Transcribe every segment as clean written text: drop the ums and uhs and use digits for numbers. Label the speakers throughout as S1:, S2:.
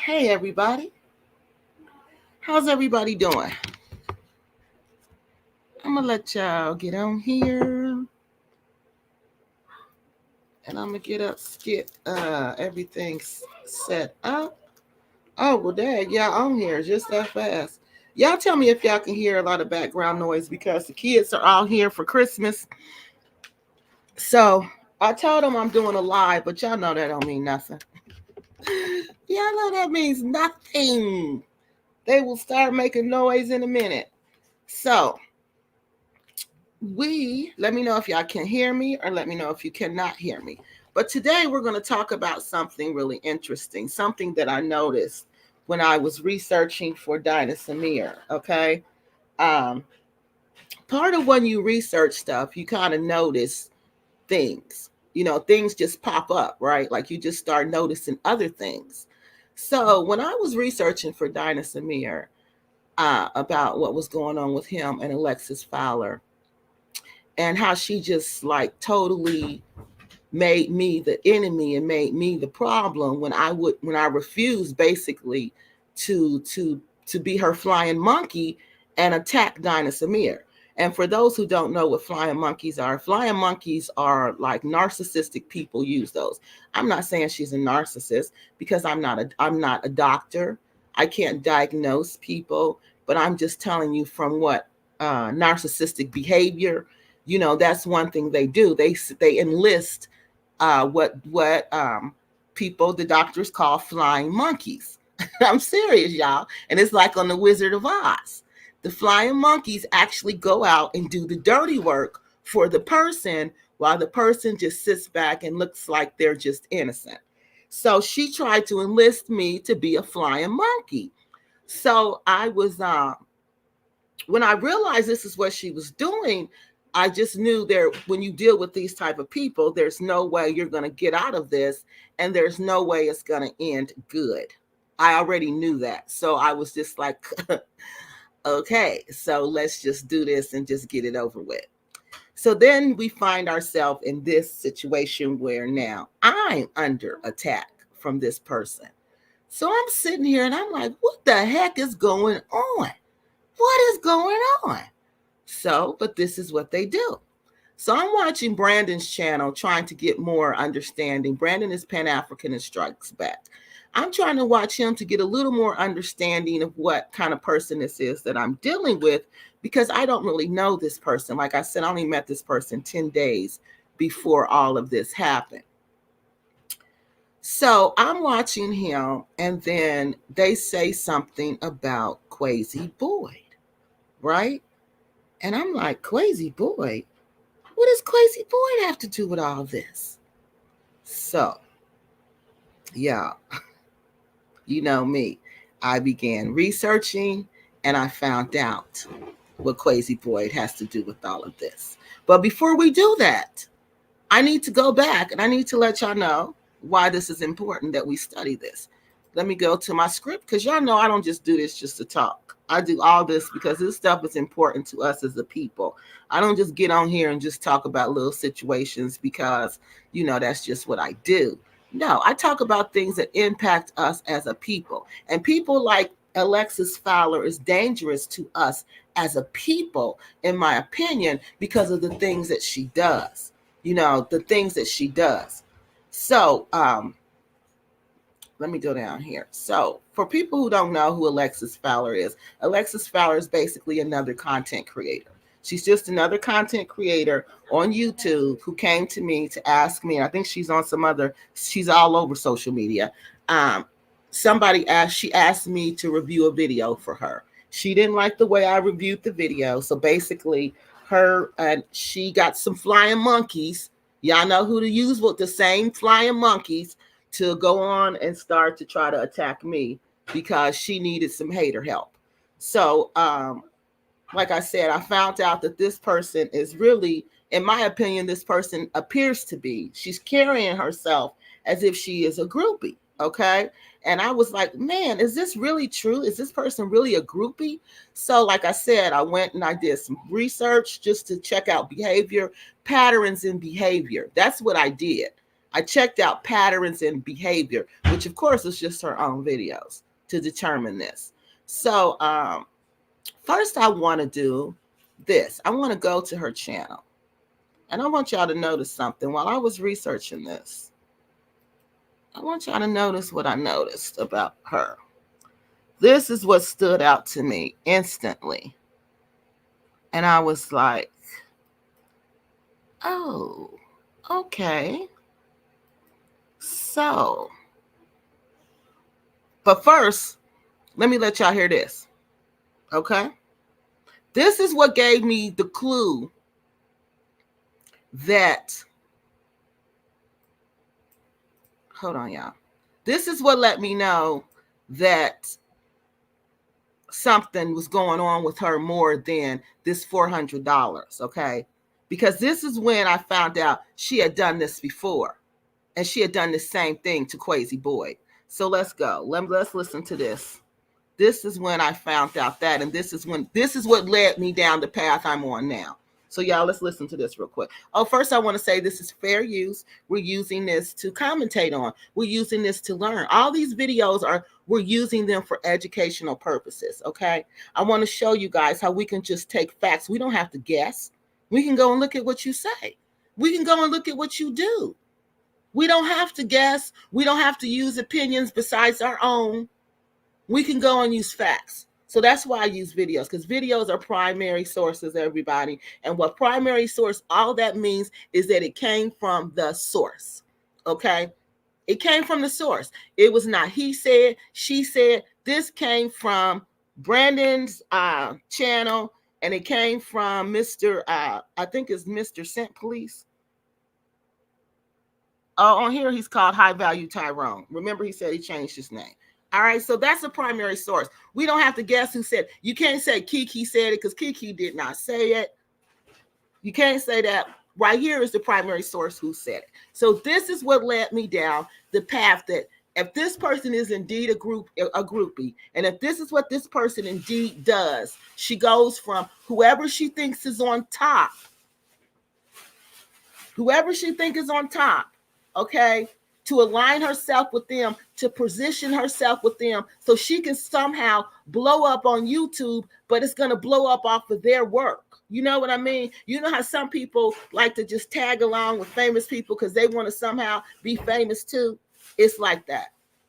S1: Hey everybody, how's everybody doing? I'm gonna let y'all get on here, and I'm gonna get everything set up. Oh well, dang, y'all on here just that fast. Y'all tell me if y'all can hear a lot of background noise because the kids are all here for Christmas. So I told them I'm doing a live, but y'all know that don't mean nothing. Y'all know that means nothing. They will start making noise in a minute. So let me know if y'all can hear me or let me know if you cannot hear me. But today we're going to talk about something really interesting, something that I noticed when I was researching for Dynast Amir. Okay. Um, Part of when you research stuff, you kind of notice things, things just pop up, right? Like you just start noticing other things. So when I was researching for Dynast Amir about what was going on with him and Alexis Fowler, and how she just like totally made me the enemy and made me the problem when I refused basically to be her flying monkey and attack Dynast Amir. And for those who don't know what flying monkeys are like narcissistic people use those. I'm not saying she's a narcissist because I'm not a doctor. I can't diagnose people, but I'm just telling you from what narcissistic behavior, that's one thing they do. They enlist what people, the doctors, call flying monkeys. I'm serious, y'all. And it's like on the Wizard of Oz. The flying monkeys actually go out and do the dirty work for the person while the person just sits back and looks like they're just innocent. So she tried to enlist me to be a flying monkey. So when I realized this is what she was doing, I just knew there when you deal with these type of people, there's no way you're going to get out of this, and there's no way it's going to end good. I already knew that. So I was just like, okay, so let's just do this and just get it over with. So then we find ourselves in this situation where now I'm under attack from this person. So I'm sitting here and I'm like, what the heck is going on? What is going on? So, but this is what they do. So I'm watching Brandon's channel trying to get more understanding. Brandon is Pan-African and strikes back. I'm trying to watch him to get a little more understanding of what kind of person this is that I'm dealing with, because I don't really know this person. Like I said, I only met this person 10 days before all of this happened. So I'm watching him, and then they say something about KWESI BOYD, right? And I'm like, KWESI BOYD? What does KWESI BOYD have to do with all this? So, yeah, you know me. I began researching and I found out what KWESI BOYD has to do with all of this. But before we do that, I need to go back and I need to let y'all know why this is important that we study this. Let me go to my script, because y'all know I don't just do this just to talk. I do all this because this stuff is important to us as a people. I don't just get on here and just talk about little situations because, that's just what I do. No, I talk about things that impact us as a people. And people like Alexis Fowler is dangerous to us as a people, in my opinion, because of the things that she does. The things that she does. So, let me go down here. So, for people who don't know who Alexis Fowler is basically another content creator. She's just another content creator on YouTube who came to me to ask me. I think she's all over social media. She asked me to review a video for her. She didn't like the way I reviewed the video. So basically, she got some flying monkeys. Y'all know who to use with the same flying monkeys to go on and start to try to attack me because she needed some hater help. So, like I said, I found out that this person is really, in my opinion, this person appears to be, she's carrying herself as if she is a groupie. Okay. And I was like, man, is this really true? Is this person really a groupie? So, like I said, I went and I did some research just to check out behavior, patterns in behavior. That's what I did. I checked out patterns in behavior, which of course is just her own videos to determine this. So first I want to do this. I want to go to her channel. And I want y'all to notice something. While I was researching this, I want y'all to notice what I noticed about her. This is what stood out to me instantly. And I was like, oh, okay. So, but first, let me let y'all hear this. Okay? This is what gave me the clue that, hold on, y'all. This is what let me know that something was going on with her more than this $400, okay? Because this is when I found out she had done this before, and she had done the same thing to KWESI BOYD. So let's go. Let's listen to this. This is when I found out that, and this is what led me down the path I'm on now. So y'all, let's listen to this real quick. Oh, first I want to say this is fair use. We're using this to commentate on. We're using this to learn. All these videos we're using them for educational purposes, okay? I want to show you guys how we can just take facts. We don't have to guess. We can go and look at what you say. We can go and look at what you do. We don't have to guess. We don't have to use opinions besides our own. We can go and use facts. So that's why I use videos, because videos are primary sources, everybody. And what primary source, all that means is that it came from the source, okay? It came from the source. It was not he said, she said. This came from Brandon's channel, and it came from Mr. I think it's Mr. Scent Police. Oh, on here he's called High Value Tyrone. Remember, he said he changed his name. All right, so that's a primary source. We don't have to guess who said it. You can't say Kiki said it because Kiki did not say it. You can't say that. Right here is the primary source who said it. So this is what led me down the path that if this person is indeed a groupie, and if this is what this person indeed does, she goes from whoever she thinks is on top, okay, to align herself with them, to position herself with them so she can somehow blow up on YouTube, but it's going to blow up off of their work. You know what I mean? You know how some people like to just tag along with famous people because they want to somehow be famous too? It's like that.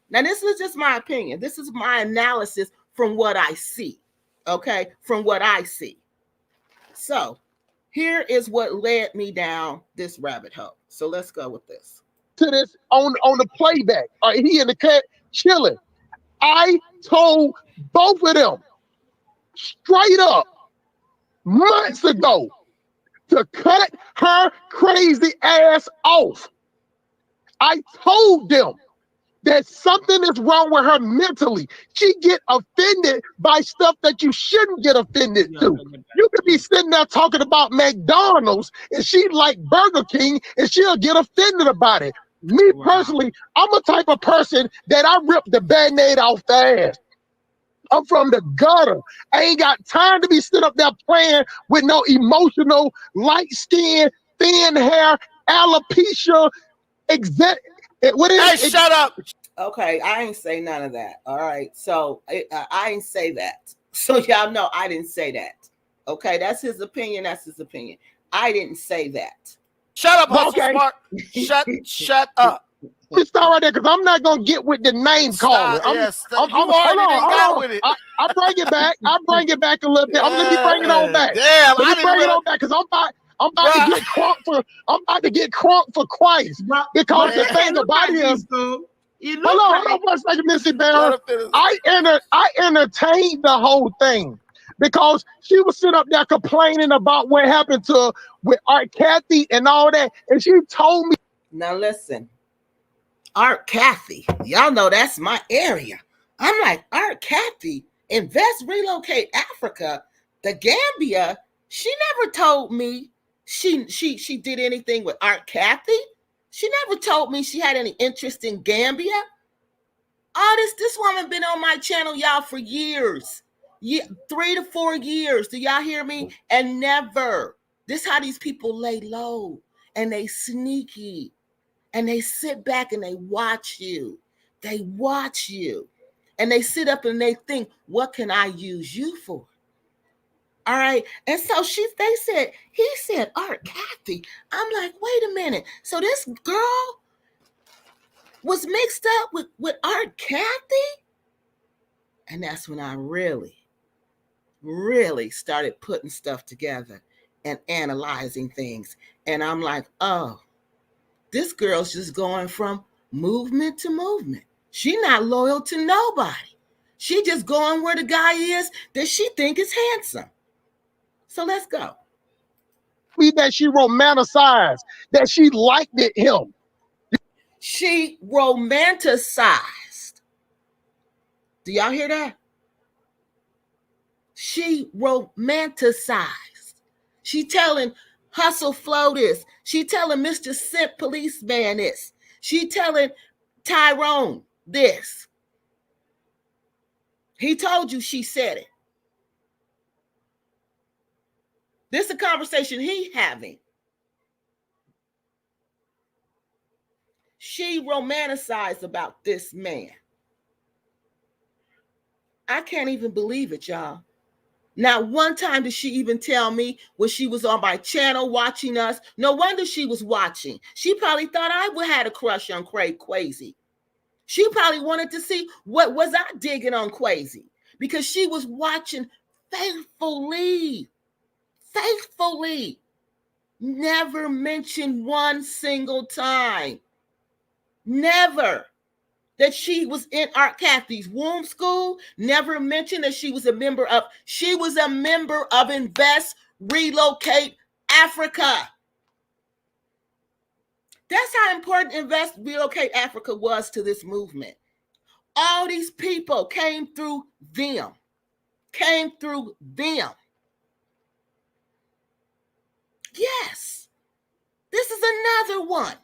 S1: Now, this is just my opinion. This is my analysis from what I see, okay? From what I see. So here is what led me down this rabbit hole. So let's go with this.
S2: To this on the playback. He in the cut chilling. I told both of them straight up months ago to cut her crazy ass off. I told them that something is wrong with her mentally. She get offended by stuff that you shouldn't get offended to. You could be sitting there talking about McDonald's and she like Burger King and she'll get offended about it. Me personally, I'm a type of person that I rip the Band-Aid off fast. I'm from the gutter. I ain't got time to be sitting up there playing with no emotional, light skin, thin hair, alopecia,
S3: shut up.
S1: Okay, I ain't say none of that. All right, so I ain't say that. So y'all know I didn't say that. Okay, that's his opinion. That's his opinion. I didn't say that.
S3: Shut up, Hustle Smart. Shut up.
S2: Just start right there, because I'm not gonna get with the name calling.
S3: Hold on.
S2: I bring it back. I bring it back a little bit. Let me bring it on back.
S3: Damn,
S2: let me bring it on back, because I'm about to get crunk for. I'm about to get crunk for Christ. Because the thing about it is, hold on one second, Missy Barron. I entertained the whole thing. Because she was sitting up there complaining about what happened to her with Art Kathy and all that. And she told me.
S1: Now listen, Art Kathy, y'all know that's my area. I'm like, Art Kathy, Invest Relocate Africa, the Gambia. She never told me she did anything with Art Kathy. She never told me she had any interest in Gambia. All this woman been on my channel, y'all, for years. 3 to 4 years. Do y'all hear me? And never. This how these people lay low and they sneaky. and they sit back and they watch you. They watch you. And they sit up and they think, what can I use you for? All right. And so he said, Art Kathy. I'm like, wait a minute. So this girl was mixed up with Art Kathy? And that's when I really started putting stuff together and analyzing things. And I'm like, oh, this girl's just going from movement to movement. She not loyal to nobody. She just going where the guy is that she think is handsome. So let's go.
S2: That she romanticized, that she liked him.
S1: She romanticized. Do y'all hear that? She romanticized. She telling Hustle Flow this. She telling Mr. Simp Policeman this. She telling Tyrone this. He told you she said it. This is a conversation he having. She romanticized about this man. I can't even believe it, y'all. Not one time did she even tell me when she was on my channel watching us. No wonder she was watching. She probably thought I had a crush on KWESI. She probably wanted to see what was I digging on KWESI, because she was watching faithfully. Faithfully. Never mentioned one single time. Never. That she was in Art Kathy's womb school. Never mentioned that she was a member of Invest, Relocate Africa. That's how important Invest, Relocate Africa was to this movement. All these people came through them. Yes. This is another one.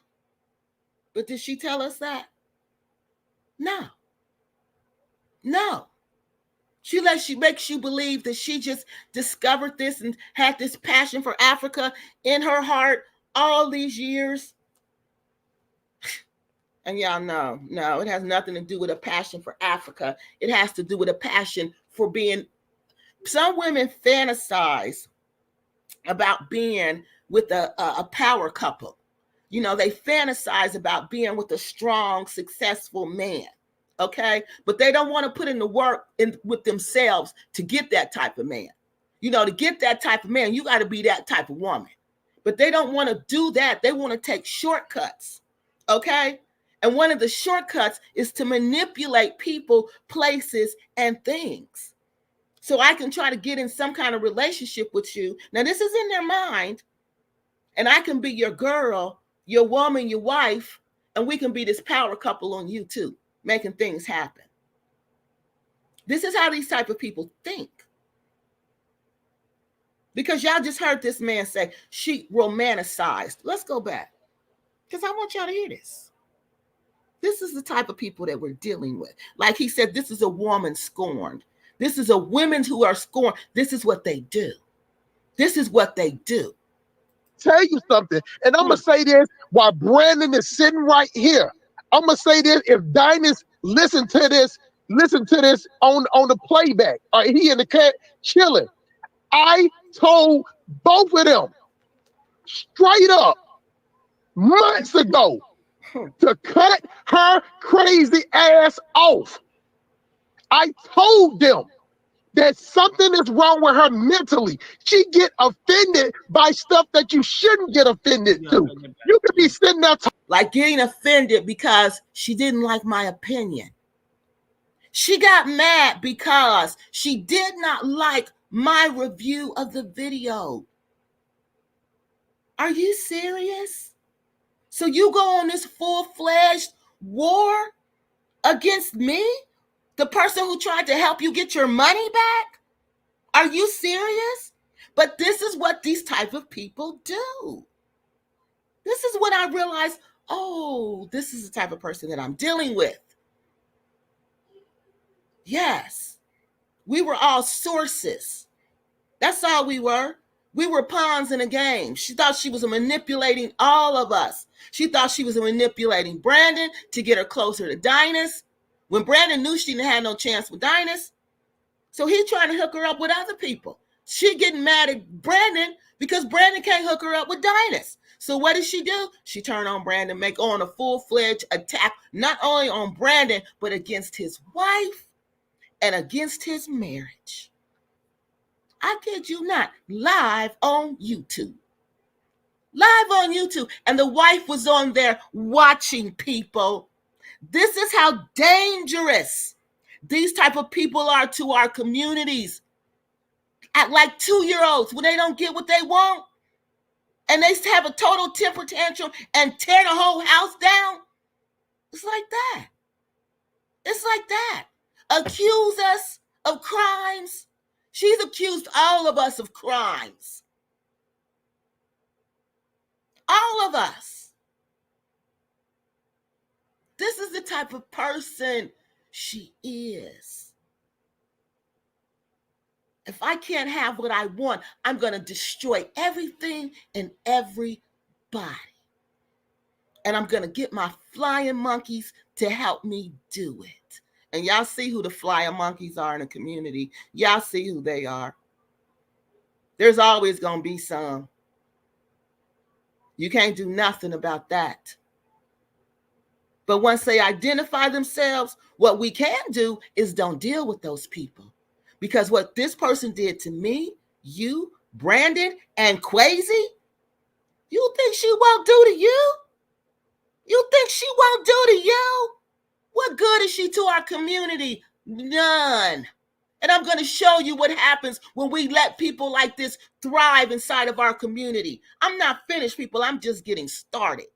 S1: But did she tell us that? No. She makes you believe that she just discovered this and had this passion for Africa in her heart all these years. And y'all know, no, it has nothing to do with a passion for Africa. It has to do with a passion for being. Some women fantasize about being with a power couple. You know, they fantasize about being with a strong, successful man. Okay. But they don't want to put in the work with themselves to get that type of man. You know, to get that type of man, you got to be that type of woman. But they don't want to do that. They want to take shortcuts. Okay. And one of the shortcuts is to manipulate people, places, and things. So I can try to get in some kind of relationship with you. Now, this is in their mind. And I can be your girl, your woman, your wife, and we can be this power couple on YouTube, making things happen. This is how these type of people think. Because y'all just heard this man say she romanticized. Let's go back, because I want y'all to hear this. This is the type of people that we're dealing with. Like he said, this is a woman scorned. This is a women who are scorned. This is what they do. This is what they do.
S2: Tell you something, and I'm gonna say this while Brandon is sitting right here. I'm gonna say this: if Dynast listen to this on the playback, or he in the cat chilling, I told both of them straight up months ago to cut her crazy ass off. I told them that something is wrong with her mentally. She get offended by stuff that you shouldn't get offended to. You could be sitting there
S1: like getting offended because she didn't like my opinion. She got mad because she did not like my review of the video. Are you serious? So you go on this full-fledged war against me? The person who tried to help you get your money back? Are you serious? But this is what these type of people do. This is when I realized, oh, this is the type of person that I'm dealing with. Yes. We were all sources. That's all we were. We were pawns in a game. She thought she was manipulating all of us. She thought she was manipulating Brandon to get her closer to Dynast, when Brandon knew she didn't have no chance with Dynast. So he trying to hook her up with other people. She getting mad at Brandon because Brandon can't hook her up with Dynast. So what did she do? She turned on Brandon, make on a full-fledged attack, not only on Brandon, but against his wife and against his marriage. I kid you not, live on YouTube. Live on YouTube. And the wife was on there watching, people. This is how dangerous these type of people are to our communities. At like 2-year-olds, when they don't get what they want, and they have a total temper tantrum and tear the whole house down. It's like that. It's like that. Accuse us of crimes. She's accused all of us of crimes. All of us. This is the type of person she is. If I can't have what I want, I'm going to destroy everything and everybody. And I'm going to get my flying monkeys to help me do it. And y'all see who the flying monkeys are in the community. Y'all see who they are. There's always going to be some. You can't do nothing about that. But once they identify themselves, what we can do is don't deal with those people. Because what this person did to me, you, Brandon, and KWESI, you think she won't do to you? You think she won't do to you? What good is she to our community? None. And I'm going to show you what happens when we let people like this thrive inside of our community. I'm not finished, people. I'm just getting started.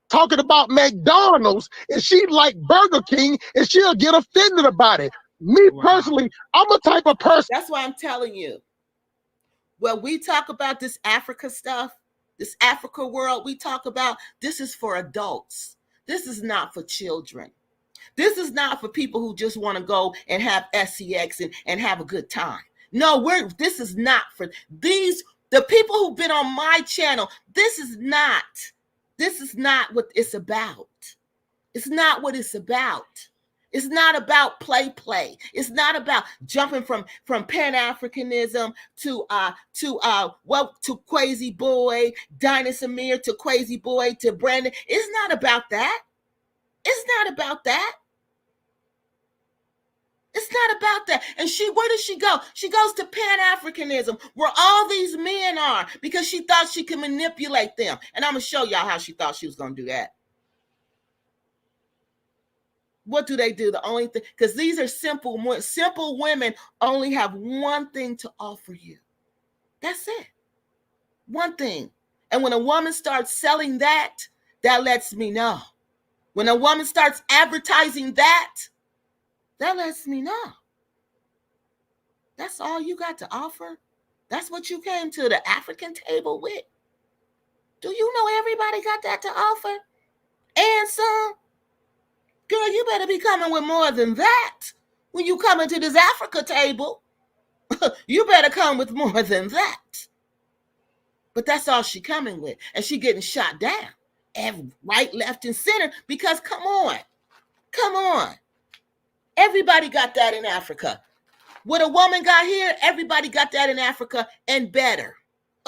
S2: Talking about McDonald's, and she like Burger King, and she'll get offended about it. Me personally, I'm a type of person.
S1: That's why I'm telling you. When we talk about this Africa stuff, this Africa world we talk about, this is for adults. This is not for children. This is not for people who just want to go and have sex and have a good time. No, this is not for the people who've been on my channel. This is not what it's about. It's not what it's about. It's not about play. It's not about jumping from Pan-Africanism to KWESI Boy, Dynast Amir to KWESI Boy to Brandon. It's not about that. It's not about that. It's not about that. And where does she go? She goes to Pan-Africanism, where all these men are, because she thought she could manipulate them. And I'm going to show y'all how she thought she was going to do that. What do they do? The only thing, because these are simple women only have one thing to offer you. That's it. One thing. And when a woman starts selling that lets me know. When a woman starts advertising that lets me know. That's all you got to offer? That's what you came to the African table with? Do you know everybody got that to offer? And some? Girl, you better be coming with more than that. When you come into this Africa table, you better come with more than that. But that's all she coming with. And she getting shot down. Right, left, and center. Because come on. Everybody got that in Africa. What a woman got here, everybody got that in Africa, and better.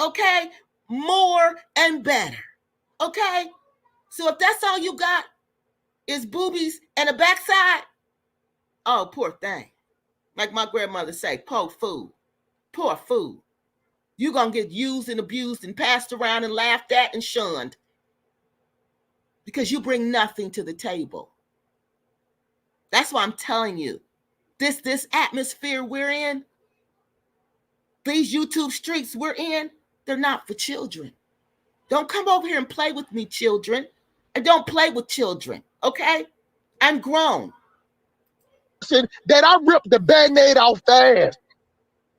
S1: Okay? More and better. Okay? So if that's all you got is boobies and a backside, oh, poor thing. Like my grandmother say, poor food. Poor food. You're going to get used and abused and passed around and laughed at and shunned. Because you bring nothing to the table. That's why I'm telling you. This atmosphere we're in, these YouTube streets we're in, they're not for children. Don't come over here and play with me, children. And don't play with children, okay? I'm grown.
S2: That I ripped the Band-Aid off their ass.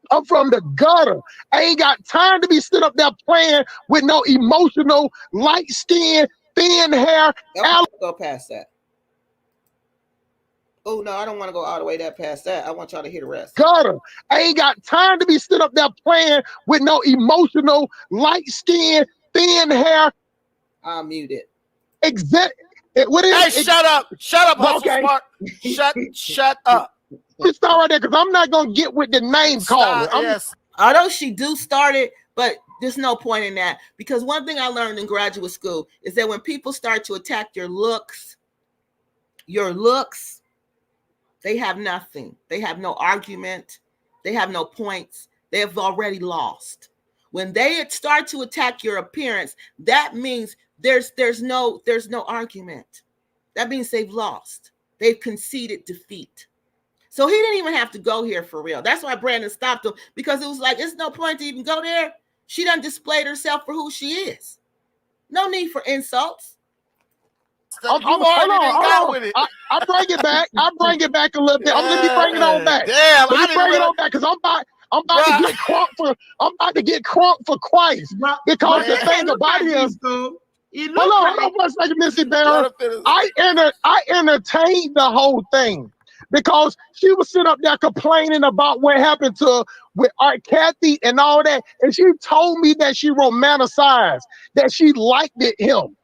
S2: I'm from the gutter. I ain't got time to be sitting up there playing with no emotional, light skin, thin hair.
S1: Go past that. Oh no, I don't want to go all the way that past that. I want y'all to hear the rest.
S2: Gutter. I ain't got time to be sitting up there playing with no emotional, light skin, thin hair.
S1: I'll mute it.
S2: What is?
S3: Hey, shut up, Hustle
S2: Okay.
S3: Smart. Shut up.
S2: Let's start right there because I'm not gonna get with the name calling.
S3: Yes.
S1: Although she do start it, but there's no point in that, because one thing I learned in graduate school is that when people start to attack your looks, they have nothing. They have no argument. They have no points. They have already lost. When they start to attack your appearance, that means there's no argument. That means they've lost. They've conceded defeat. So he didn't even have to go here for real. That's why Brandon stopped him, because it was like, it's no point to even go there. She done displayed herself for who she is. No need for insults.
S3: Hold on. With it.
S2: I bring it back. I bring it back a little bit. I'm gonna be bringing it on back.
S3: Damn,
S2: let me bring it on back because I'm about to get crunk for Christ. Because the thing about it is, hold on for a second, Missy Bear. I entertained the whole thing because she was sitting up there complaining about what happened to her with Art Kathy and all that, and she told me that she romanticized, that she liked him.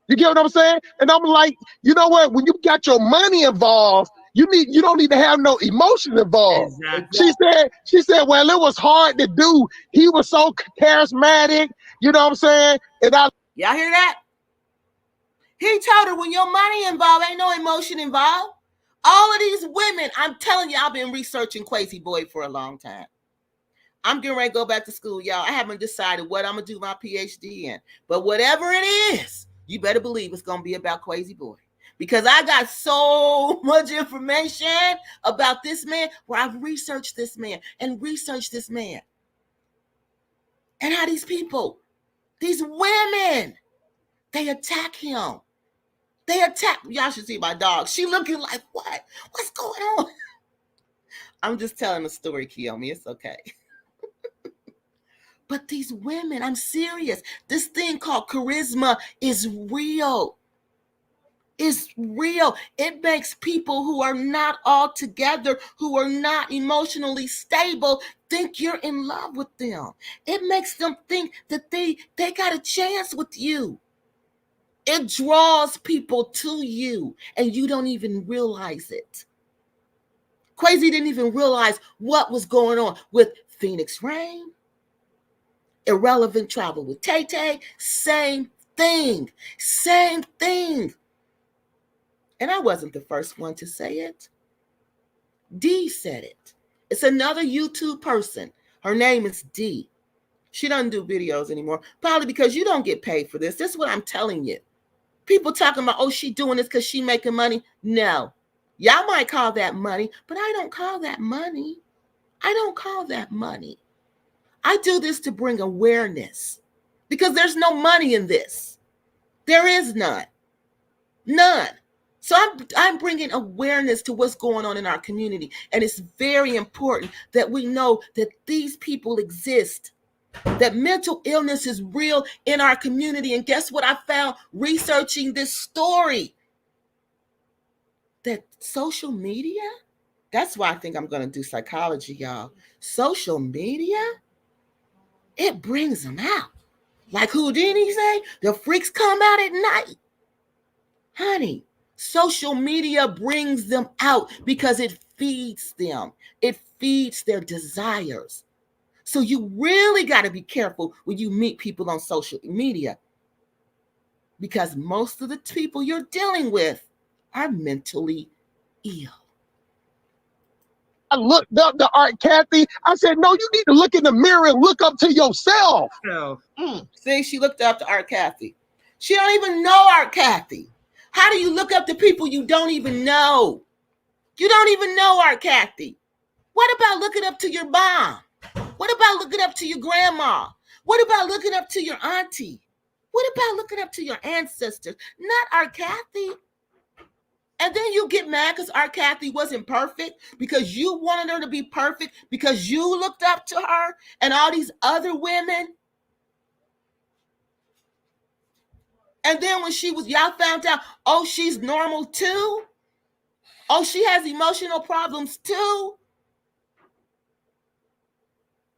S2: You get what I'm saying? And I'm like, you know what? When you got your money involved, you don't need to have no emotion involved. Exactly. She said, well, it was hard to do. He was so charismatic. You know what I'm saying? And
S1: y'all hear that? He told her, when your money involved, ain't no emotion involved. All of these women, I'm telling you, I've been researching KWESI Boyd for a long time. I'm getting ready to go back to school, y'all. I haven't decided what I'm going to do my PhD in. But whatever it is, you better believe it's going to be about KWESI Boyd. Because I got so much information about this man, where I've researched this man and researched this man. And how these people, these women, they attack him. They attack. Y'all should see my dog. She looking like, what? What's going on? I'm just telling a story, Kiyomi. It's okay. But these women, I'm serious. This thing called charisma is real. It's real. It makes people who are not all together, who are not emotionally stable, think you're in love with them. It makes them think that they got a chance with you. It draws people to you, and you don't even realize it. KWESI didn't even realize what was going on with Phoenix Rain. Irrelevant Travel with Tay Tay, same thing. And I wasn't the first one to say it. Dee said it. It's another YouTube person. Her name is Dee. She doesn't do videos anymore, probably because you don't get paid for this. This is what I'm telling you. People talking about, oh, she doing this because she making money. No. Y'all might call that money, but I don't call that money. I do this to bring awareness, because there's no money in this. There is none. So I'm bringing awareness to what's going on in our community. And it's very important that we know that these people exist, that mental illness is real in our community. And guess what I found researching this story? That social media, that's why I think I'm going to do psychology, y'all. Social media, it brings them out. Like Houdini say, the freaks come out at night. Honey, social media brings them out because it feeds them. It feeds their desires. So you really got to be careful when you meet people on social media, because most of the people you're dealing with are mentally ill.
S2: I looked up to Art Kathy. I said, no, you need to look in the mirror and look up to yourself.
S1: See, she looked up to Art Kathy. She don't even know Art Kathy. How do you look up to people you don't even know? You don't even know Art Kathy. What about looking up to your mom? What about looking up to your grandma? What about looking up to your auntie? What about looking up to your ancestors? Not Art Kathy. And then you get mad because Art Kathy wasn't perfect, because you wanted her to be perfect, because you looked up to her and all these other women. And then when y'all found out, oh, she's normal too. Oh, she has emotional problems too.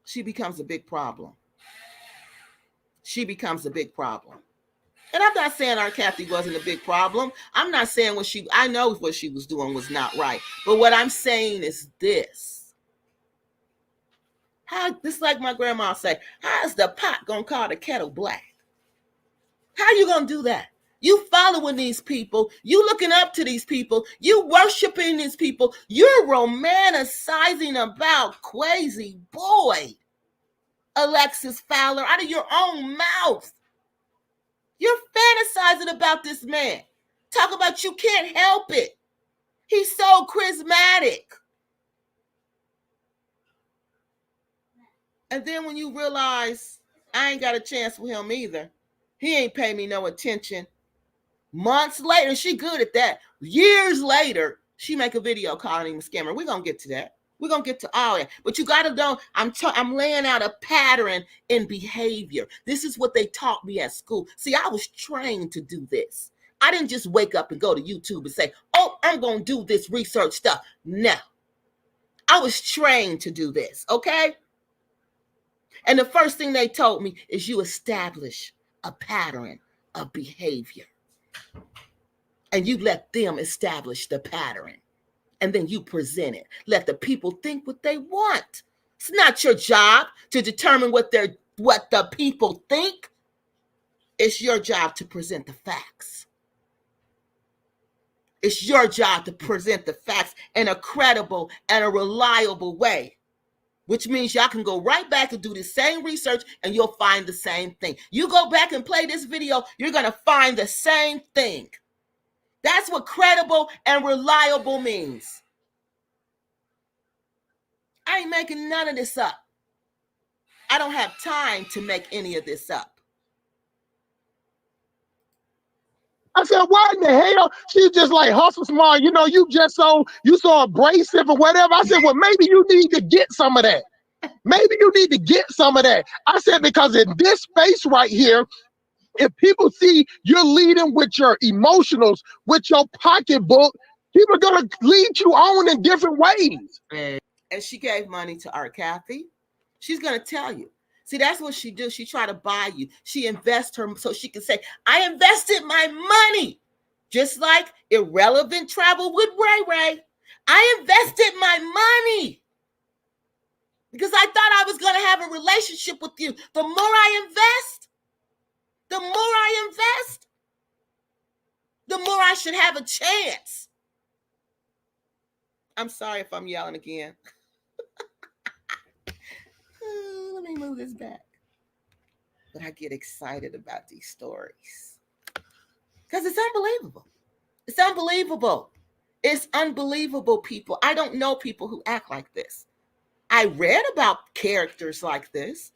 S1: She becomes a big problem. She becomes a big problem. And I'm not saying our Kathy wasn't a big problem. I'm not saying I know what she was doing was not right. But what I'm saying is this. This like my grandma say, how's the pot gonna call the kettle black? How you gonna do that? You following these people, you looking up to these people, you worshiping these people, you're romanticizing about KWESI BOYD, Alexis Fowler, out of your own mouth. You're fantasizing about this man. Talk about you can't help it. He's so charismatic. And then when you realize I ain't got a chance with him either, he ain't pay me no attention. Months later, she good at that. Years later, she make a video calling him a scammer. We're going to get to that. We're going to get to all that. But you got to know, I'm laying out a pattern in behavior. This is what they taught me at school. See, I was trained to do this. I didn't just wake up and go to YouTube and say, oh, I'm going to do this research stuff. No. I was trained to do this, okay? And the first thing they told me is you establish a pattern of behavior. And you let them establish the pattern. And then you present it. Let the people think what they want. It's not your job to determine what the people think. It's your job to present the facts. It's your job to present the facts in a credible and a reliable way. Which means y'all can go right back and do the same research and you'll find the same thing. You go back and play this video, you're going to find the same thing. That's what credible and reliable means. I ain't making none of this up. I don't have time to make any of this up.
S2: I said, why in the hell? She's just like hustle smart. You know, you so abrasive or whatever. I said, well, maybe you need to get some of that. Maybe you need to get some of that. I said, because in this space right here, if people see you're leading with your emotionals, with your pocketbook, people are going to lead you on in different ways.
S1: And she gave money to our Kathy. She's going to tell you. See, that's what she do. She try to buy you. She invests her so she can say, I invested my money. Just like Irrelevant travel with Ray Ray. I invested my money. Because I thought I was going to have a relationship with you. The more I invest, the more I should have a chance. I'm sorry if I'm yelling again. Let me move this back. But I get excited about these stories. Because it's unbelievable. It's unbelievable. It's unbelievable, people. I don't know people who act like this. I read about characters like this,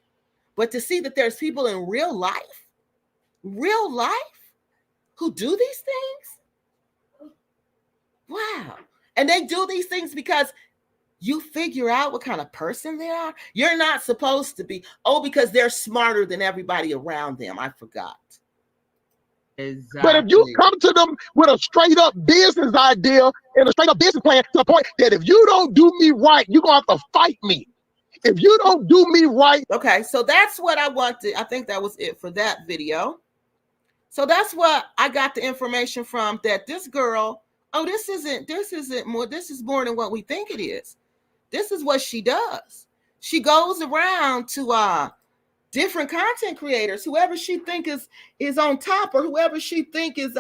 S1: but to see that there's people in real life, who do these things, wow. And they do these things because you figure out what kind of person they are. You're not supposed to be, because they're smarter than everybody around them. I forgot.
S2: Exactly. But if you come to them with a straight up business idea and a straight up business plan to the point that if you don't do me right, you're going to have to fight me. If you don't do me right.
S1: Okay, so that's what I wanted. I think that was it for that video. So that's what I got the information from, that this girl, this is more than what we think it is. This is what she does. She goes around to different content creators, whoever she think is on top, or whoever she think is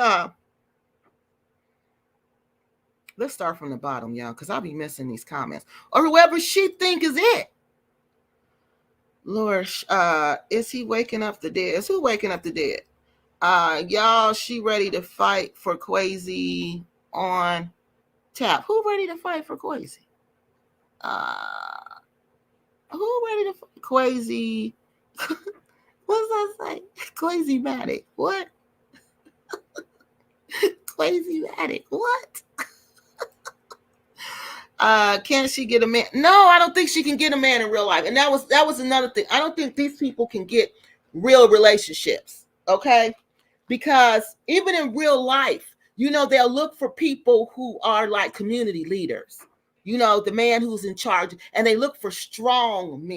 S1: let's start from the bottom, y'all, because I'll be missing these comments. Or whoever she think is it. Lord, is he waking up the dead? Is who waking up the dead? Y'all, she ready to fight for KWESI on tap. Who ready to fight for KWESI? Who ready to fight? KWESI? What does I say? KWESI-matic. What? KWESI-matic. What? Can she get a man? No, I don't think she can get a man in real life. And that was another thing. I don't think these people can get real relationships. Okay? Because even in real life, They'll look for people who are like community leaders, the man who's in charge, and they look for strong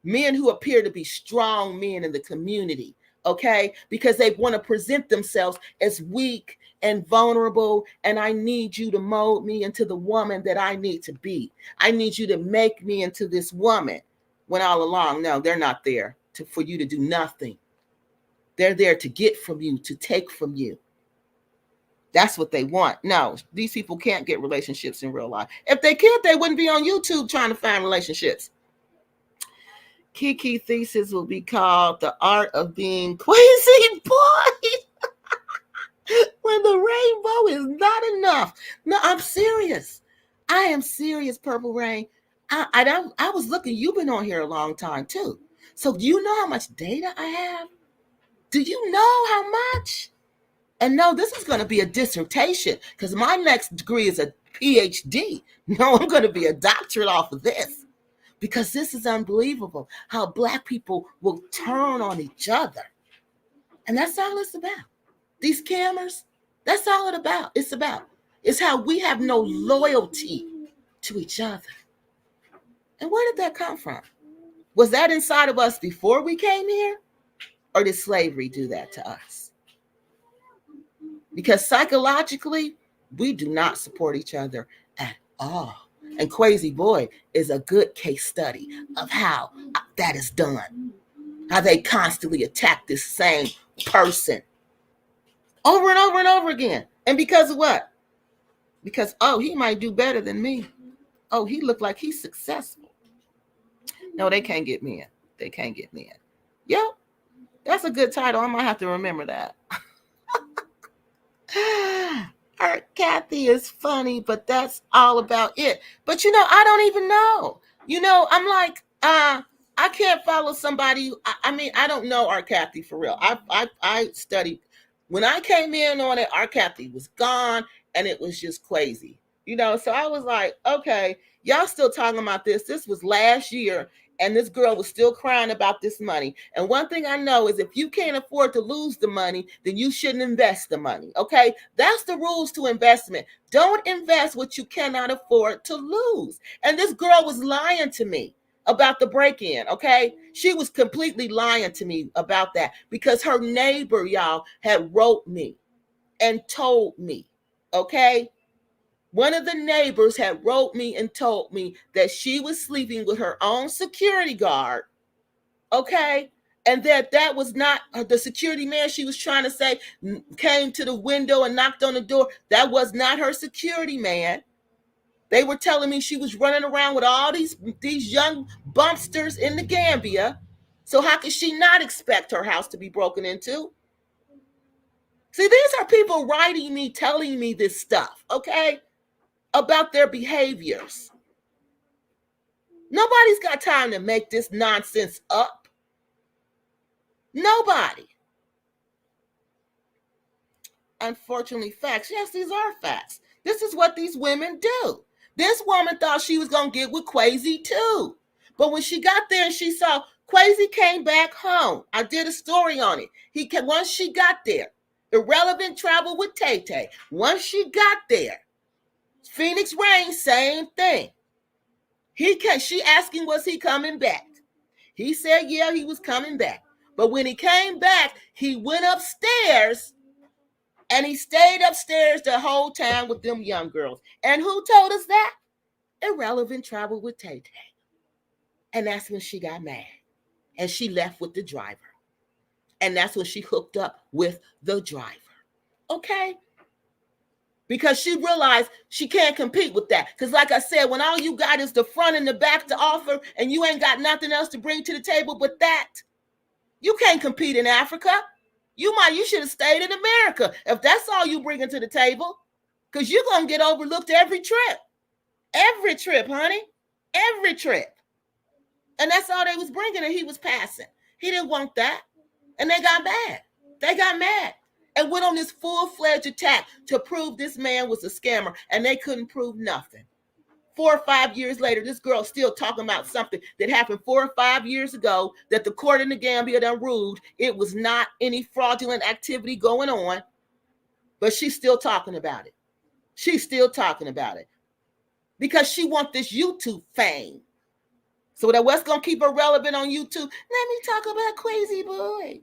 S1: men who appear to be strong men in the community, okay? Because they want to present themselves as weak and vulnerable, and I need you to mold me into the woman that I need to be. I need you to make me into this woman. When all along, no, they're not there for you to do nothing. They're there to get from you, to take from you. That's what they want. No, these people can't get relationships in real life. If they could, they wouldn't be on YouTube trying to find relationships. Kiki thesis will be called The Art of Being KWESI Boy. When the rainbow is not enough. No, I'm serious. I am serious, Purple Rain. I was looking, you've been on here a long time too. So do you know how much data I have? Do you know how much? And no, this is going to be a dissertation because my next degree is a PhD. No, I'm going to be a doctorate off of this because this is unbelievable how Black people will turn on each other. And that's all it's about. These scammers, that's all it's about. It's how we have no loyalty to each other. And where did that come from? Was that inside of us before we came here? Or did slavery do that to us? Because psychologically, we do not support each other at all. And KWESI Boy is a good case study of how that is done. How they constantly attack this same person over and over and over again. And because of what? Because, oh, he might do better than me. Oh, he looked like he's successful. No, they can't get me in. They can't get me in. Yep. That's a good title. I might have to remember that. Our Kathy is funny, but that's all about it. But I don't even know. I'm like, I can't follow somebody. I mean, I don't know our Kathy for real. I studied. When I came in on it, our Kathy was gone, and it was just KWESI. So I was like, okay, y'all still talking about this. This was last year, and this girl was still crying about this money. And one thing I know is if you can't afford to lose the money, then you shouldn't invest the money, okay? That's the rules to investment. Don't invest what you cannot afford to lose. And this girl was lying to me about the break-in, okay? She was completely lying to me about that because her neighbor, y'all, had wrote me and told me, okay? One of the neighbors had wrote me and told me that she was sleeping with her own security guard, okay? And that was not the security man she was trying to say came to the window and knocked on the door. That was not her security man. They were telling me she was running around with all these young bumpsters in the Gambia. So how could she not expect her house to be broken into? See, these are people writing me, telling me this stuff, okay, about their behaviors. Nobody's got time to make this nonsense up. Nobody. Unfortunately, facts. Yes, these are facts. This is what these women do. This woman thought she was going to get with KWESI too. But when she got there and she saw KWESI came back home, I did a story on it. Once she got there, irrelevant travel with Tay Tay. Once she got there, Phoenix Rain, same thing. She asking, was he coming back? He said, yeah, he was coming back. But when he came back, he went upstairs and he stayed upstairs the whole time with them young girls. And who told us that? Irrelevant travel with Tay Tay. And that's when she got mad. And she left with the driver. And that's when she hooked up with the driver. Okay? Because she realized she can't compete with that. Because like I said, when all you got is the front and the back to offer and you ain't got nothing else to bring to the table but that, you can't compete in Africa. You should have stayed in America if that's all you bringing to the table. Because you're going to get overlooked every trip. Every trip, honey. Every trip. And that's all they was bringing and he was passing. He didn't want that. And they got mad. They got mad. And went on this full-fledged attack to prove this man was a scammer. And they couldn't prove nothing. 4 or 5 years later, this girl's still talking about something that happened 4 or 5 years ago that the court in the Gambia done ruled it was not any fraudulent activity going on. But she's still talking about it. She's still talking about it because she wants this YouTube fame. So that what's going to keep her relevant on YouTube? Let me talk about KWESI Boy.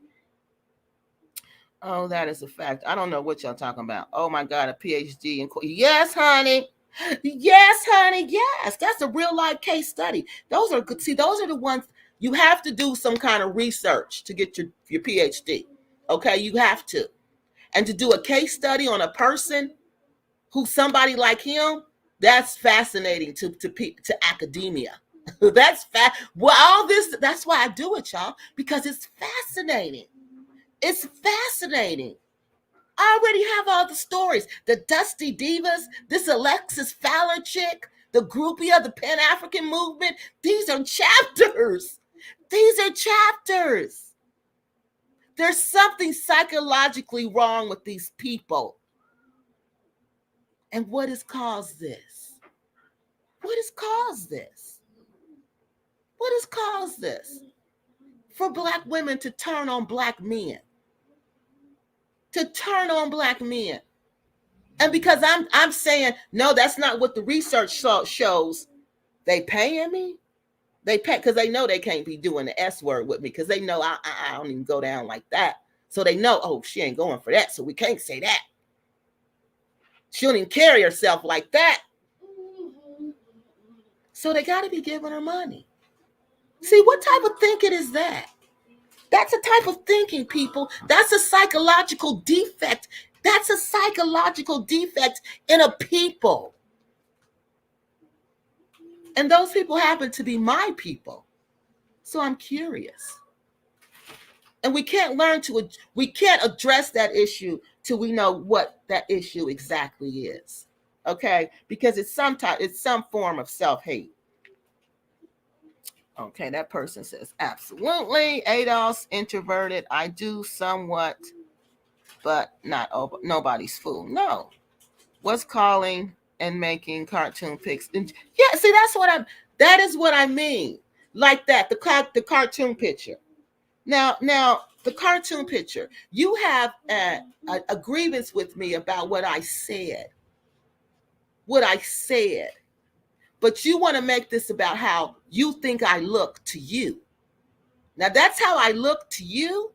S1: Oh, that is a fact. I don't know what y'all talking about. Oh my God, a PhD in yes, honey. Yes, honey. Yes, that's a real life case study. Those are good. See, those are the ones you have to do some kind of research to get your PhD. Okay, you have to. And to do a case study on a person who's somebody like him, that's fascinating to academia. That's well, all this, that's why I do it, y'all, because it's fascinating. It's fascinating. I already have all the stories. The Dusty Divas, this Alexis Fowler chick, the groupie of the Pan-African movement. These are chapters. These are chapters. There's something psychologically wrong with these people. And what has caused this? What has caused this? What has caused this? For Black women to turn on Black men. To turn on Black men. And because I'm saying, no, that's not what the research shows. They paying me. They pay because they know they can't be doing the S word with me because they know I don't even go down like that. So they know, oh, she ain't going for that. So we can't say that. She don't even carry herself like that. So they got to be giving her money. See, what type of thinking is that? That's a type of thinking, people. That's a psychological defect. That's a psychological defect in a people. And those people happen to be my people. So I'm curious. And we can't address that issue till we know what that issue exactly is. Okay? Because it's some form of self-hate. Okay, that person says, absolutely. Adolph's introverted. I do somewhat, but not over. Nobody's fool. No. What's calling and making cartoon pics? Yeah, see, that is what I mean. Like that, the cartoon picture. Now, the cartoon picture. You have a grievance with me about what I said. What I said. But you want to make this about how you think I look to you. Now, that's how I look to you.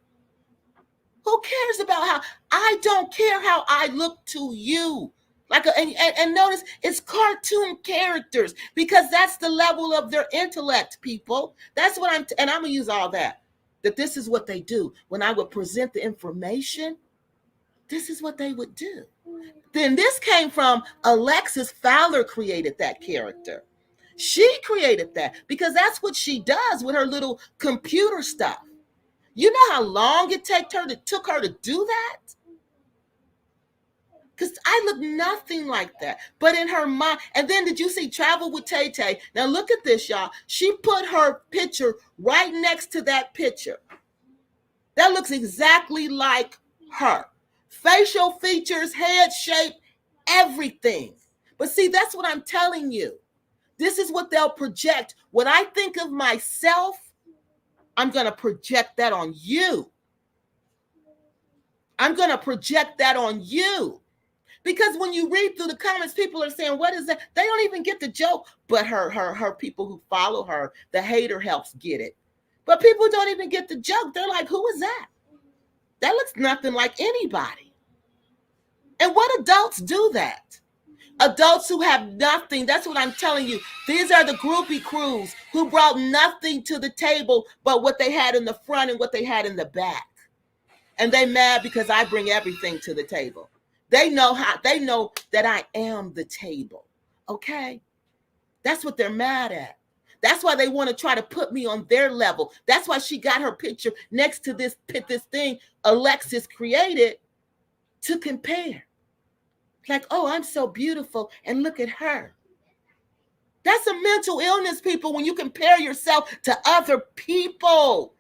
S1: Who cares about how? I don't care how I look to you. And notice it's cartoon characters because that's the level of their intellect, people. That's what and I'm going to use all that. That this is what they do. When I would present the information, this is what they would do. Then this came from Alexis Fowler created that character. She created that because that's what she does with her little computer stuff. You know how long it took her to do that? Because I look nothing like that. But in her mind, and then did you see Travel with Tay Tay? Now look at this, y'all. She put her picture right next to that picture. That looks exactly like her. Facial features, head shape, everything. But see, that's what I'm telling you. This is what they'll project. When I think of myself, I'm going to project that on you. I'm going to project that on you. Because when you read through the comments, people are saying, what is that? They don't even get the joke. But her people who follow her, the hater helps get it. But people don't even get the joke. They're like, who is that? That looks nothing like anybody. And what adults do that? Adults who have nothing. That's what I'm telling you. These are the groupie crews who brought nothing to the table but what they had in the front and what they had in the back. And they mad because I bring everything to the table. They know that I am the table. Okay? That's what they're mad at. That's why they want to try to put me on their level. That's why she got her picture next to this thing Alexis created to compare. Like, oh, I'm so beautiful, and look at her. That's a mental illness, people, when you compare yourself to other people.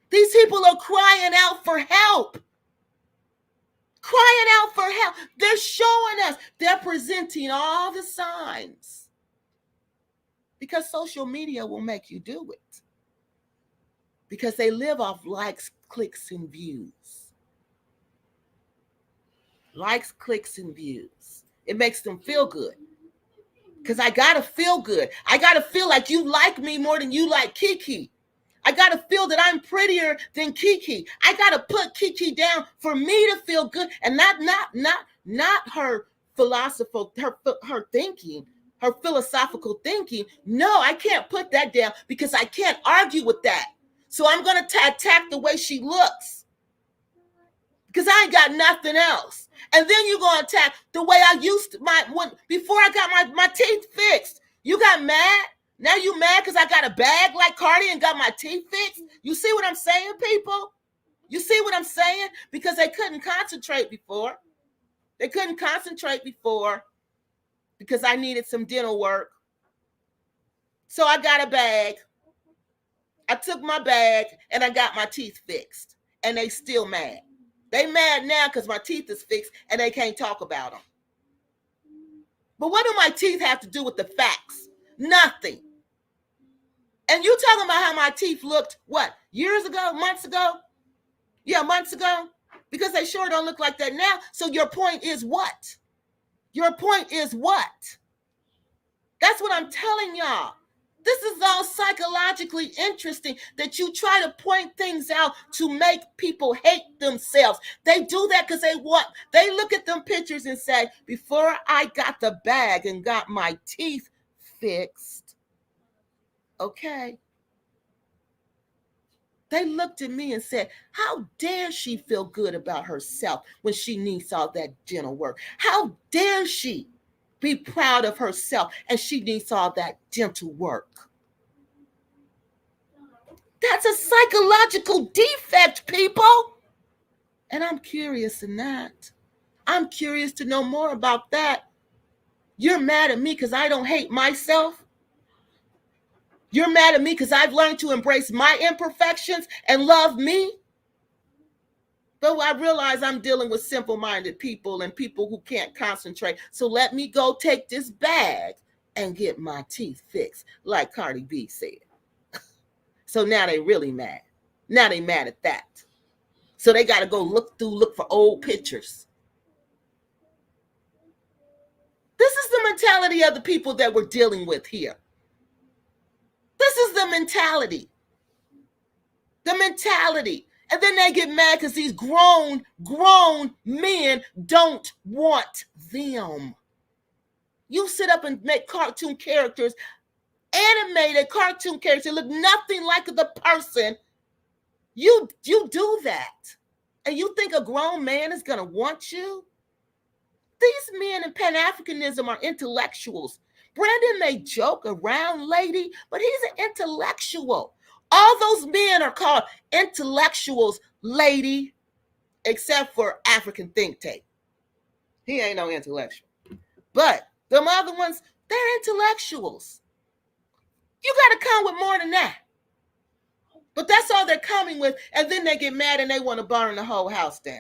S1: These people are crying out for help. Crying out for help. They're showing us. They're presenting all the signs. Because social media will make you do it. Because they live off likes, clicks, and views. Likes, clicks, and views. It makes them feel good. Because I got to feel good. I got to feel like you like me more than you like Kiki. I got to feel that I'm prettier than Kiki. I got to put Kiki down for me to feel good, and not her her thinking, her philosophical thinking. No, I can't put that down because I can't argue with that. So I'm going to attack the way she looks because I ain't got nothing else. And then you're going to attack the way I used to, before I got my teeth fixed. You got mad? Now you mad because I got a bag like Cardi and got my teeth fixed? You see what I'm saying, people? You see what I'm saying? Because they couldn't concentrate before. They couldn't concentrate before because I needed some dental work. So I got a bag. I took my bag and I got my teeth fixed. And they still mad. They mad now because my teeth is fixed and they can't talk about them. But what do my teeth have to do with the facts? Nothing. And you talking about how my teeth looked, what, years ago, months ago? Yeah, months ago. Because they sure don't look like that now. So your point is what? Your point is what? That's what I'm telling y'all. This is all psychologically interesting that you try to point things out to make people hate themselves. They do that because they look at them pictures and say, before I got the bag and got my teeth fixed, okay, they looked at me and said, how dare she feel good about herself when she needs all that dental work? How dare she be proud of herself and she needs all that dental work? That's a psychological defect, people. And I'm curious in that. I'm curious to know more about that. You're mad at me because I don't hate myself. You're mad at me because I've learned to embrace my imperfections and love me. But I realize I'm dealing with simple-minded people and people who can't concentrate. So let me go take this bag and get my teeth fixed, like Cardi B said. So now they really mad. Now they mad at that. So they got to go look for old pictures. This is the mentality of the people that we're dealing with here. This is the mentality. The mentality. And then they get mad because these grown men don't want them. You sit up and make cartoon characters, animated cartoon characters that look nothing like the person. You do that. And you think a grown man is going to want you? These men in Pan-Africanism are intellectuals. Brandon may joke around, lady, but he's an intellectual. All those men are called intellectuals, lady, except for African Think Tank. He ain't no intellectual. But them other ones, they're intellectuals. You got to come with more than that. But that's all they're coming with, and then they get mad and they want to burn the whole house down.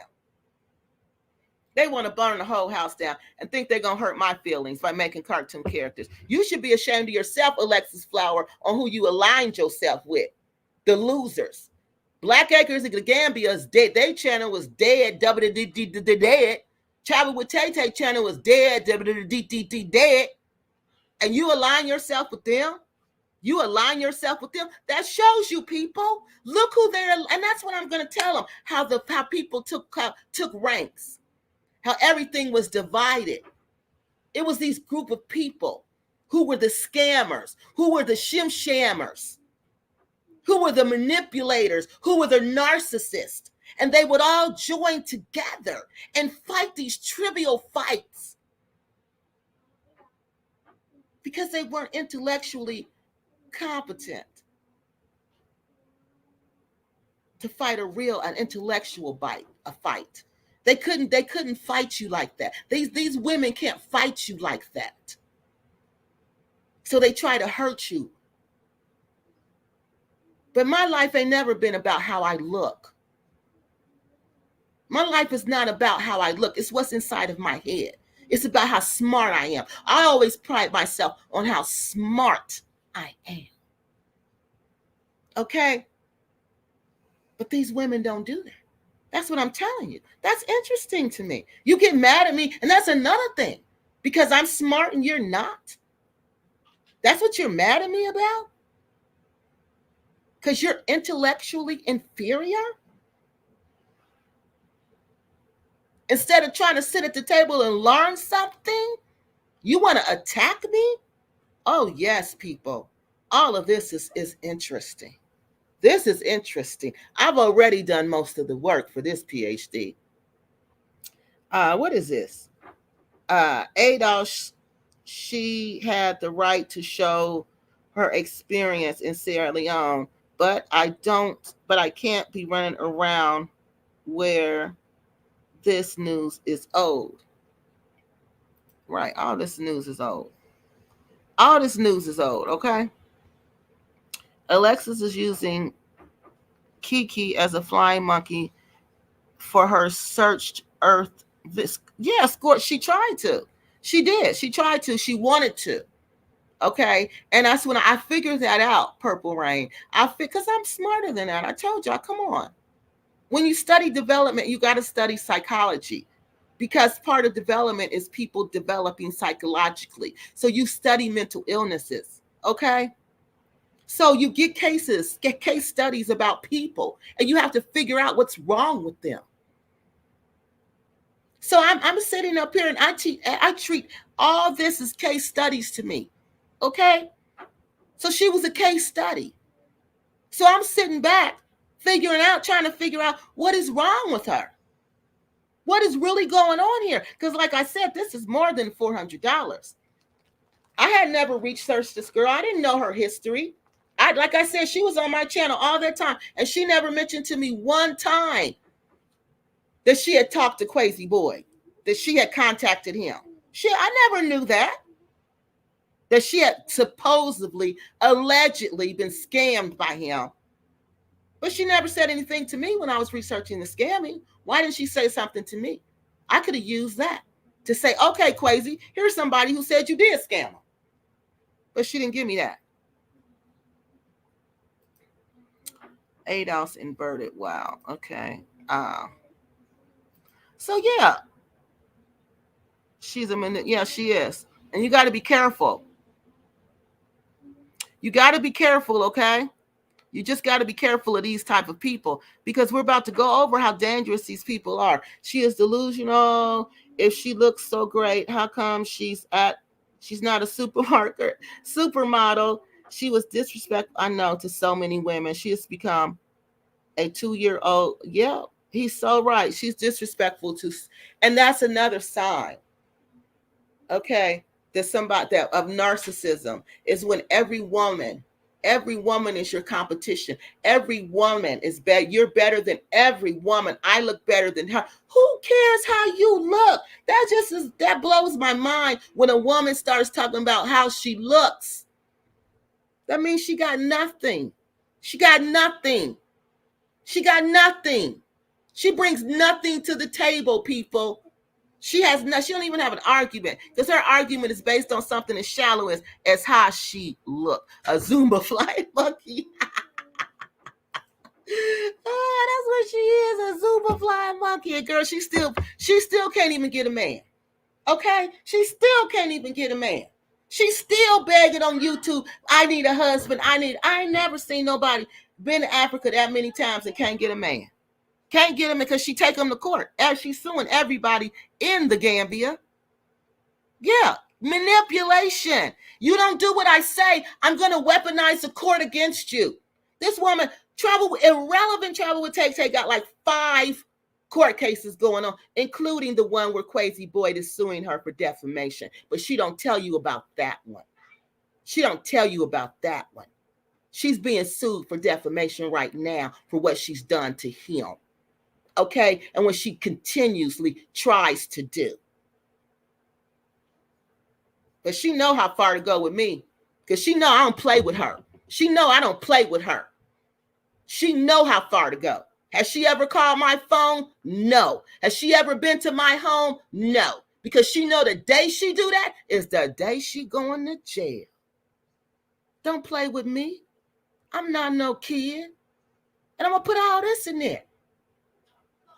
S1: They want to burn the whole house down and think they're going to hurt my feelings by making cartoon characters. You should be ashamed of yourself, Alexis Fowler, on who you aligned yourself with. The losers. Black Acres and the Gambia's dead. Their channel was dead. Dead. Travel with Tay Tay channel was dead. Dead. And you align yourself with them? You align yourself with them? That shows you, people. Look who they're, and that's what I'm going to tell them, how people took ranks. How everything was divided. It was these group of people who were the scammers, who were the shim-shammers, who were the manipulators, who were the narcissists. And they would all join together and fight these trivial fights because they weren't intellectually competent to fight an intellectual fight. They couldn't fight you like that. These women can't fight you like that. So they try to hurt you. But my life ain't never been about how I look. My life is not about how I look. It's what's inside of my head. It's about how smart I am. I always pride myself on how smart I am. Okay? But these women don't do that. That's what I'm telling you. That's interesting to me. You get mad at me, and that's another thing. Because I'm smart and you're not. That's what you're mad at me about? Because you're intellectually inferior? Instead of trying to sit at the table and learn something, you want to attack me? Oh, yes, people. All of this is interesting. This is interesting. I've already done most of the work for this PhD. What is this? Adolf, she had the right to show her experience in Sierra Leone, but I can't be running around where this news is old. Right, all this news is old. All this news is old, okay? Alexis is using Kiki as a flying monkey for her searched Earth. Yes, she tried to. She did. She tried to. She wanted to. Okay. And that's when I figured that out, Purple Rain. Because I'm smarter than that. I told y'all, come on. When you study development, you got to study psychology, because part of development is people developing psychologically. So you study mental illnesses. Okay. So you get case studies about people, and you have to figure out what's wrong with them. So I'm sitting up here and I treat all this as case studies to me. Okay? So she was a case study. So I'm sitting back trying to figure out what is wrong with her. What is really going on here? Because like I said, this is more than $400. I had never researched this girl. I didn't know her history. Like I said, she was on my channel all that time, and she never mentioned to me one time that she had talked to KWESI BOYD, that she had contacted him. I never knew that she had supposedly, allegedly been scammed by him. But she never said anything to me when I was researching the scamming. Why didn't she say something to me? I could have used that to say, okay, KWESI, here's somebody who said you did scam them. But she didn't give me that. ADOS inverted. Wow. Okay. So yeah, she's a minute. Yeah, she is. And you got to be careful. You got to be careful, okay? You just got to be careful of these type of people, because we're about to go over how dangerous these people are. She is delusional. If she looks so great, how come she's not a supermodel? She was disrespectful, I know, to so many women. She has become a 2-year-old. Yeah, he's so right. She's disrespectful to, and that's another sign. Okay, there's somebody that of narcissism is when every woman is your competition. Every woman is better. You're better than every woman. I look better than her. Who cares how you look? That blows my mind when a woman starts talking about how she looks. That means she got nothing. She got nothing. She got nothing. She brings nothing to the table, people. She don't even have an argument, because her argument is based on something as shallow as how she looked. A Zumba flying monkey. That's what she is, a Zumba flying monkey. And girl, she still can't even get a man. Okay? She still can't even get a man. She's still begging on YouTube, I need a husband. I ain't never seen nobody been to Africa that many times and can't get a man. Can't get him because she take him to court. She's suing everybody in the Gambia. Yeah, manipulation. You don't do what I say, I'm going to weaponize the court against you. This woman, irrelevant trouble with Tay got like 5 court cases going on, including the one where KWESI BOYD is suing her for defamation. But she don't tell you about that one. She don't tell you about that one. She's being sued for defamation right now for what she's done to him. Okay, and what she continuously tries to do. But she know how far to go with me, because she know I don't play with her. She know I don't play with her. She know how far to go. Has she ever called my phone? No. Has she ever been to my home? No. Because she know the day she do that is the day she going to jail. Don't play with me. I'm not no kid. And I'm going to put all this in there.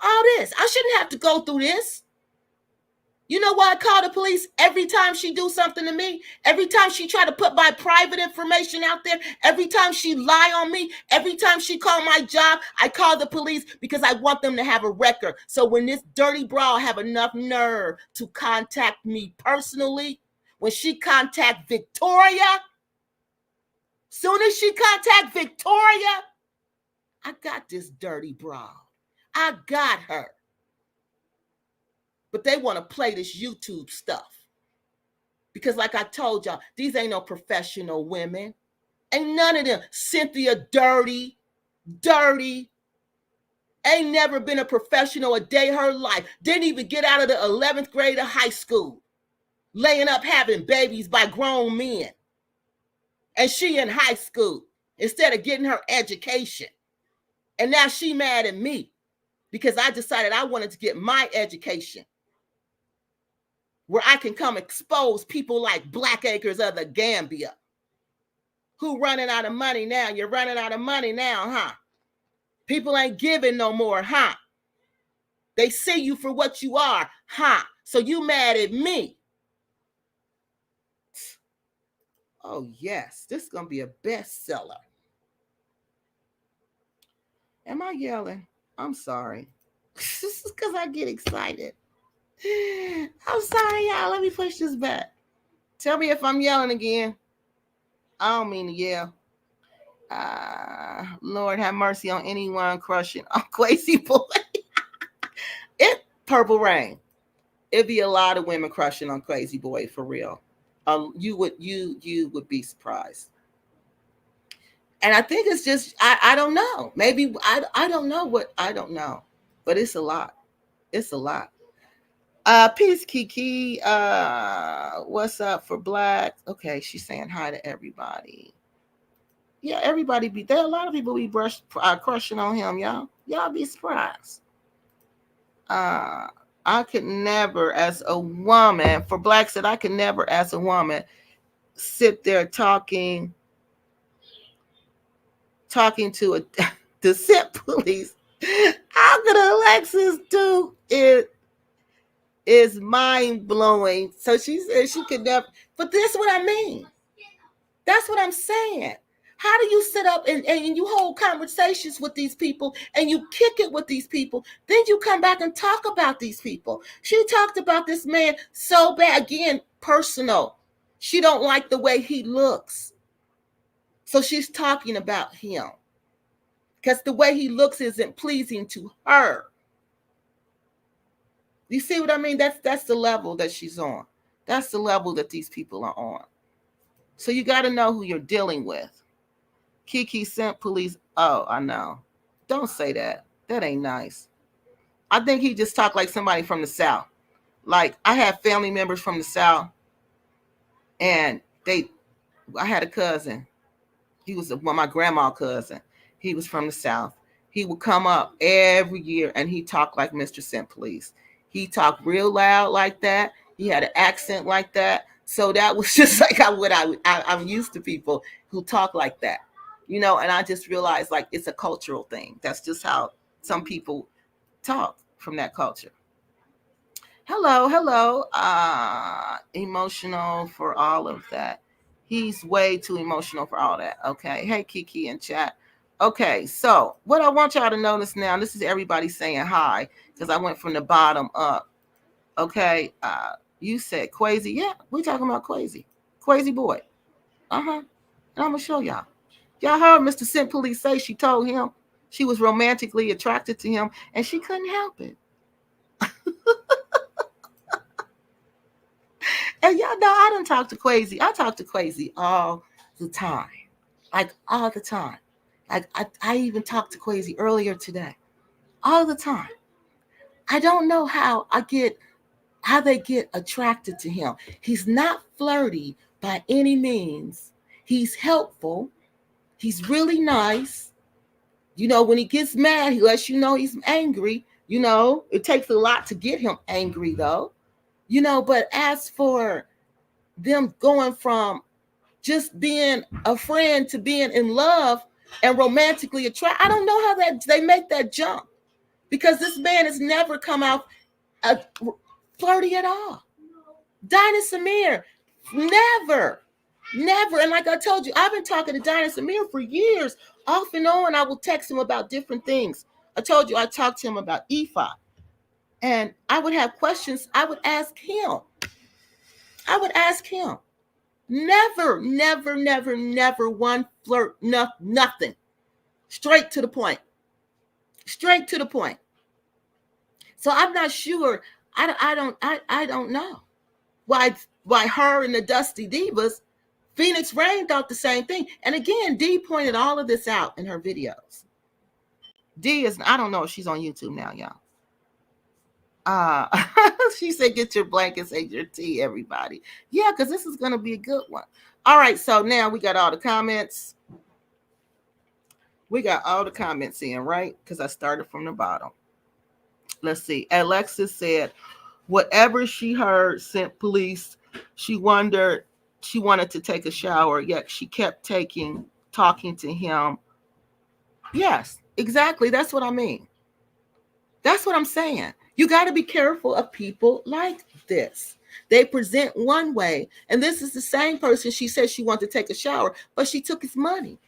S1: All this. I shouldn't have to go through this. You know why I call the police every time she do something to me? Every time she try to put my private information out there, every time she lie on me, every time she call my job, I call the police because I want them to have a record. So when this dirty broad have enough nerve to contact me personally, when she contact Victoria, soon as she contact Victoria, I got this dirty broad. I got her. But they want to play this YouTube stuff. Because like I told y'all, these ain't no professional women. Ain't none of them. Cynthia dirty. Ain't never been a professional a day of her life. Didn't even get out of the 11th grade of high school. Laying up having babies by grown men. And she in high school instead of getting her education. And now she mad at me because I decided I wanted to get my education. Where I can come expose people like Blackacres of the Gambia. Who running out of money now? You're running out of money now, huh? People ain't giving no more, huh? They see you for what you are, huh? So you mad at me. Oh, yes. This is going to be a bestseller. Am I yelling? I'm sorry. This is because I get excited. I'm sorry, y'all. Let me push this back. Tell me if I'm yelling again. I don't mean to yell. Lord have mercy on anyone crushing on KWESI Boy. It Purple Rain. It'd be a lot of women crushing on KWESI Boy for real. You would be surprised. And I think it's just I don't know. Maybe I don't know what I don't know, but it's a lot. It's a lot. Peace, Kiki. What's up for Black? Okay, she's saying hi to everybody. Yeah, everybody be there. A lot of people be crushing on him, y'all. Y'all be surprised. I could never, as a woman, for Black said, I could never, as a woman, sit there talking to the SIP police. How could Alexis do it? Is mind blowing. So she said she could never, but this is what I mean. That's what I'm saying. How do you sit up and you hold conversations with these people and you kick it with these people? Then you come back and talk about these people. She talked about this man so bad. Again, personal. She don't like the way he looks. So she's talking about him. Because the way he looks isn't pleasing to her. You see what I mean? That's the level that she's on. That's the level that these people are on. So you got to know who you're dealing with. Kiki sent police. Oh, I know. Don't say that. That ain't nice. I think he just talked like somebody from the South. Like I have family members from the South, and I had a cousin. He was my grandma's cousin. He was from the South. He would come up every year, and he talked like Mr. Sent Police. He talked real loud like that. He had an accent like that. So that was just like I'm used to people who talk like that, you know. And I just realized like it's a cultural thing. That's just how some people talk from that culture. Hello. Emotional for all of that. He's way too emotional for all that. Okay. Hey, Kiki in chat. Okay, so what I want y'all to notice now, this is everybody saying hi, because I went from the bottom up. Okay, you said KWESI. Yeah, we talking about KWESI Boy. And I'm gonna show y'all. Y'all heard Mr. Sent Police say she told him she was romantically attracted to him, and she couldn't help it. And y'all know I don't talk to KWESI. I talk to KWESI all the time, like all the time. I even talked to KWESI earlier today, all the time. I don't know how they get attracted to him. He's not flirty by any means. He's helpful. He's really nice. You know, when he gets mad, he lets you know he's angry. You know, it takes a lot to get him angry, though. You know, but as for them going from just being a friend to being in love and romantically attracted, I don't know how that they make that jump. because this man has never come out flirty at all. Dynast Amir, never. And like I told you, I've been talking to Dynast Amir for years. Off and on, I will text him about different things. I told you I talked to him about EFI. And I would have questions. I would ask him. Never one flirt, nothing. Straight to the point. So I'm not sure. I don't know why her and the Dusty Divas, Phoenix Rain thought the same thing. And again, Dee pointed all of this out in her videos. Dee is, I don't know if she's on YouTube now, y'all. She said, get your blankets and your tea, everybody. Yeah, because this is going to be a good one. All right, so now we got all the comments. We got all the comments in, right? Because I started from the bottom. Let's see. Alexis said, whatever she heard sent police. She wanted to take a shower, yet she kept talking to him. Yes, exactly. That's what I mean. That's what I'm saying. You got to be careful of people like this. They present one way, and this is the same person. She said she wanted to take a shower, but she took his money.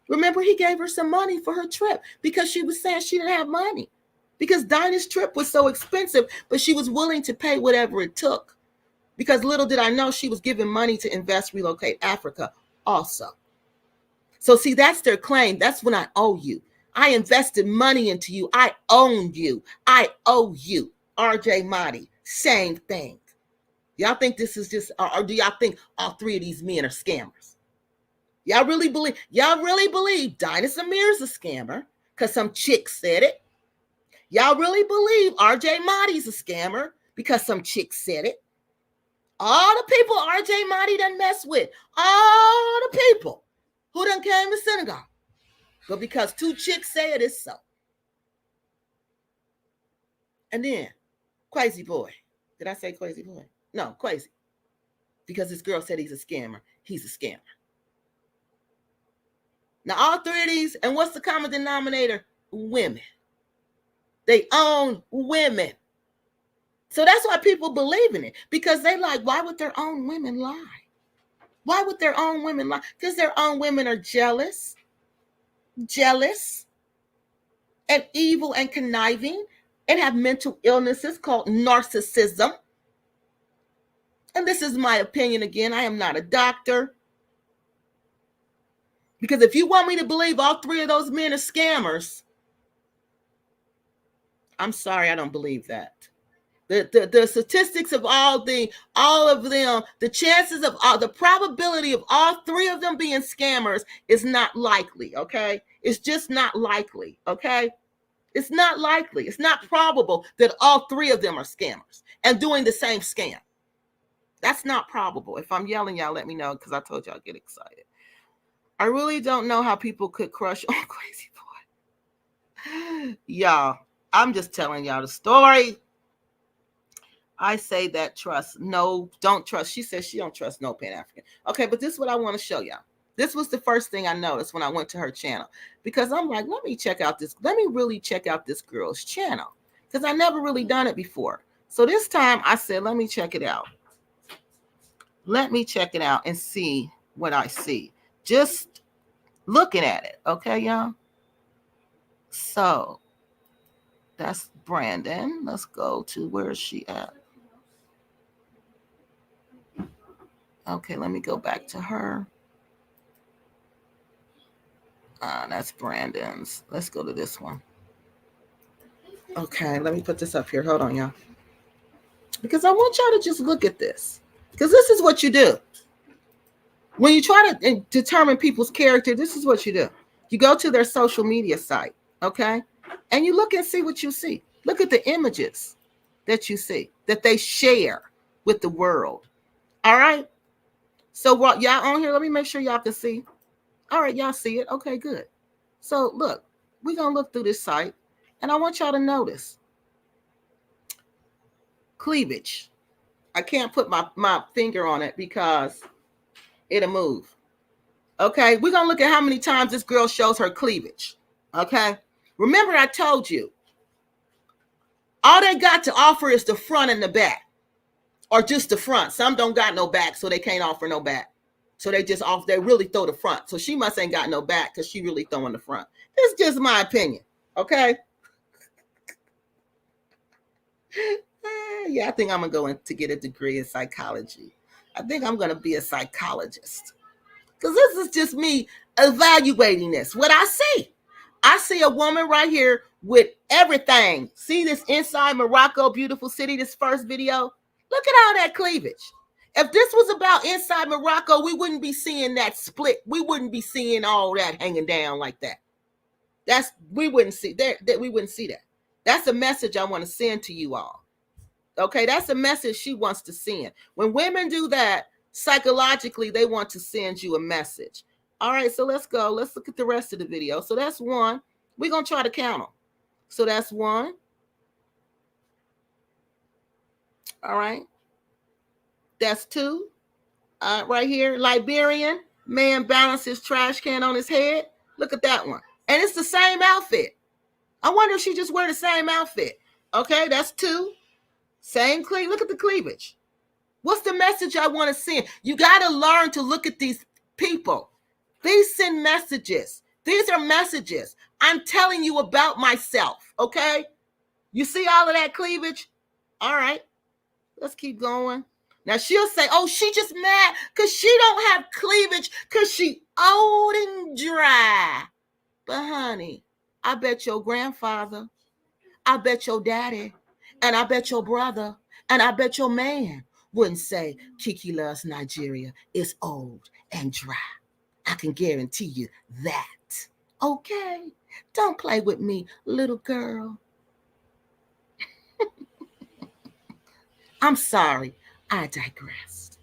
S1: Remember, he gave her some money for her trip because she was saying she didn't have money because Dinah's trip was so expensive, but she was willing to pay whatever it took because little did I know she was giving money to invest, relocate Africa also. So see, that's their claim. That's when I owe you. I invested money into you. I own you. I owe you. RJ Mahdi, same thing. Y'all think this is just, or do y'all think all three of these men are scammers? Y'all really believe Dynast Amir is a scammer because some chick said it? Y'all really believe RJ Mahdi's a scammer because some chick said it? All the people RJ Mahdi done mess with, all the people who done came to synagogue, but because two chicks say it is so. And then KWESI boy. Did I say KWESI boy? No, KWESI. Because this girl said he's a scammer. He's a scammer. Now, all three of these, and what's the common denominator? Women. They own women. So that's why people believe in it. Because they like, why would their own women lie? Why would their own women lie? Because their own women are jealous, and evil and conniving, and have mental illnesses called narcissism. And this is my opinion again. I am not a doctor. Because if you want me to believe all three of those men are scammers, I'm sorry, I don't believe that. The statistics of all of them, the chances of the probability of all three of them being scammers is not likely, okay? It's just not likely, okay? It's not likely. It's not probable that all three of them are scammers and doing the same scam. That's not probable. If I'm yelling, y'all let me know because I told y'all I'd get excited. I really don't know how people could crush on KWESI boy. Y'all, I'm just telling y'all the story. I say that don't trust. She says she don't trust no Pan-African. Okay, but this is what I want to show y'all. This was the first thing I noticed when I went to her channel because I'm like, let me really check out this girl's channel because I never really done it before. So this time I said, let me check it out. Let me check it out and see what I see. Just looking at it, okay, y'all? So that's Brandon. Let's go to where is she at? Okay, let me go back to her. That's Brandon's. Let's go to this one. Okay, let me put this up here. Hold on, y'all. Because I want y'all to just look at this. Because this is what you do. When you try to determine people's character, this is what you do. You go to their social media site, okay? And you look and see what you see. Look at the images that you see, that they share with the world. All right? So what y'all on here, let me make sure y'all can see. All right, y'all see it. Okay, good. So look, we're going to look through this site, and I want y'all to notice. Cleavage. I can't put my finger on it because it'll move. Okay, we're going to look at how many times this girl shows her cleavage. Okay, remember I told you All they got to offer is the front and the back, or just the front. Some don't got no back, so they can't offer no back. So they really throw the front. So she must ain't got no back because she really throwing the front. This is just my opinion, okay? Yeah, I think I'm going to get a degree in psychology. I think I'm going to be a psychologist. Because this is just me evaluating this. What I see a woman right here with everything. See this inside Morocco, beautiful city, this first video? Look at all that cleavage. If this was about inside Morocco, we wouldn't be seeing that split. We wouldn't be seeing all that hanging down like that. We wouldn't see that. That's a message I want to send to you all. Okay, that's a message she wants to send. When women do that, psychologically, they want to send you a message. All right, so let's go. Let's look at the rest of the video. So that's one. We're going to try to count them. So that's one. All right. That's two. Right here, Liberian man balances trash can on his head. Look at that one. And it's the same outfit. I wonder if she just wear the same outfit. Okay, that's two. Same cleavage. Look at the cleavage. What's the message I want to send? You got to learn to look at these people. These send messages. These are messages. I'm telling you about myself, okay? You see all of that cleavage? All right, let's keep going. Now she'll say, oh, she just mad because she don't have cleavage because she old and dry. But honey, I bet your grandfather, I bet your daddy, and I bet your brother, and I bet your man wouldn't say Kiki loves Nigeria is old and dry. I can guarantee you that. Okay? Don't play with me, little girl. I'm sorry. I digressed.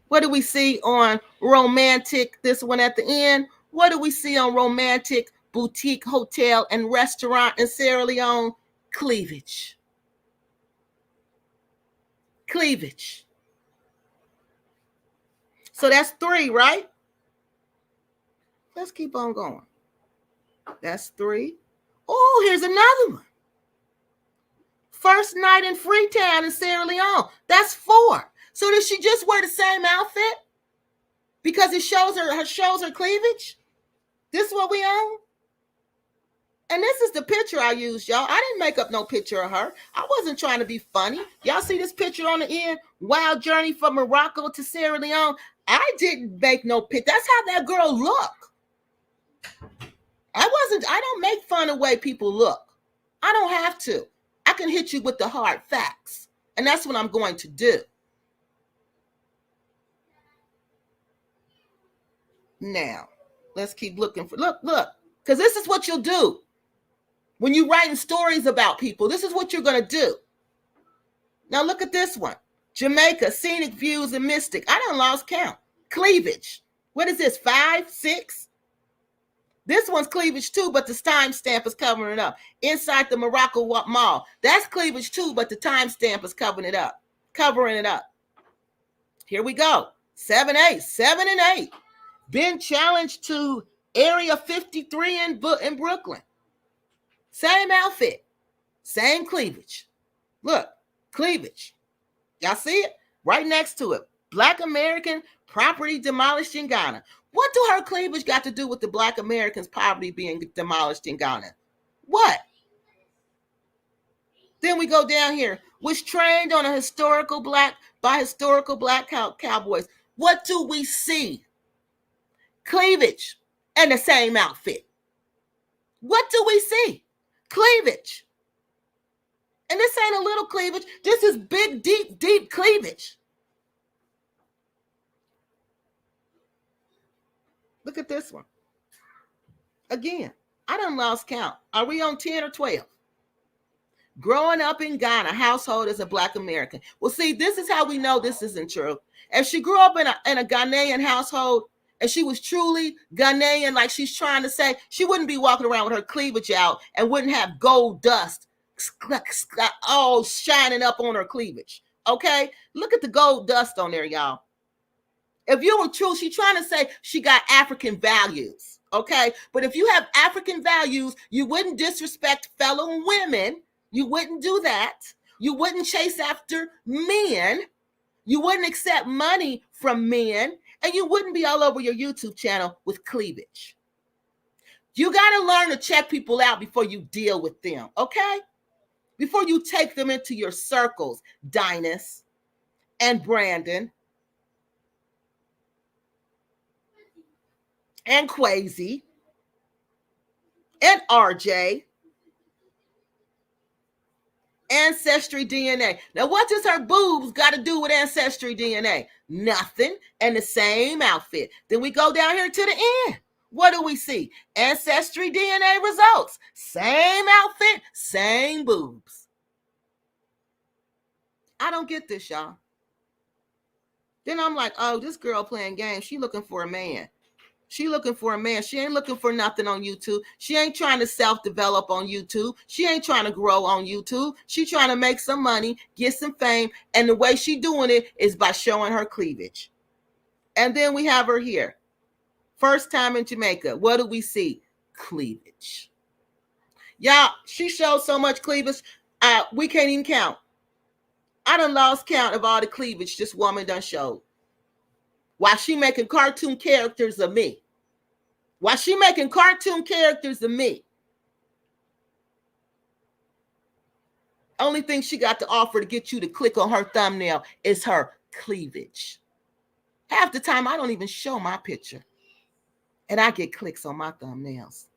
S1: What do we see on romantic? This one at the end. What do we see on romantic boutique hotel and restaurant in Sierra Leone? Cleavage. Cleavage. So that's three, right? Let's keep on going. That's three. Oh, here's another one. First night in Freetown in Sierra Leone. That's four. So does she just wear the same outfit? Because it shows her cleavage? This is what we own? And this is the picture I used, y'all. I didn't make up no picture of her. I wasn't trying to be funny. Y'all see this picture on the end? Wild journey from Morocco to Sierra Leone. I didn't make no picture. That's how that girl look. I don't make fun of the way people look. I don't have to. I can hit you with the hard facts. And that's what I'm going to do. Now, let's keep looking for, look, because this is what you'll do. When you're writing stories about people, this is what you're going to do. Now, look at this one. Jamaica, scenic views and mystic. I done lost count. Cleavage. What is this, 5, 6? This one's cleavage too, but the timestamp is covering it up. Inside the Morocco Mall. That's cleavage too, but the timestamp is covering it up. Here we go. 7 and 8. Been challenged to Area 53 in Brooklyn. Same outfit. Same cleavage. Look, cleavage. Y'all see it? Right next to it. Black American property demolished in Ghana. What do her cleavage got to do with the Black Americans' property being demolished in Ghana? What? Then we go down here. Was trained on historical black cowboys. What do we see? Cleavage and the same outfit. What do we see? Cleavage. And this ain't a little cleavage. This is big, deep cleavage. Look at this one. Again, I done lost count. Are we on 10 or 12? Growing up in Ghana, household as a Black American. Well, see, this is how we know this isn't true. If she grew up in a Ghanaian household and she was truly Ghanaian, like she's trying to say, she wouldn't be walking around with her cleavage out and wouldn't have gold dust all shining up on her cleavage. Okay? Look at the gold dust on there, y'all. If you were true, she's trying to say she got African values, okay? But if you have African values, you wouldn't disrespect fellow women You wouldn't do that. You wouldn't chase after men. You wouldn't accept money from men. And you wouldn't be all over your YouTube channel with cleavage. You got to learn to check people out before you deal with them, okay? Before you take them into your circles, Dynast and Brandon and KWESI and RJ. Ancestry DNA. Now, what does her boobs got to do with Ancestry DNA? Nothing. And the same outfit. Then we go down here to the end. What do we see? Ancestry DNA results. Same outfit, same boobs. I don't get this, y'all. Then I'm like, oh, this girl playing games. She looking for a man. She looking for a man. She ain't looking for nothing on YouTube. She ain't trying to self-develop on YouTube. She ain't trying to grow on YouTube. She trying to make some money, get some fame. And the way she doing it is by showing her cleavage. And then we have her here. First time in Jamaica. What do we see? Cleavage. Y'all, she showed so much cleavage, we can't even count. I done lost count of all the cleavage this woman done showed. While she making cartoon characters of me. While she making cartoon characters of me. Only thing she got to offer to get you to click on her thumbnail is her cleavage. Half the time, I don't even show my picture. And I get clicks on my thumbnails.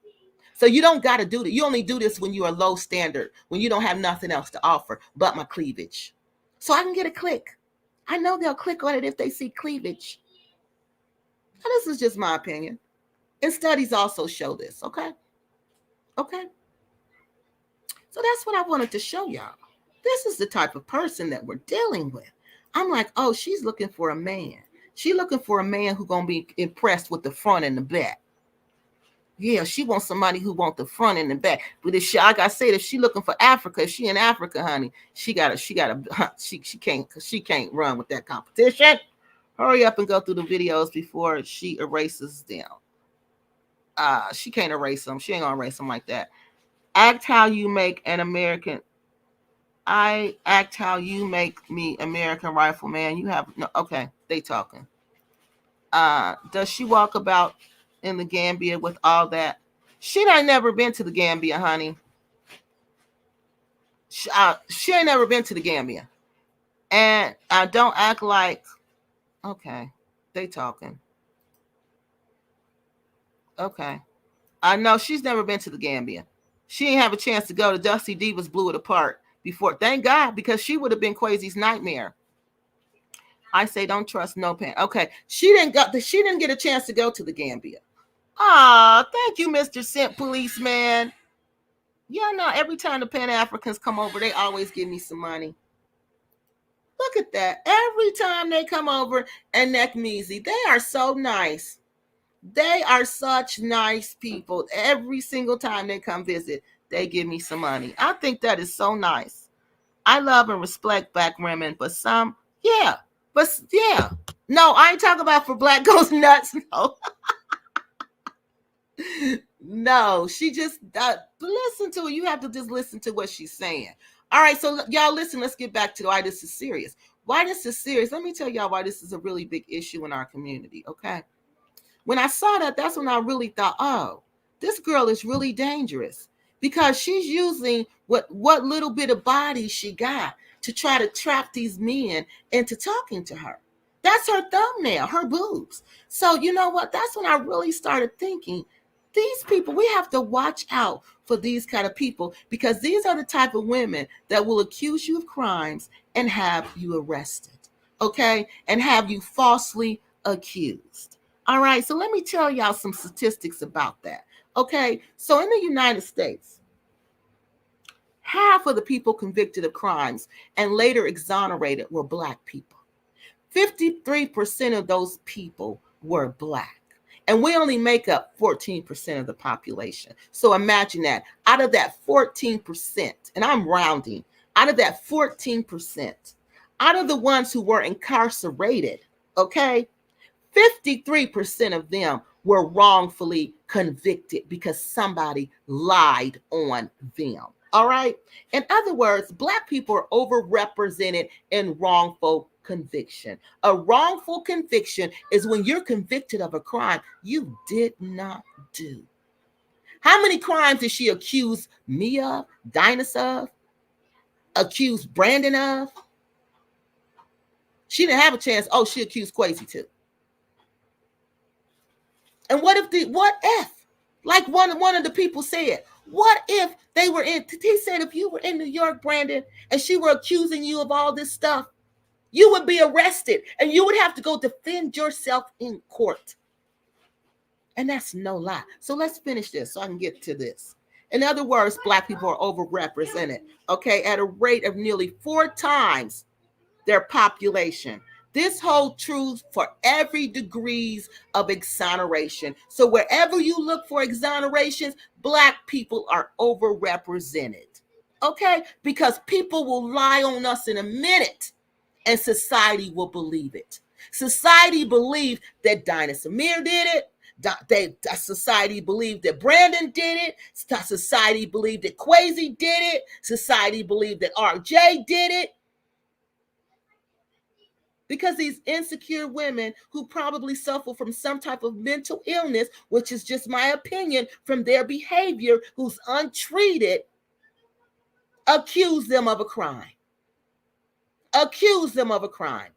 S1: So you don't got to do that. You only do this when you are low standard, when you don't have nothing else to offer but my cleavage. So I can get a click. I know they'll click on it if they see cleavage. Now, this is just my opinion. And studies also show this, okay? Okay? So that's what I wanted to show y'all. This is the type of person that we're dealing with. I'm like, oh, she's looking for a man. She's looking for a man who's going to be impressed with the front and the back. Yeah, she wants somebody who wants the front and the back. But if she, like I said, if she looking for Africa, if she in Africa, honey, she can't run with that competition. Hurry up and go through the videos before she erases them. She can't erase them. She ain't gonna erase them like that. Act how you make an American. I act how you make me American rifleman. You have no. Okay, they talking. Does she walk about in the Gambia with all that? She ain't never been to the Gambia, honey. She ain't never been to the Gambia. And I don't act like. Okay, they talking. Okay. I know she's never been to the Gambia. She didn't have a chance to go. The Dusty Divas blew it apart before. Thank God, because she would have been KWESI's nightmare. I say don't trust no pan. Okay. She didn't get a chance to go to the Gambia. Ah, thank you, Mr. Scent Policeman. Yeah, no, every time the Pan-Africans come over, they always give me some money. Look at that. Every time they come over and neck measy, they are so nice. They are such nice people. Every single time they come visit, they give me some money. I think that is so nice. I love and respect black women, but some, yeah. But yeah. No, I ain't talking about for black goes nuts. No. No, she just listen to it. You have to just listen to what she's saying. All right, so y'all listen. Let's get back to why this is serious. Why this is serious. Let me tell y'all why this is a really big issue in our community, okay? When I saw that, that's when I really thought, oh, this girl is really dangerous because she's using what little bit of body she got to try to trap these men into talking to her. That's her thumbnail, her boobs. So you know what? That's when I really started thinking, these people, we have to watch out for these kind of people because these are the type of women that will accuse you of crimes and have you arrested, okay? And have you falsely accused. All right, so let me tell y'all some statistics about that. Okay, so in the United States, half of the people convicted of crimes and later exonerated were black people. 53% of those people were black. And we only make up 14% of the population. So imagine that. Out of that 14%, and I'm rounding, out of that 14%, out of the ones who were incarcerated, okay, 53% of them were wrongfully convicted because somebody lied on them. All right. In other words, Black people are overrepresented in wrongful conviction. A wrongful conviction is when you're convicted of a crime you did not do. How many crimes did she accuse me of, Dynast of, accuse Brandon of? She didn't have a chance. Oh, she accused KWESI too. And what if, like one of the people said, what if they were in, he said, if you were in New York, Brandon, and she were accusing you of all this stuff, you would be arrested and you would have to go defend yourself in court. And that's no lie. So let's finish this so I can get to this. In other words, Black people are overrepresented, okay, at a rate of nearly 4 times their population. This holds true for every degrees of exoneration. So wherever you look for exonerations, Black people are overrepresented, okay? Because people will lie on us in a minute and society will believe it. Society believed that Dynast Amir did it. Society believed that Brandon did it. Society believed that KWESI did it. Society believed that RJ did it. Because these insecure women who probably suffer from some type of mental illness, which is just my opinion from their behavior, who's untreated, accuse them of a crime. Accuse them of a crime.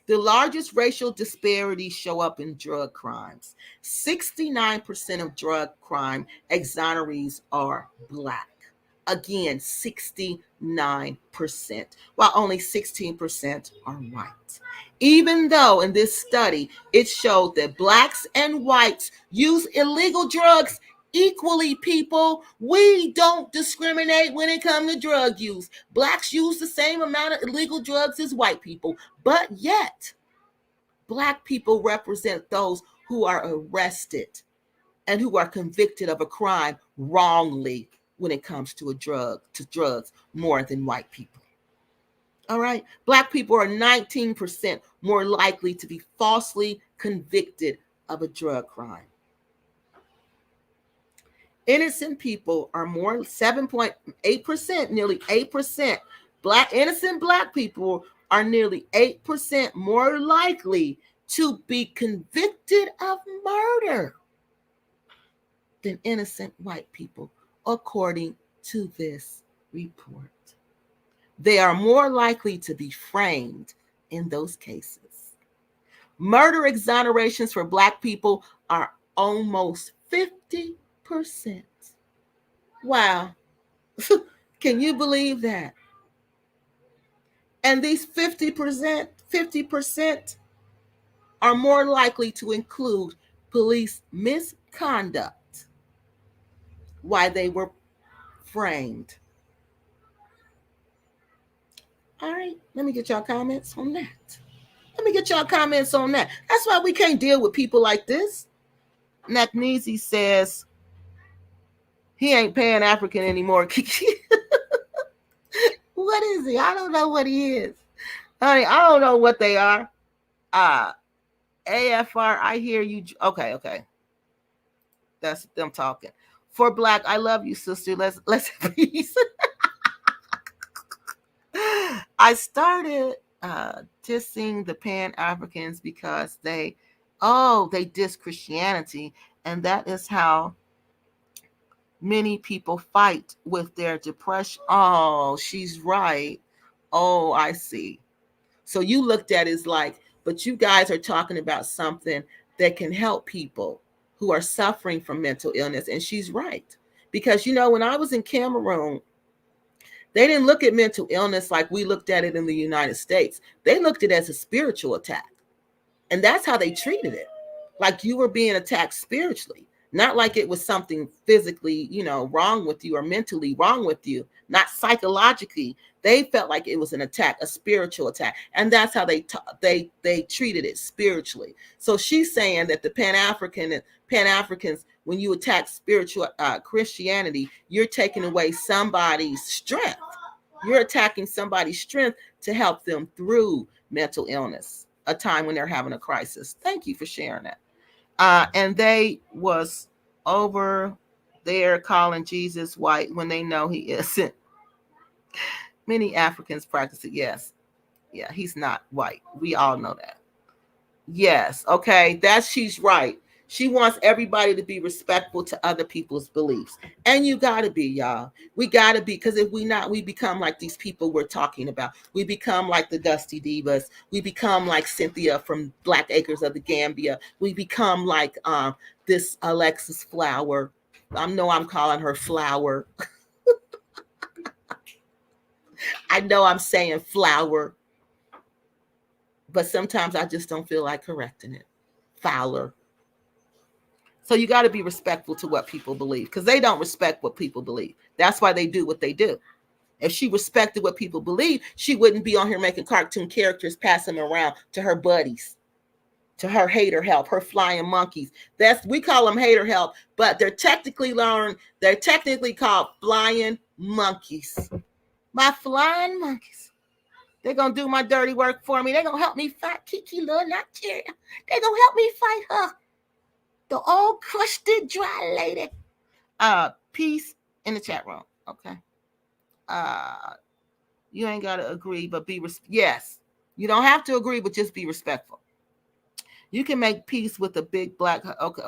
S1: The largest racial disparities show up in drug crimes. 69% of drug crime exonerees are Black. Again, 69%, while only 16% are white. Even though in this study, it showed that Blacks and whites use illegal drugs equally, people. We don't discriminate when it comes to drug use. Blacks use the same amount of illegal drugs as white people, but yet Black people represent those who are arrested and who are convicted of a crime wrongly when it comes to drugs more than white people. All right. Black people are 19% more likely to be falsely convicted of a drug crime. Innocent people are more, 7.8%, nearly 8%. Innocent Black people are nearly 8% more likely to be convicted of murder than innocent white people, according to this report. They are more likely to be framed in those cases. Murder exonerations for Black people are almost 50%. Wow. Can you believe that? And these 50% are more likely to include police misconduct while they were framed. All right, let me get y'all comments on that. That's why we can't deal with people like this. Nakneezy says he ain't Pan-African anymore. What is he? I don't know what he is. Honey, I don't know what they are. AFR, I hear you. Okay. That's them talking. For Black, I love you, sister. Let's peace. I started dissing the Pan-Africans because they diss Christianity, and that is how many people fight with their depression. Oh, she's right. Oh, I see. So you looked at it as like, but you guys are talking about something that can help people who are suffering from mental illness. And she's right. Because, when I was in Cameroon, they didn't look at mental illness like we looked at it in the United States. They looked at it as a spiritual attack. And that's how they treated it. Like you were being attacked spiritually. Not like it was something physically, wrong with you or mentally wrong with you, not psychologically. They felt like it was an attack, a spiritual attack. And that's how they treated it spiritually. So she's saying that the Pan-Africans, when you attack spiritual Christianity, you're taking away somebody's strength. You're attacking somebody's strength to help them through mental illness, a time when they're having a crisis. Thank you for sharing that. And they was overrepresented They're calling Jesus white when they know he isn't. Many Africans practice it. Yes. Yeah, he's not white. We all know that. Yes. Okay. She's right. She wants everybody to be respectful to other people's beliefs. And you got to be, y'all. We got to be, because if we not, we become like these people we're talking about. We become like the Dusty Divas. We become like Cynthia from Black Acres of the Gambia. We become like this Alexis Flower. I know I'm calling her Flower. I know I'm saying Flower. But sometimes I just don't feel like correcting it. Fowler. So you got to be respectful to what people believe, because they don't respect what people believe. That's why they do what they do. If she respected what people believe, she wouldn't be on here making cartoon characters, passing them around to her buddies, to her hater help, her flying monkeys. We call them hater help, but they're technically called flying monkeys. My flying monkeys. They're going to do my dirty work for me. They're going to help me fight Kiki Little Nigeria. They're going to help me fight her. The old crusted dry lady. Peace in the chat room. Okay. You ain't got to agree, but yes. You don't have to agree, but just be respectful. You can make peace with a big black. Okay.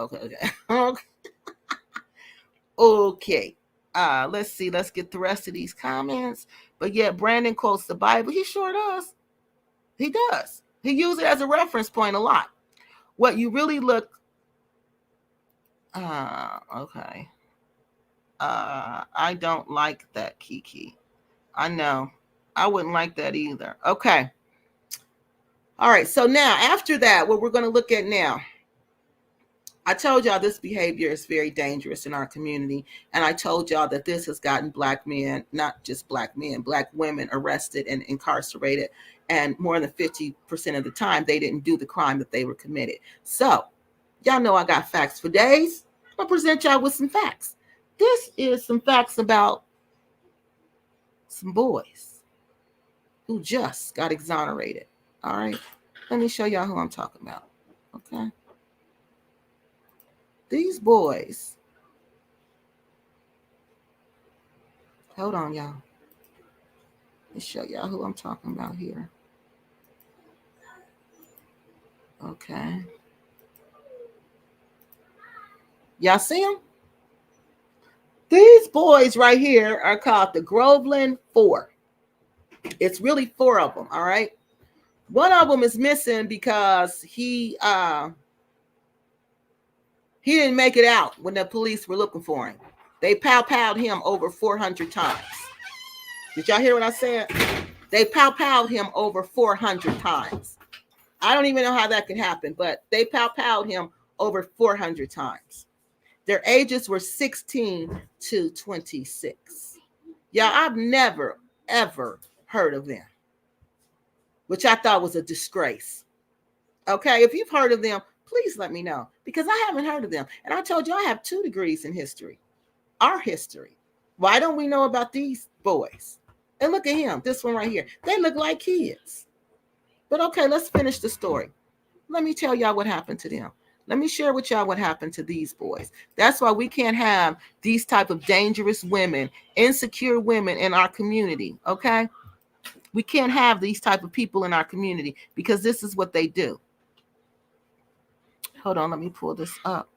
S1: Okay. Let's see. Let's get the rest of these comments. But yeah, Brandon quotes the Bible. He sure does. He does. He uses it as a reference point a lot. What you really look. Okay. I don't like that, Kiki. I know. I wouldn't like that either. Okay. All right. So now, after that, what we're going to look at now, I told y'all this behavior is very dangerous in our community. And I told y'all that this has gotten black men, not just black men, black women arrested and incarcerated. And more than 50% of the time, they didn't do the crime that they were committed. So y'all know I got facts for days. I'll present y'all with some facts. This is some facts about some boys who just got exonerated. All right. Let me show y'all who I'm talking about. Okay. These boys. Hold on, y'all. Let me show y'all who I'm talking about here. Okay. Y'all see them? These boys right here are called the Groveland Four. It's really four of them, all right? One of them is missing because he didn't make it out when the police were looking for him. They pow-powed him over 400 times. Did y'all hear what I said? They pow-powed him over 400 times. I don't even know how that could happen, but they pow-powed him over 400 times. Their ages were 16 to 26. Y'all, I've never, ever heard of them, which I thought was a disgrace. Okay, if you've heard of them, please let me know, because I haven't heard of them. And I told you I have 2 degrees in history, our history. Why don't we know about these boys? And look at him, this one right here. They look like kids. But okay, let's finish the story. Let me tell y'all what happened to them. Let me share with y'all what happened to these boys. That's why we can't have these type of dangerous women, insecure women in our community, okay? We can't have these type of people in our community, because this is what they do. Hold on, let me pull this up.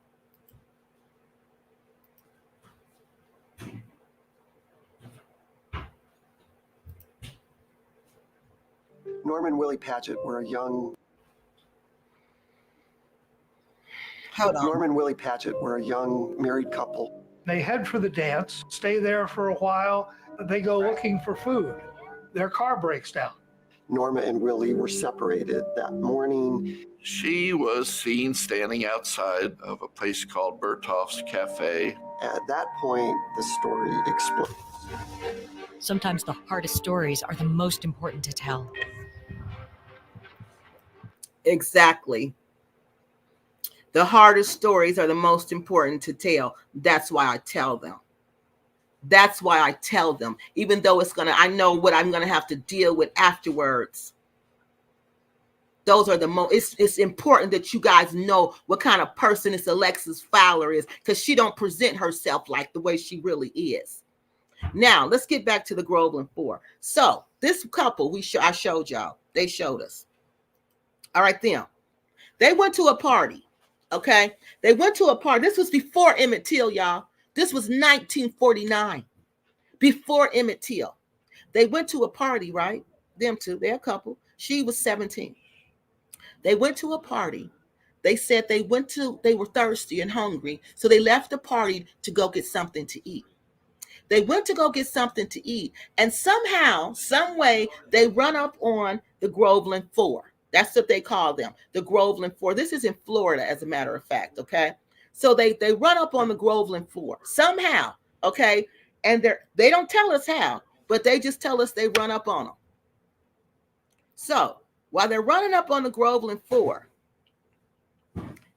S4: Norman and Willie Patchett were a young...
S1: Hold on.
S4: Norman and Willie Patchett were a young married couple.
S5: They head for the dance, stay there for a while. They go looking for food. Their car breaks down.
S4: Norma and Willie were separated that morning.
S3: She was seen standing outside of a place called Berthoff's Cafe.
S4: At that point, the story explodes.
S6: Sometimes the hardest stories are the most important to tell.
S1: Exactly. The hardest stories are the most important to tell. That's why I tell them. That's why I tell them, even though I know what I'm going to have to deal with afterwards. Those are the most, it's important that you guys know what kind of person this Alexis Fowler is, because she don't present herself like the way she really is. Now, let's get back to the Groveland Four. So this couple, I showed y'all, they showed us. All right, them. They went to a party, okay? They went to a party. This was before Emmett Till, y'all. This was 1949, before Emmett Till. They went to a party, right? Them two, they're a couple. She was 17. They went to a party. They said they were thirsty and hungry, so they left the party to go get something to eat. They went to go get something to eat, and somehow, some way, they run up on the Groveland Four. That's what they call them, the Groveland Four. This is in Florida, as a matter of fact, okay? So they run up on the Groveland Four somehow, okay? And they don't tell us how, but they just tell us they run up on them. So while they're running up on the Groveland Four,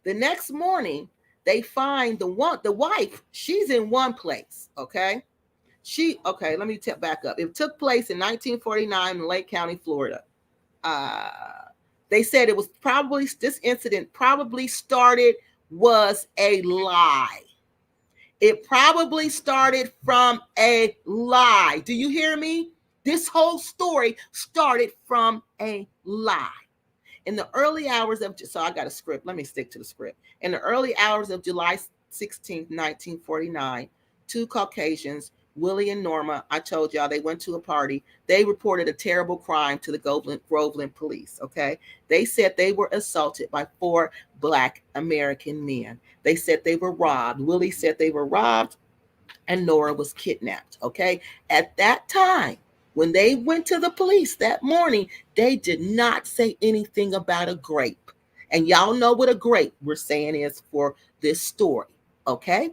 S1: the next morning they find the wife. She's in one place, okay? Let me back up. It took place in 1949 in Lake County, Florida. They said it was probably, this incident probably was a lie. It probably started from a lie. Do you hear me? This whole story started from a lie. In the early hours of, so I got a script. Let me stick to the script. In the early hours of July 16th, 1949, two Caucasians, Willie and Norma, I told y'all, they went to a party. They reported a terrible crime to the Groveland police, okay? They said they were assaulted by 4 Black American men. They said they were robbed. Willie said they were robbed, and Nora was kidnapped, okay? At that time, when they went to the police that morning, they did not say anything about a grape. And y'all know what a grape we're saying is for this story, okay?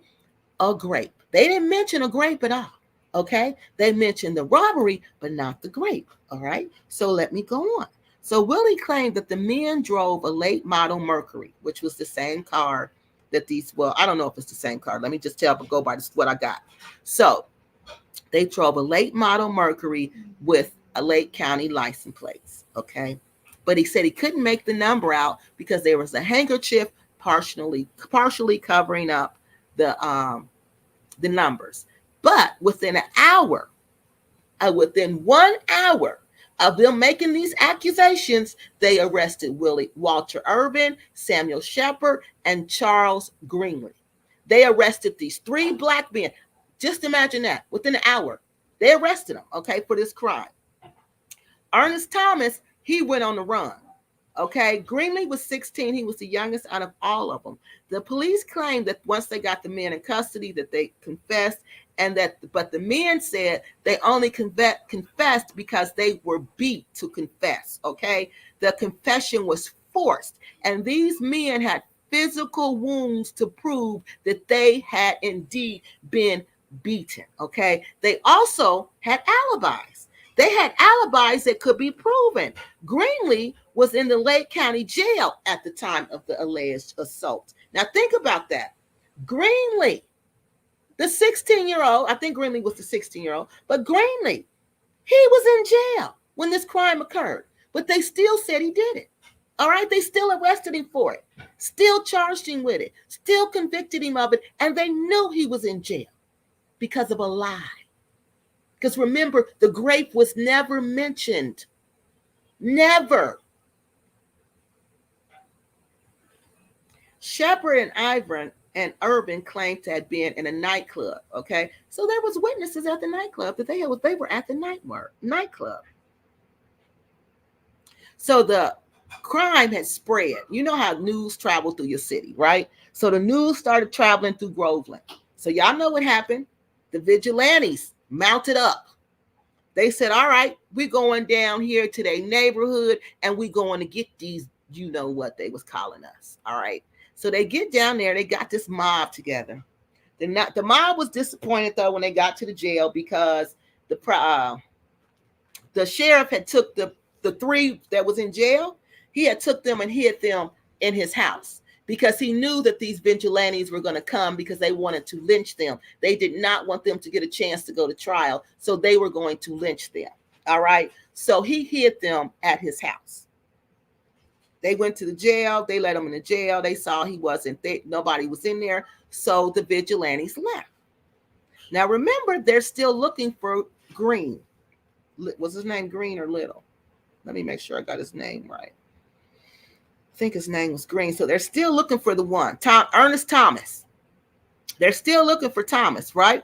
S1: A grape. They didn't mention a grape at all, okay? They mentioned the robbery, but not the grape, all right? So let me go on. So Willie claimed that the men drove a late model Mercury, which was the same car that I don't know if it's the same car. Let me just go by what I got. So they drove a late model Mercury with a Lake County license plates, okay? But he said he couldn't make the number out because there was a handkerchief partially covering up the numbers. But within 1 hour of them making these accusations, they arrested Walter Irvin, Samuel Shepard, and Charles Greenlee. They arrested these 3 Black men. Just imagine that. Within 1 hour, they arrested them, okay, for this crime. Ernest Thomas, he went on the run, okay? Greenlee was 16. He was the youngest out of all of them. The police claimed that once they got the men in custody, that they confessed, but the men said they only confessed because they were beat to confess, okay? The confession was forced, and these men had physical wounds to prove that they had indeed been beaten, okay? They also had alibis. They had alibis that could be proven. Greenlee was in the Lake County jail at the time of the alleged assault. Now think about that. Greenlee, the 16-year-old, I think Greenlee was the 16-year-old, but Greenlee, he was in jail when this crime occurred, but they still said he did it. All right, they still arrested him for it, still charged him with it, still convicted him of it, and they knew he was in jail because of a lie. Because remember, the grape was never mentioned. Never. Shepard and Irvin claimed to have been in a nightclub, okay? So there was witnesses at the nightclub that they were at the nightclub. So the crime had spread. You know how news traveled through your city, right? So the news started traveling through Groveland. So y'all know what happened. The vigilantes mounted up. They said, all right, we're going down here to their neighborhood and we're going to get these, you know what they was calling us. All right. So they get down there. They got this mob together. The mob was disappointed, though, when they got to the jail because the sheriff had took the 3 that was in jail. He had took them and hid them in his house, because he knew that these vigilantes were going to come because they wanted to lynch them. They did not want them to get a chance to go to trial, so they were going to lynch them. All right. So he hid them at his house. They went to the jail. They let him in the jail. They saw he wasn't there. Nobody was in there. So the vigilantes left. Now, remember, they're still looking for Green. Was his name Green or Little? Let me make sure I got his name right. I think his name was Green. So they're still looking for the one, Ernest Thomas. They're still looking for Thomas, right?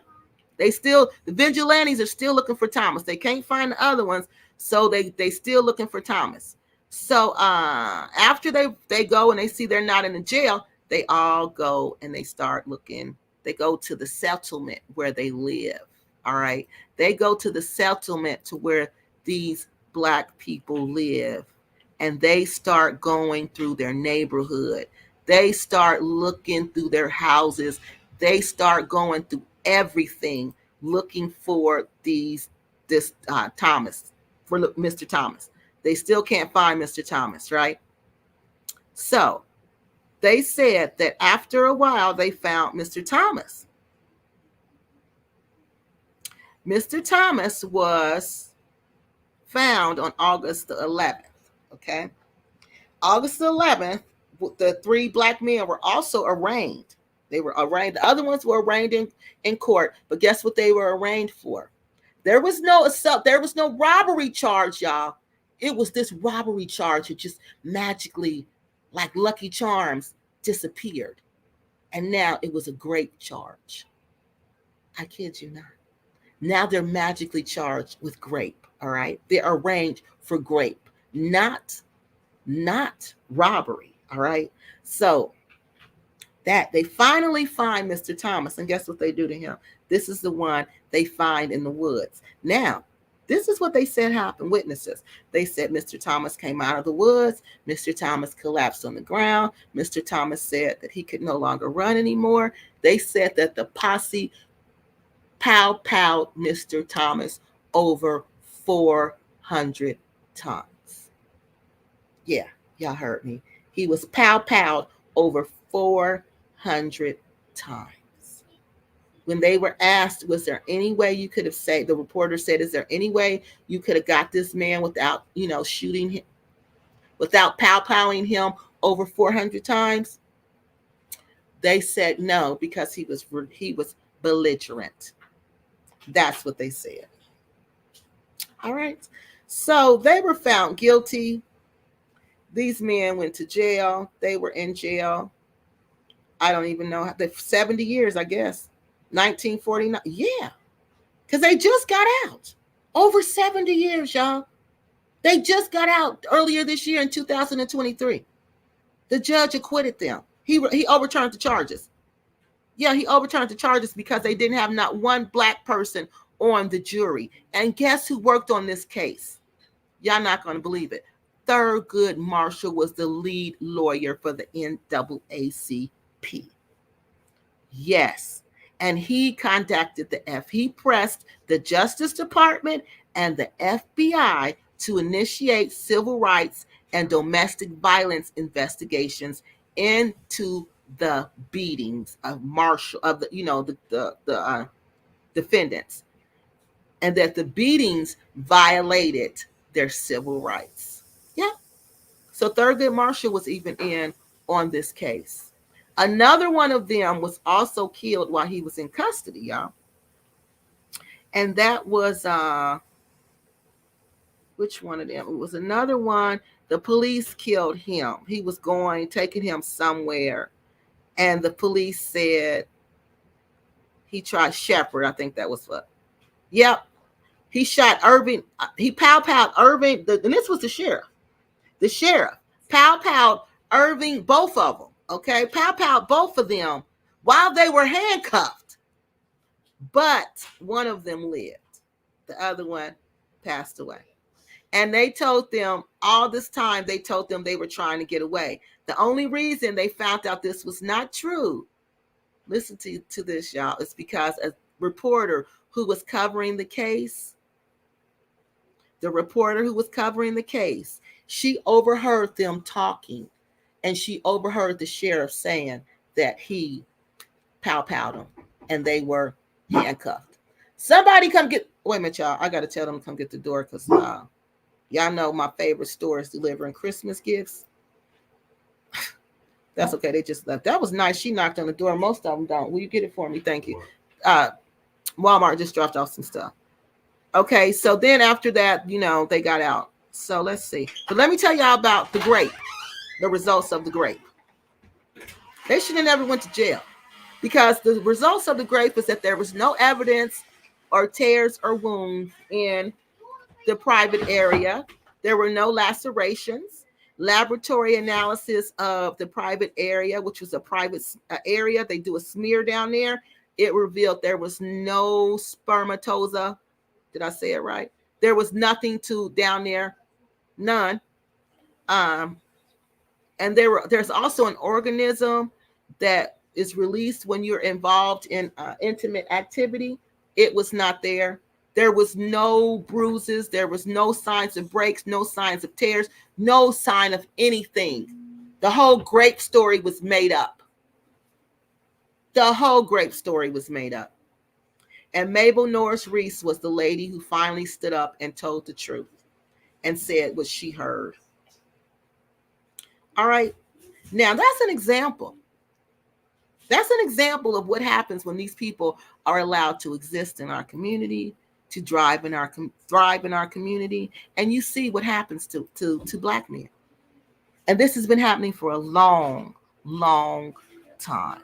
S1: The vigilantes are still looking for Thomas. They can't find the other ones, so they still looking for Thomas. So after they go and they see they're not in the jail, they all go and they start looking. They go to the settlement where they live. All right. They go to the settlement to where these Black people live, and they start going through their neighborhood. They start looking through their houses. They start going through everything, looking for Thomas, for Mr. Thomas. They still can't find Mr. Thomas, right? So they said that after a while, they found Mr. Thomas. Mr. Thomas was found on August the 11th, okay? August the 11th, the 3 Black men were also arraigned. They were arraigned. The other ones were arraigned in court, but guess what they were arraigned for? There was no assault. There was no robbery charge, y'all. It was this robbery charge that just magically, like Lucky Charms, disappeared. And now it was a grape charge. I kid you not. Now they're magically charged with grape, all right? They're arraigned for grape, not robbery, all right? So that they finally find Mr. Thomas, and guess what they do to him? This is the one they find in the woods. Now, this is what they said happened, witnesses. They said Mr. Thomas came out of the woods. Mr. Thomas collapsed on the ground. Mr. Thomas said that he could no longer run anymore. They said that the posse pow-powed Mr. Thomas over 400 times. Yeah, y'all heard me. He was pow-powed over 400 times. When they were asked, was there any way you could have saved, the reporter said, is there any way you could have got this man without, shooting him, without pow-powing him over 400 times? They said no, because he was belligerent. That's what they said. All right. So they were found guilty. These men went to jail. They were in jail. I don't even know, 70 years, I guess. 1949. Yeah. Because they just got out. Over 70 years, y'all. They just got out earlier this year in 2023. The judge acquitted them. He overturned the charges. Yeah, he overturned the charges because they didn't have not one Black person on the jury. And guess who worked on this case? Y'all not going to believe it. Thurgood Marshall was the lead lawyer for the NAACP. Yes. And he contacted he pressed the Justice Department and the FBI to initiate civil rights and domestic violence investigations into the beatings of Marshall, of the defendants, and that the beatings violated their civil rights. Yeah. So Thurgood Marshall was even in on this case. Another one of them was also killed while he was in custody, y'all. And that was which one of them? It was another one. The police killed him. He was taking him somewhere. And the police said he tried Shepherd. I think that was what. Yep. He shot Irving. He pow-powed Irving. And this was the sheriff. The sheriff pow-powed Irving, both of them. Okay. Pow-powed both of them while they were handcuffed. But one of them lived. The other one passed away. And they told them all this time, they told them they were trying to get away. The only reason they found out this was not true, listen to this, y'all, it's because a reporter who was covering the case, she overheard them talking, and she overheard the sheriff saying that he pow-powed them, and they were handcuffed. Somebody come get, wait a minute, y'all. I got to tell them to come get the door because y'all know my favorite store is delivering Christmas gifts. That's okay. They just left. That was nice. She knocked on the door. Most of them don't. Will you get it for me? Thank you. Walmart just dropped off some stuff. Okay, so then after that, they got out. So let's see. But let me tell y'all about the grape, the results of the grape. They should have never went to jail because the results of the grape is that there was no evidence or tears or wounds in the private area. There were no lacerations. Laboratory analysis of the private area, which was a private area, they do a smear down there. It revealed there was no spermatozoa. Did I say it right? There was nothing down there, none. And there's also an organism that is released when you're involved in intimate activity. It was not there. There was no bruises. There was no signs of breaks, no signs of tears, no sign of anything. The whole grape story was made up. The whole grape story was made up. And Mabel Norris Reese was the lady who finally stood up and told the truth and said what she heard. All right. Now, that's an example. That's an example of what happens when these people are allowed to exist in our community, to thrive in our community. And you see what happens to Black men. And this has been happening for a long, long time.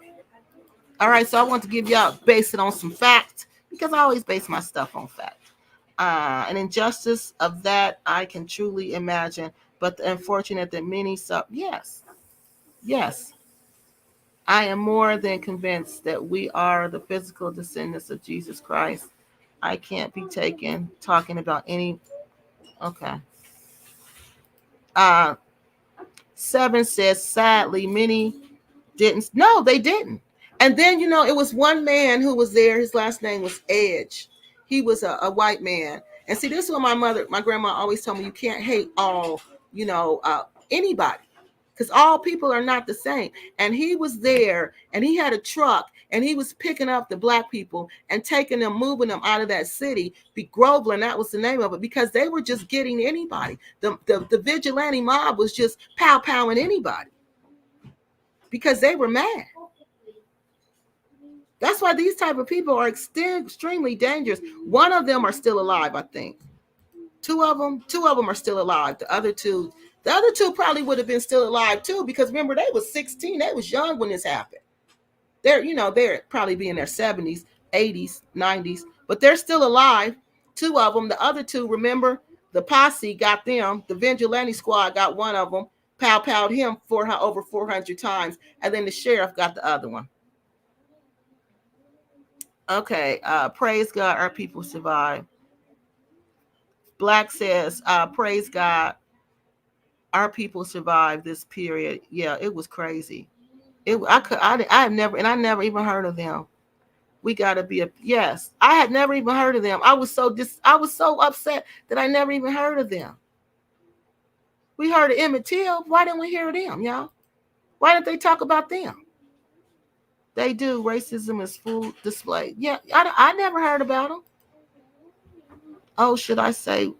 S1: All right. So I want to give y'all, base it on some facts, because I always base my stuff on fact. An injustice of that I can truly imagine, but the unfortunate that many yes, I am more than convinced that we are the physical descendants of Jesus Christ. I can't be taken talking about any. Okay. 7 says, sadly, many didn't. No, they didn't. And then, it was one man who was there. His last name was Edge. He was a white man. And see, this is what my grandma always told me, you can't hate all, anybody, because all people are not the same. And he was there, and he had a truck, and he was picking up the Black people and taking them, moving them out of that city. Groveland, that was the name of it, because they were just getting anybody. The vigilante mob was just pow-powing anybody because they were mad. That's why these type of people are extremely dangerous. One of them are still alive, I think. Two of them are still alive. The other two probably would have been still alive too, because remember, they was 16. They was young when this happened. They're probably be in their 70s, 80s, 90s, but they're still alive. Two of them. The other two, remember, the posse got them. The vigilante squad got one of them, pow-powed him for over 400 times, and then the sheriff got the other one. Okay, praise God, our people survived. Black says, praise God, our people survived this period. Yeah, it was crazy. I never even heard of them. We gotta be yes. I had never even heard of them. I was so upset that I never even heard of them. We heard of Emmett Till. Why didn't we hear of them, y'all? Why didn't they talk about them? They do. Racism is full display. Yeah, I never heard about them. Oh, should I say?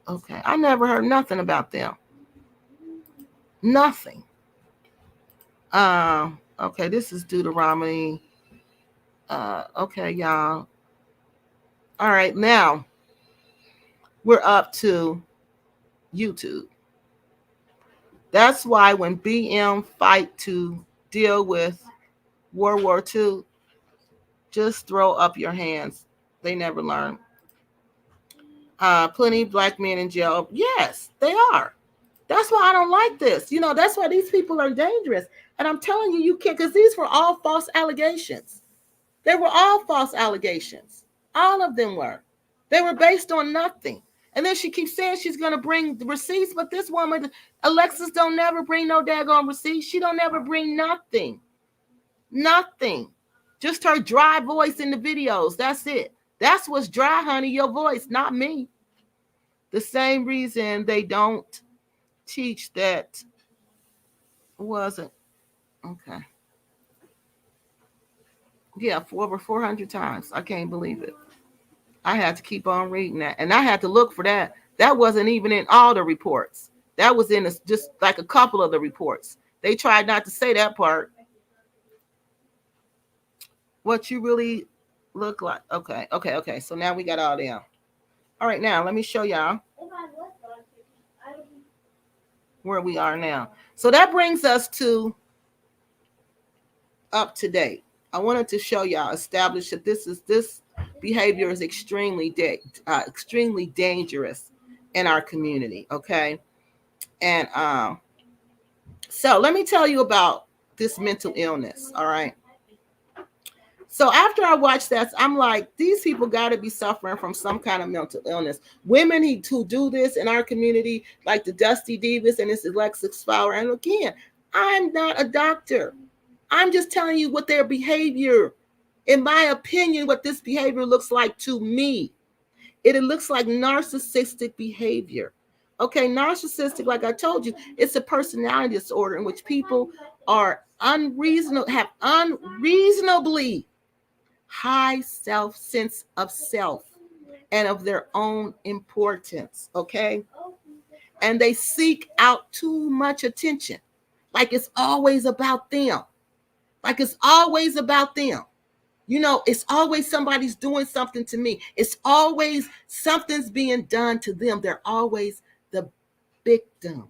S1: Okay, I never heard nothing about them. Nothing. Okay, this is Deuteronomy. Okay, y'all. All right, now we're up to YouTube. That's why when BM fight to deal with World War II, just throw up your hands. They never learn. Plenty of Black men in jail. Yes, they are. That's why I don't like this. That's why these people are dangerous. And I'm telling you, you can't, because these were all false allegations. They were all false allegations. All of them were. They were based on nothing. And then she keeps saying she's going to bring the receipts, but this woman, Alexis, don't never bring no daggone receipts. She don't ever bring nothing. Nothing. Just her dry voice in the videos. That's it. That's what's dry, honey, your voice, not me. The same reason they don't teach that wasn't. Okay. Yeah, for over 400 times. I can't believe it. I had to keep on reading that. And I had to look for that. That wasn't even in all the reports. That was in just like a couple of the reports They tried not to say that part. What you really look like. Okay. So now we got all them. All right, now let me show y'all where we are now. So that brings us to up to date. I wanted to show y'all, establish that this behavior is extremely dangerous in our community. Okay, and so let me tell you about this mental illness. All right. So after I watched that, I'm like, these people got to be suffering from some kind of mental illness. Women who do this in our community, like the Dusty Divas and this Alexis Fowler. And again, I'm not a doctor. I'm just telling you what their behavior, in my opinion, what this behavior looks like to me. It looks like narcissistic behavior. Okay, narcissistic, like I told you, it's a personality disorder in which people are have unreasonably high sense of self and of their own importance. Okay, and they seek out too much attention, like it's always about them. Like it's always about them. You know, it's always somebody's doing something to me. It's always something's being done to them. They're always the victim.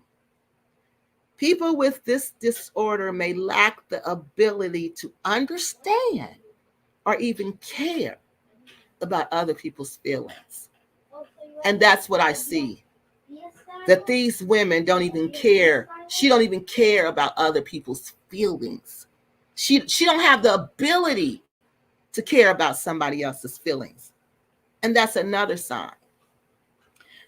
S1: People with this disorder may lack the ability to understand or even care about other people's feelings. And that's what I see. That these women don't even care. She don't even care about other people's feelings. She don't have the ability to care about somebody else's feelings. And that's another sign.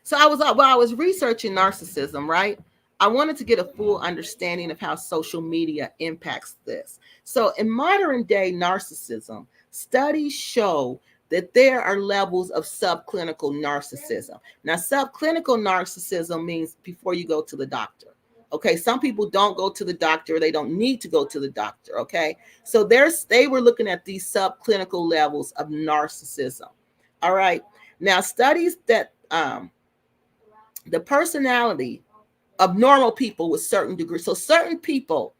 S1: So while I was researching narcissism, right? I wanted to get a full understanding of how social media impacts this. So in modern day narcissism, studies show that there are levels of subclinical narcissism. Now, subclinical narcissism means before you go to the doctor. Okay, some people don't go to the doctor. They don't need to go to the doctor. Okay, so they were looking at these subclinical levels of narcissism. All right, now studies that the personality of normal people with certain degrees. So certain people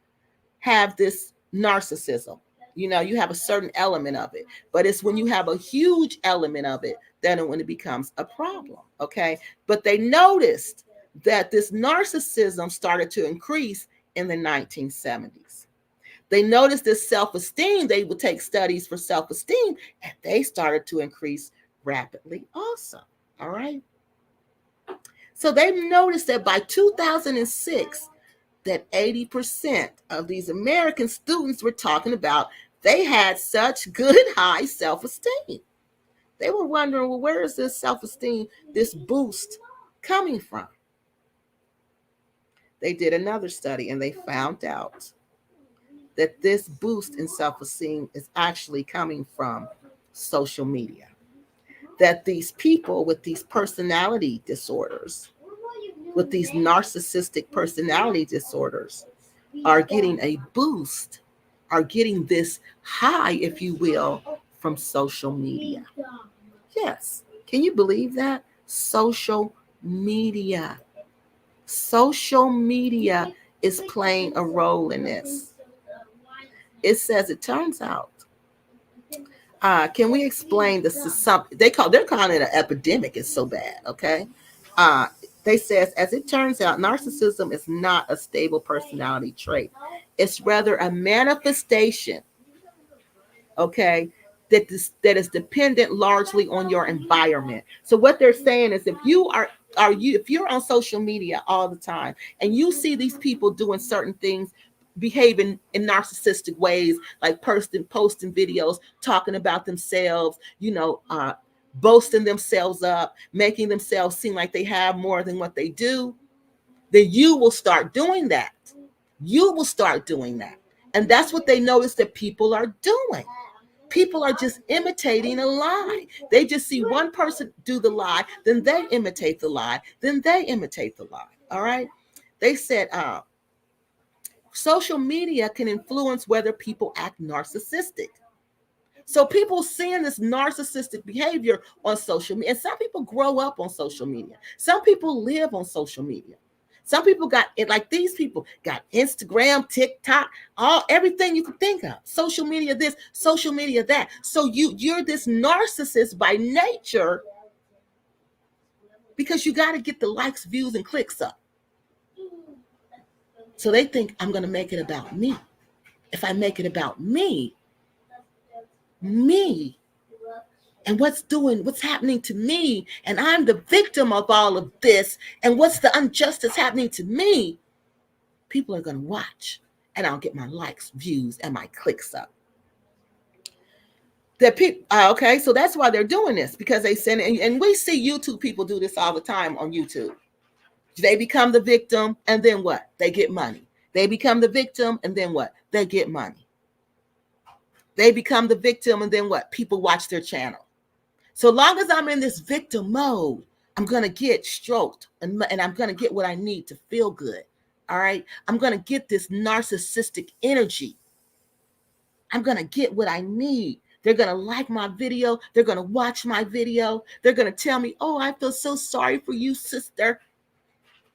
S1: have this narcissism. You know, you have a certain element of it, but it's when you have a huge element of it that when it becomes a problem. Okay, but they noticed that this narcissism started to increase in the 1970s. They noticed this self-esteem. They would take studies for self-esteem, and they started to increase rapidly also. All right. So they noticed that by 2006, that 80% of these American students were talking about they had such good high self-esteem. They were wondering, well, where is this self-esteem, this boost coming from? They did another study and they found out that this boost in self-esteem is actually coming from social media. That these people with these personality disorders, with these narcissistic personality disorders, are getting a boost, are getting this high, if you will, from social media. Yes. Can you believe that? Social media. Social media is playing a role in this. It says, it turns out, can we explain this to something? They're calling it an epidemic. It's so bad. Okay. They says, as it turns out, narcissism is not a stable personality trait. It's rather a manifestation, okay, that is dependent largely on your environment. So what they're saying is, if you're on social media all the time and you see these people doing certain things, behaving in narcissistic ways, like posting videos, talking about themselves, boasting themselves up, making themselves seem like they have more than what they do, then you will start doing that. You will start doing that. And that's what they notice that people are doing. People are just imitating a lie. They just see one person do the lie, then they imitate the lie, then they imitate the lie. All right. They said, social media can influence whether people act narcissistic. So people seeing this narcissistic behavior on social media, and some people grow up on social media. Some people live on social media. Some people got it, like these people got Instagram, TikTok, everything you can think of. Social media this, social media that. So you're this narcissist by nature because you got to get the likes, views, and clicks up. So they think I'm going to make it about me. If I make it about me, and what's happening to me, and I'm the victim of all of this, and what's the injustice happening to me, people are going to watch, and I'll get my likes, views, and my clicks up. Okay, so that's why they're doing this, because they send it, and we see YouTube people do this all the time on YouTube. They become the victim, and then what? They get money. They become the victim, and then what? They get money. They become the victim, and then what? People watch their channel. So long as I'm in this victim mode, I'm going to get stroked, and I'm going to get what I need to feel good. All right? I'm going to get this narcissistic energy. I'm going to get what I need. They're going to like my video. They're going to watch my video. They're going to tell me, oh, I feel so sorry for you, sister.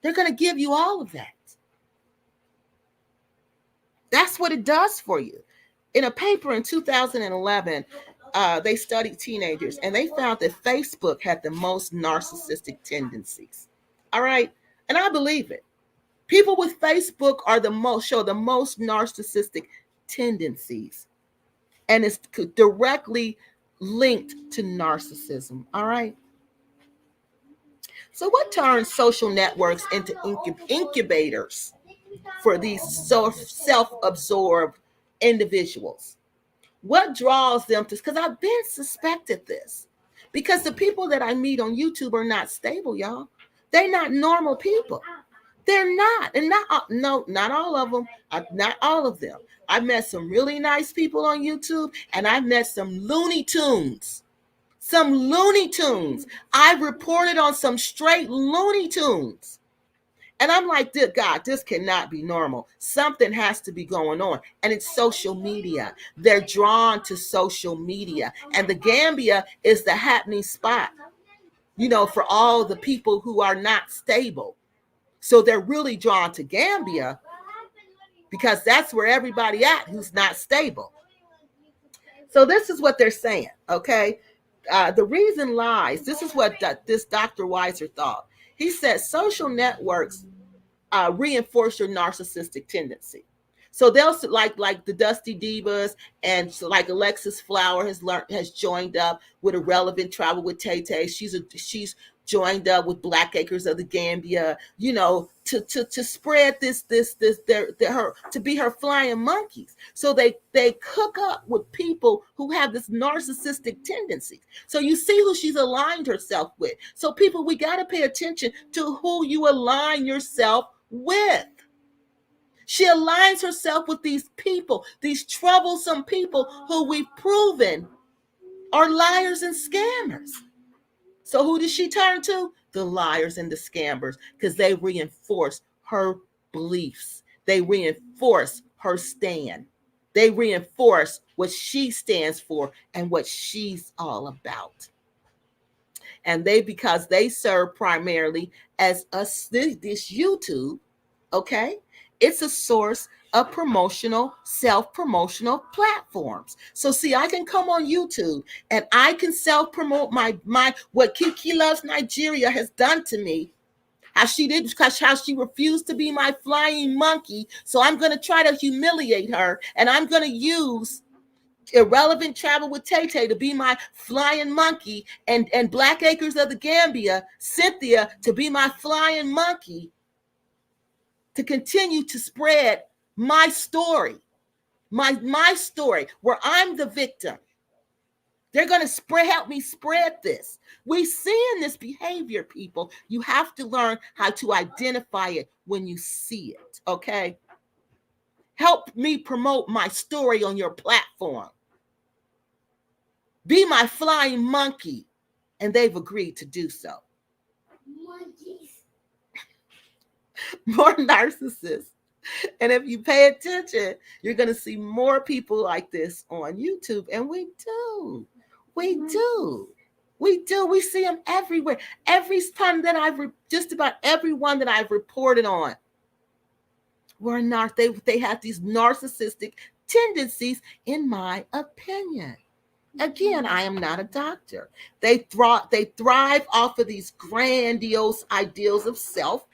S1: They're going to give you all of that. That's what it does for you. In a paper in 2011, they studied teenagers, and they found that Facebook had the most narcissistic tendencies. All right? And I believe it. People with Facebook show the most narcissistic tendencies. And it's directly linked to narcissism. All right? So what turns social networks into incubators for these self-absorbed individuals? What draws them to, because I've been suspected this, because the people that I meet on YouTube are not stable, y'all. They're not normal people. They're not. And not all of them. Not all of them. I've met some really nice people on YouTube, and I've met some Looney Tunes. Some Looney Tunes. I've reported on some straight Looney Tunes. And I'm like, God, this cannot be normal. Something has to be going on. And it's social media. They're drawn to social media. And the Gambia is the happening spot, for all the people who are not stable. So they're really drawn to Gambia because that's where everybody at who's not stable. So this is what they're saying, okay? The reason lies, this is what this Dr. Weiser thought. He said social networks reinforce your narcissistic tendency. So they'll like the Dusty Divas, and so like Alexis Fowler has joined up with Irrelevant Travel with Tay Tay. She's joined up with Black Acres of the Gambia, to spread this to be her flying monkeys. So they hook up with people who have this narcissistic tendency. So you see who she's aligned herself with. So people, we got to pay attention to who you align yourself with. She aligns herself with these people, these troublesome people who we've proven are liars and scammers. So who does she turn to? The liars and the scammers, because they reinforce her beliefs. They reinforce her stand. They reinforce what she stands for and what she's all about. And because they serve primarily as this YouTube, okay? It's a source of self-promotional platforms. So see, I can come on YouTube and I can self-promote my what Kiki Loves Nigeria has done to me. How she refused to be my flying monkey. So I'm going to try to humiliate her, and I'm going to use Irrelevant Travel with Tay Tay to be my flying monkey, and Black Acres of the Gambia, Cynthia, to be my flying monkey, to continue to spread my story, my story, where I'm the victim. They're going to help me spread this. We seeing this behavior, people. You have to learn how to identify it when you see it, okay? Help me promote my story on your platform. Be my flying monkey. And they've agreed to do so. Monkeys. More narcissists. And if you pay attention, you're going to see more people like this on YouTube. And we do. We do. We see them everywhere. Every time that just about everyone that I've reported on were not. They have these narcissistic tendencies, in my opinion. Again, I am not a doctor. They thrive off of these grandiose ideals of self.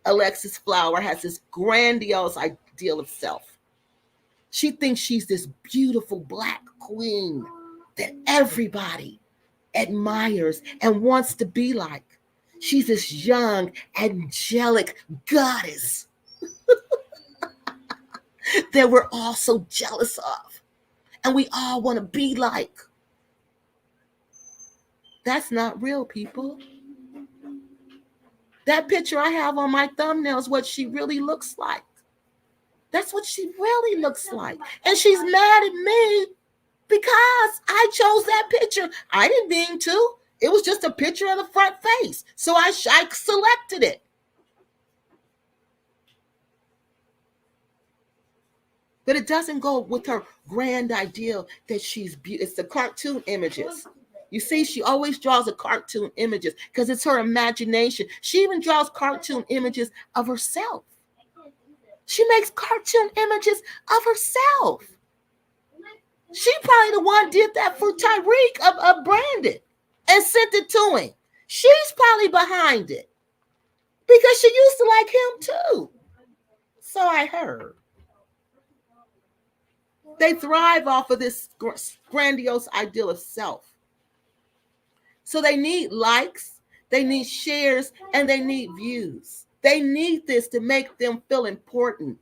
S1: Alexis Fowler has this grandiose ideal of self. She thinks she's this beautiful Black queen that everybody admires and wants to be like. She's this young, angelic goddess that we're all so jealous of and we all want to be like. That's not real, people. That picture I have on my thumbnail is what she really looks like. That's what she really looks like. And she's mad at me because I chose that picture. I didn't mean to. It was just a picture of the front face. So I selected it. But it doesn't go with her grand ideal that she's beautiful. It's the cartoon images. You see, she always draws a cartoon images because it's her imagination. She even draws cartoon images of herself. She makes cartoon images of herself. She probably the one did that for Tyreek of Brandon and sent it to him. She's probably behind it because she used to like him too. So I heard. They thrive off of this grandiose ideal of self. So they need likes, they need shares, and they need views. They need this to make them feel important.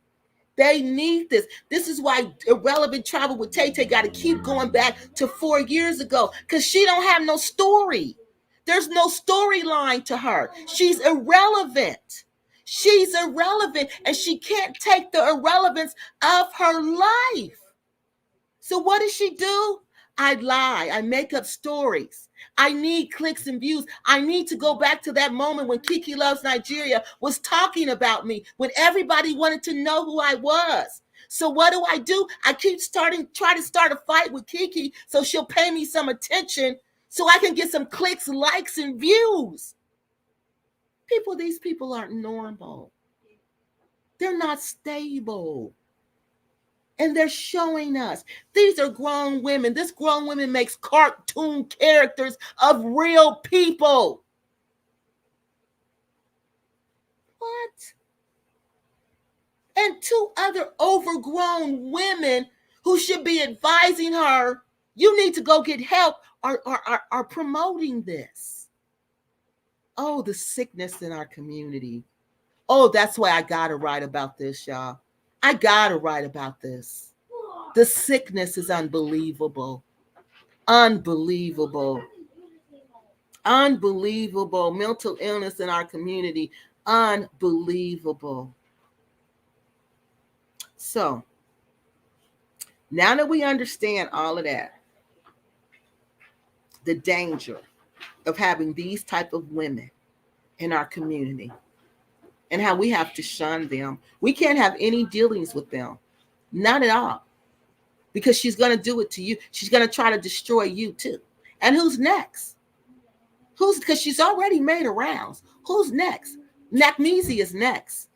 S1: They need this. This is why Irrelevant Travel with Tay Tay got to keep going back to 4 years ago, because she don't have no story. There's no storyline to her. She's irrelevant. She's irrelevant, and she can't take the irrelevance of her life. So what does she do? I lie. I make up stories. I need clicks and views. I need to go back to that moment when Kiki Loves Nigeria was talking about me, when everybody wanted to know who I was. So what do? I keep try to start a fight with Kiki so she'll pay me some attention so I can get some clicks, likes, and views. These people aren't normal. They're not stable. And they're showing us. These are grown women. This grown woman makes cartoon characters of real people. What? And 2 other overgrown women who should be advising her, you need to go get help, are promoting this. Oh, the sickness in our community. Oh, that's why I got to write about this, y'all. I gotta write about this. The sickness is unbelievable. Unbelievable. Unbelievable. Mental illness in our community. Unbelievable. So, now that we understand all of that, the danger of having these type of women in our community, and how we have to shun them. We can't have any dealings with them. Not at all. Because she's going to do it to you. She's going to try to destroy you too. And who's next? Because she's already made her rounds. Who's next? Nakmeezy is next.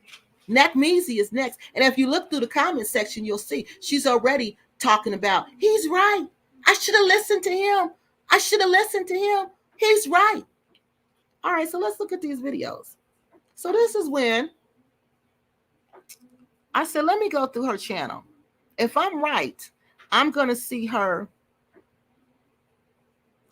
S1: Nakmeezy is next. And if you look through the comment section, you'll see she's already talking about, he's right. I should have listened to him. I should have listened to him. He's right. All right, so let's look at these videos. So this is when I said, let me go through her channel. If I'm right, I'm going to see her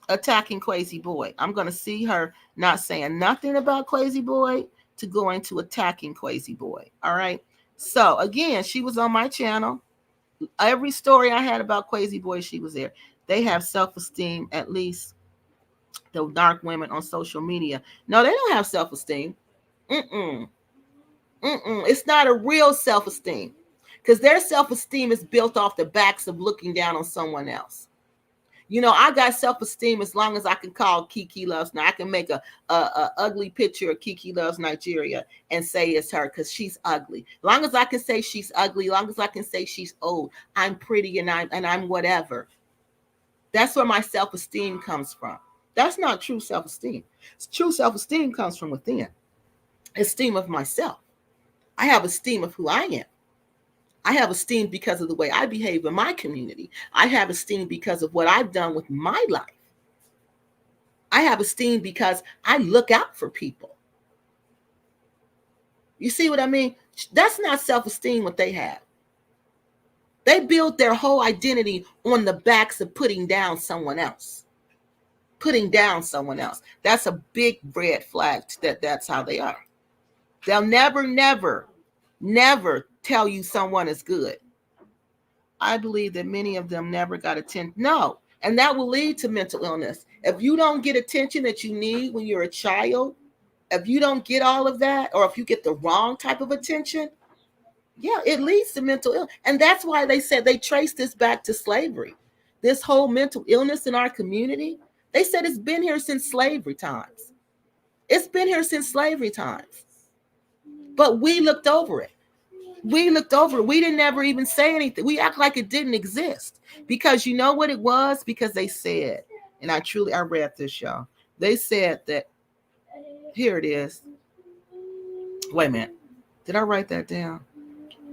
S1: attacking KWESI Boyd. I'm going to see her not saying nothing about KWESI Boyd to going to attacking KWESI Boyd. All right. So again, she was on my channel. Every story I had about KWESI Boyd, she was there. They have self-esteem, at least the dark women on social media. No, they don't have self-esteem. It's not a real self-esteem, because their self-esteem is built off the backs of looking down on someone else. You know, I got self-esteem as long as I can call Kiki Loves. Now I can make a ugly picture of Kiki Loves Nigeria and say it's her because she's ugly. Long as I can say she's ugly, long as I can say she's old, I'm pretty, and I'm whatever. That's where my self-esteem comes from. That's not true self-esteem. True self-esteem comes from within. Esteem of myself. I have esteem of who I am. I have esteem because of the way I behave in my community. I have esteem because of what I've done with my life. I have esteem because I look out for people. You see what I mean? That's not self-esteem what they have. They build their whole identity on the backs of putting down someone else. Putting down someone else. That's a big red flag that's how they are. They'll never tell you someone is good. I believe that many of them never got attention. No. And that will lead to mental illness. If you don't get attention that you need when you're a child, if you don't get all of that, or if you get the wrong type of attention, yeah, it leads to mental illness. And that's why they said they traced this back to slavery. This whole mental illness in our community, they said it's been here since slavery times. It's been here since slavery times. But we looked over it. We looked over it. We didn't ever even say anything. We act like it didn't exist. Because you know what it was? Because they said, and I read this, y'all. They said that, here it is. Wait a minute. Did I write that down?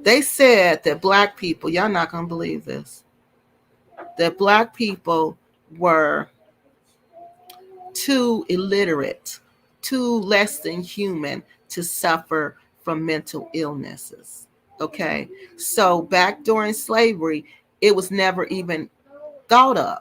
S1: They said that Black people, y'all not going to believe this, that Black people were too illiterate, too less than human to suffer from mental illnesses. Okay. So back during slavery, it was never even thought of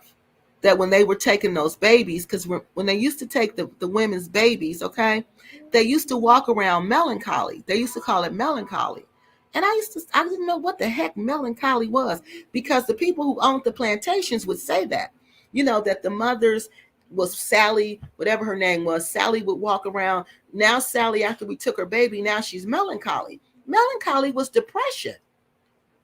S1: that when they were taking those babies, because when they used to take the women's babies, okay, they used to walk around melancholy. They used to call it melancholy. And I didn't know what the heck melancholy was, because the people who owned the plantations would say that, that the mothers was Sally, whatever her name was, Sally would walk around. Now Sally, after we took her baby, now she's melancholy. Melancholy was depression.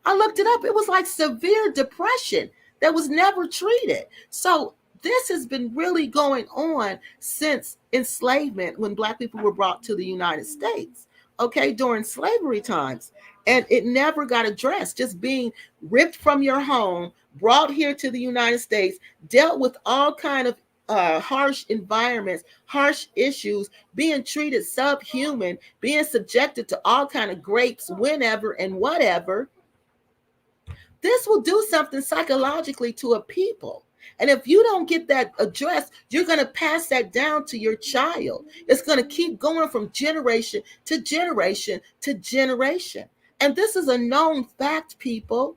S1: I looked it up. It was like severe depression that was never treated. So this has been really going on since enslavement, when Black people were brought to the United States, okay, during slavery times. And it never got addressed, just being ripped from your home, brought here to the United States, dealt with all kind of harsh environments, harsh issues, being treated subhuman, being subjected to all kind of grapes whenever and whatever. This will do something psychologically to a people. And if you don't get that addressed, you're going to pass that down to your child. It's going to keep going from generation to generation to generation. And this is a known fact, people.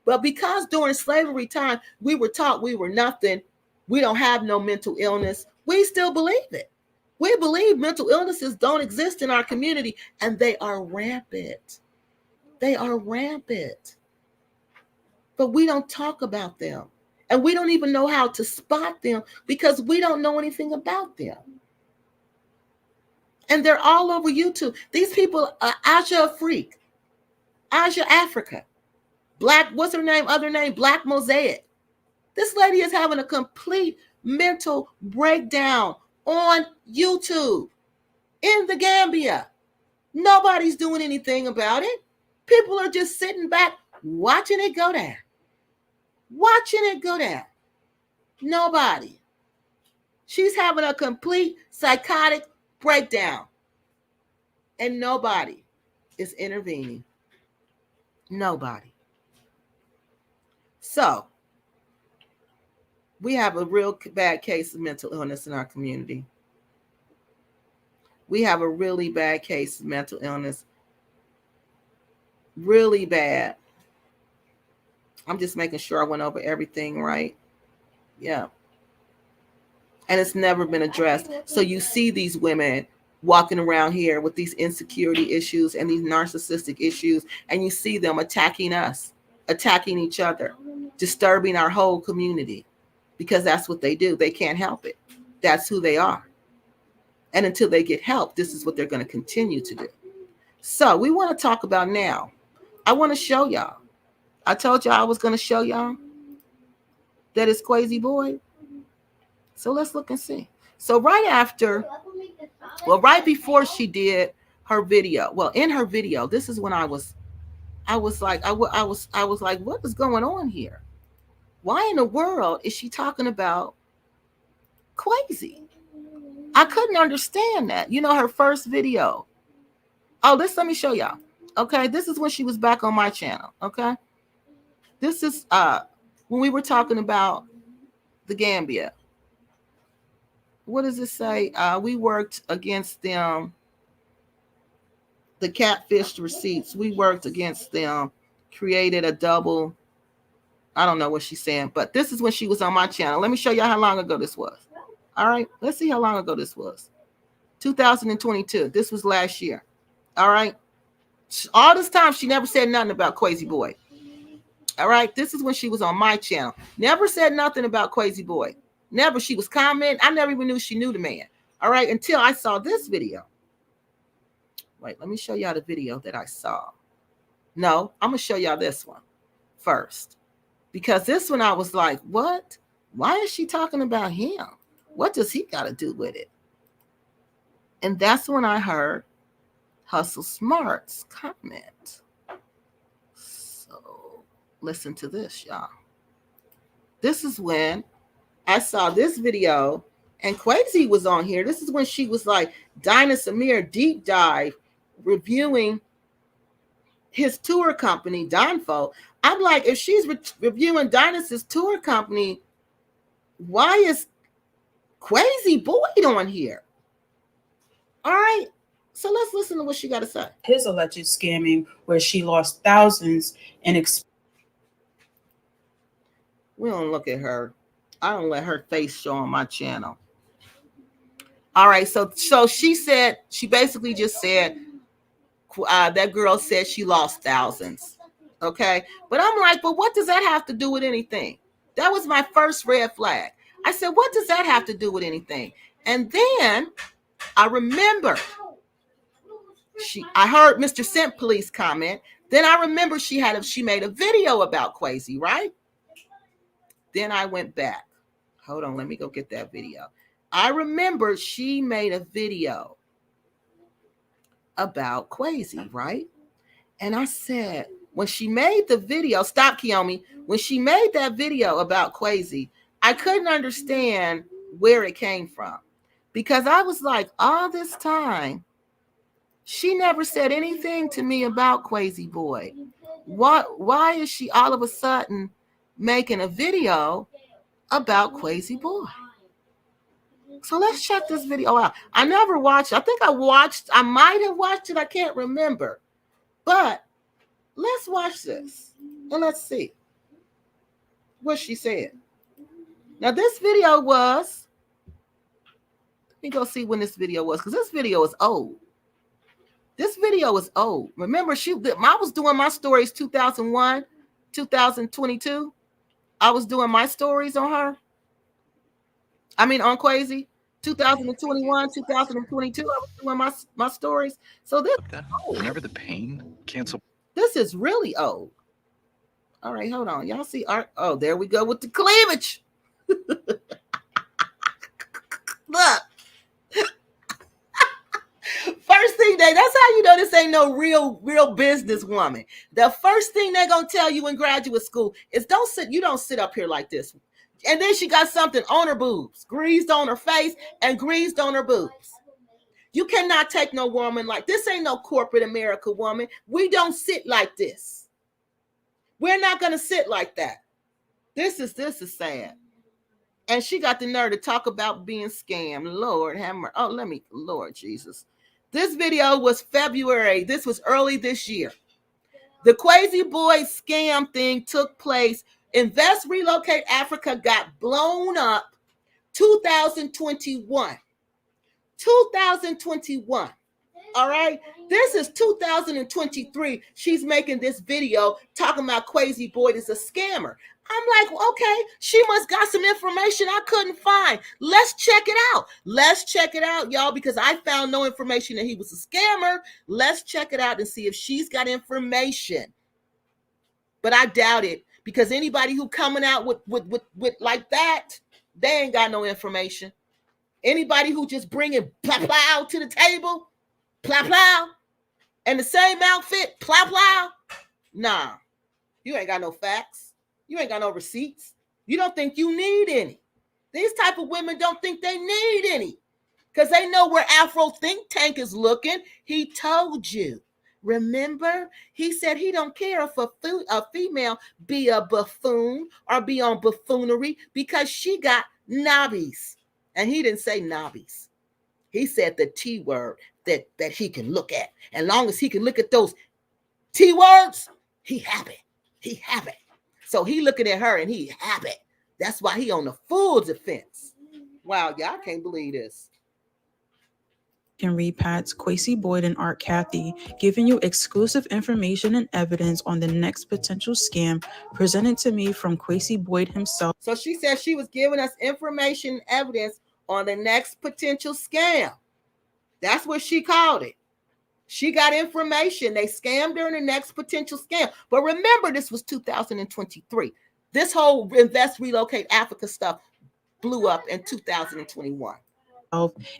S1: But because during slavery time, we were taught we were nothing, we don't have no mental illness, we still believe it. We believe mental illnesses don't exist in our community, and they are rampant. They are rampant. But we don't talk about them. And we don't even know how to spot them because we don't know anything about them. And they're all over YouTube. These people are Asia Freak, Asia Africa, Black, what's her name? Other name, Black Mosaic. This lady is having a complete mental breakdown on YouTube in the Gambia. Nobody's doing anything about it. People are just sitting back watching it go down. Watching it go down. Nobody. She's having a complete psychotic breakdown. And nobody is intervening. Nobody. So, we have a real bad case of mental illness in our community. We have a really bad case of mental illness. Really bad. I'm just making sure I went over everything right. Yeah. And it's never been addressed. So you see these women walking around here with these insecurity issues and these narcissistic issues, and you see them attacking us, attacking each other, disturbing our whole community, because that's what they do. They can't help it. That's who they are. And until they get help, this is what they're going to continue to do. So we want to talk about now. I want to show y'all. I told y'all I was going to show y'all that it's KWESI BOYD. So let's look and see. So right before she did her video, in her video, this is when I was like, what is going on here? Why in the world is she talking about KWESI. I couldn't understand that. You know, her first video. Oh, let me show y'all. Okay, this is when she was back on my channel. Okay, this is when we were talking about the Gambia. What does it say? We worked against them. The catfish receipts. We worked against them. Created a double. I don't know what she's saying, but this is when she was on my channel. Let me show y'all how long ago this was. All right, let's see how long ago this was. 2022. This was last year. All right. All this time, she never said nothing about KWESI Boy. All right. This is when she was on my channel. Never said nothing about KWESI Boy. Never. She was commenting. I never even knew she knew the man. All right. Until I saw this video. Wait, let me show y'all the video that I saw. No, I'm going to show y'all this one first. Because this one I was like, what? Why is she talking about him? What does he got to do with it? And that's when I heard Hustle Smart's comment. So listen to this, y'all. This is when I saw this video and KWESI was on here. This is when she was like, Dynast Amir deep dive reviewing his tour company, Donfo. I'm like, if she's reviewing Dynast's tour company, why is KWESI Boyd on here? All right. So let's listen to what she got to say.
S7: His alleged scamming where she lost thousands in
S1: We don't look at her. I don't let her face show on my channel. All right. So she said, she basically just said, that girl said she lost thousands. Okay. But I'm like, but what does that have to do with anything? That was my first red flag. I said, what does that have to do with anything? And then I remember I heard Mr. Scent Police comment. Then I remember she made a video about KWESI, right? Then I went back. Hold on, let me go get that video. I remember she made a video about KWESI, right? And I said, when she made the video, stop, Kiyomi. When she made that video about KWESI, I couldn't understand where it came from. Because I was like, all this time, she never said anything to me about KWESI Boy. Why is she all of a sudden making a video about KWESI Boy? So let's check this video out. I never watched. I think I might have watched it. I can't remember. But let's watch this and let's see what she said. Now this video was, let me go see when this video was, because this video is old. This video is old. Remember, I was doing my stories 2001, 2022. I was doing my stories on her. I mean, on KWESI. 2021, 2022. I was doing my stories. So this,
S8: whenever the pain cancel.
S1: This is really old. All right, hold on. Y'all see art? Oh, there we go with the cleavage. Look. First thing that's how you know this ain't no real businesswoman. The first thing they're gonna tell you in graduate school is you don't sit up here like this. And then she got something on her boobs, greased on her face and greased on her boobs. You cannot take no woman like this. Ain't no corporate America woman. We don't sit like this. We're not gonna sit like that. This is sad. And she got the nerve to talk about being scammed. Lord have mercy. Oh, Lord Jesus. This video was February. This was early this year. The KWESI Boy scam thing took place. Invest, Relocate Africa got blown up 2021. 2021. All right. This is 2023. She's making this video talking about KWESI Boyd is a scammer. I'm like, okay, she must got some information I couldn't find. Let's check it out. Let's check it out, y'all, because I found no information that he was a scammer. Let's check it out and see if she's got information. But I doubt it, because anybody who coming out with like that, they ain't got no information. Anybody who just bringing plow to the table, plow, and the same outfit, plow, nah, you ain't got no facts. You ain't got no receipts. You don't think you need any. These type of women don't think they need any because they know where Afro Think Tank is looking. He told you. Remember, he said he don't care if a female be a buffoon or be on buffoonery because she got knobbies. And he didn't say knobbies. He said the T word that he can look at. And long as he can look at those T words, he happy. He happy. So he looking at her and he happy. That's why he on the full defense. Wow, y'all can't believe this.
S9: Can read Pat's, KWESI, BOYD, and Art Kathy, giving you exclusive information and evidence on the next potential scam presented to me from KWESI BOYD himself.
S1: So she said she was giving us information and evidence on the next potential scam. That's what she called it. She got information. They scammed her in the next potential scam. But remember, this was 2023. This whole Invest, Relocate Africa stuff blew up in 2021.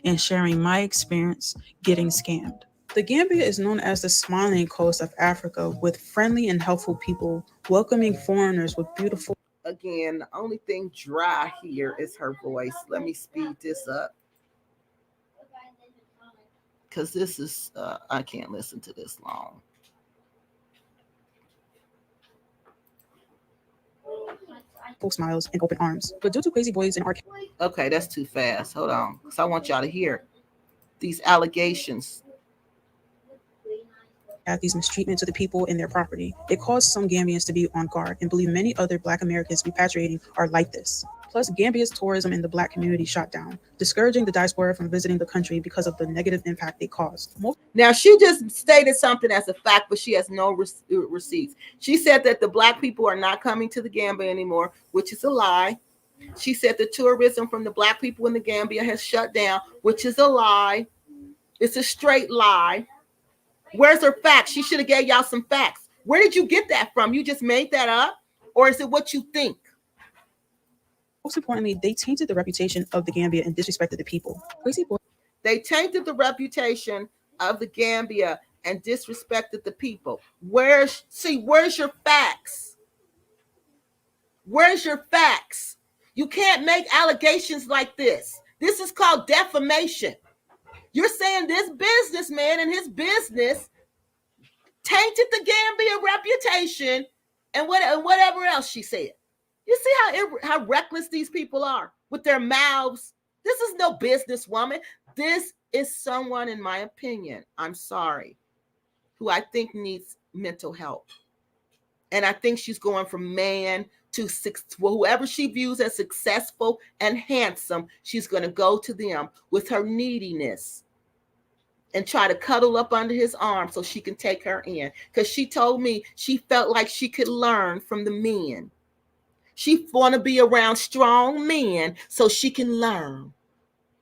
S9: And sharing my experience getting scammed. The Gambia is known as the smiling coast of Africa, with friendly and helpful people welcoming foreigners with beautiful.
S1: Again, the only thing dry here is her voice. Let me speed this up because this is I can't listen to this long.
S9: Full smiles and open arms, but due to KWESI BOYD and Art.
S1: Okay, that's too fast. Hold on, because I want y'all to hear these allegations.
S9: Kathy's mistreatment to the people and their property. It caused some Gambians to be on guard and believe many other Black Americans repatriating are like this. Plus, Gambia's tourism in the Black community shut down, discouraging the diaspora from visiting the country because of the negative impact they caused.
S1: Now, she just stated something as a fact, but she has no receipts. She said that the Black people are not coming to the Gambia anymore, which is a lie. She said the tourism from the Black people in the Gambia has shut down, which is a lie. It's a straight lie. Where's her facts? She should have gave y'all some facts. Where did you get that from? You just made that up? Or is it what you think?
S9: Most importantly, they tainted the reputation of the Gambia and disrespected the people.
S1: They tainted the reputation of the Gambia and disrespected the people. Where's your facts? Where's your facts? You can't make allegations like this. This is called defamation. You're saying this businessman and his business tainted the Gambia reputation and whatever else she said. You see how reckless these people are with their mouths? This is no businesswoman. This is someone, in my opinion, I'm sorry, who I think needs mental help. And I think she's going from man to whoever she views as successful and handsome, she's going to go to them with her neediness and try to cuddle up under his arm so she can take her in. Because she told me she felt like she could learn from the men. She want to be around strong men so she can learn.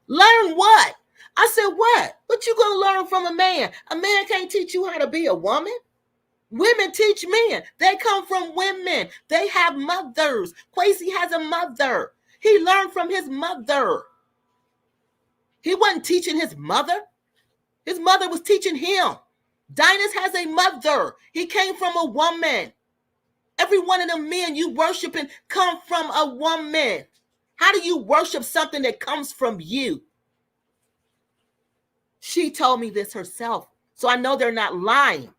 S1: Learn what? I said, what? What you going to learn from a man? A man can't teach you how to be a woman. Women teach men. They come from women. They have mothers. KWESI has a mother. He learned from his mother. He wasn't teaching his mother. His mother was teaching him. Dynast has a mother. He came from a woman. Every one of the men you worshiping come from a woman. How do you worship something that comes from you? She told me this herself, so I know they're not lying.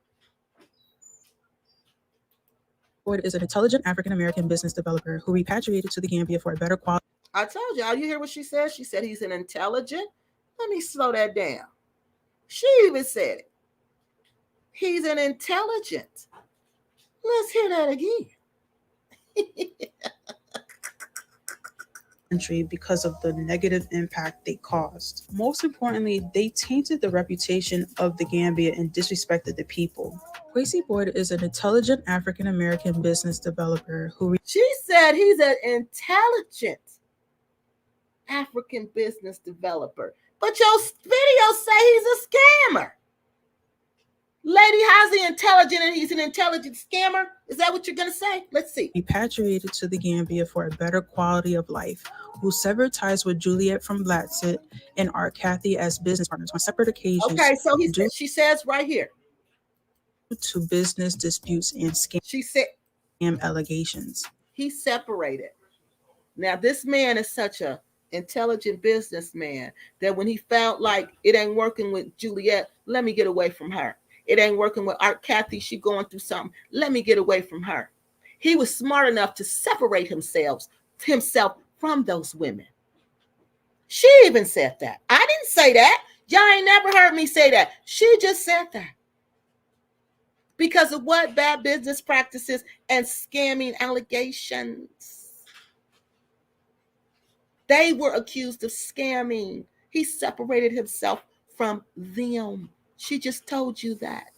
S9: BOYD is an intelligent African-American business developer who repatriated to the Gambia for a better quality.
S1: I told y'all, you hear what she said? She said he's an intelligent. Let me slow that down. She even said it. He's an intelligent. Let's hear that again.
S9: Country because of the negative impact they caused. Most importantly, they tainted the reputation of the Gambia and disrespected the people. KWESI BOYD is an intelligent African-American business developer who...
S1: She said he's an intelligent African business developer. But your video say he's a scammer. Lady, how's he intelligent and he's an intelligent scammer? Is that what you're going to say? Let's see.
S9: Repatriated to the Gambia for a better quality of life, who severed ties with Juliet from Blatsit and Art Kathy as business partners on separate occasions.
S1: Okay, so she says right here.
S9: To business disputes and scam
S1: she said
S9: allegations.
S1: He separated. Now, this man is such a intelligent businessman that when he felt like it ain't working with Juliet, let me get away from her. It ain't working with Aunt Kathy. She going through something. Let me get away from her. He was smart enough to separate himself from those women. She even said that. I didn't say that. Y'all ain't never heard me say that. She just said that. Because of what? Bad business practices and scamming allegations. They were accused of scamming. He separated himself from them. She just told you that.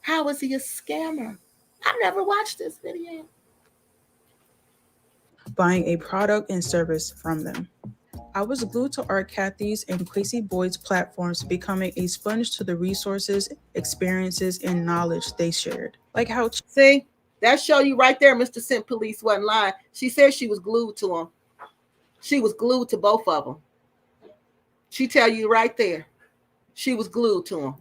S1: How is he a scammer? I've never watched this video.
S9: Buying a product and service from them. I was glued to Art Kathy's and KWESI BOYD's platforms, becoming a sponge to the resources, experiences, and knowledge they shared. Like how...
S1: See, that show you right there, Mr. Scent Police wasn't lying. She said she was glued to them. She was glued to both of them. She tell you right there. She was glued to them.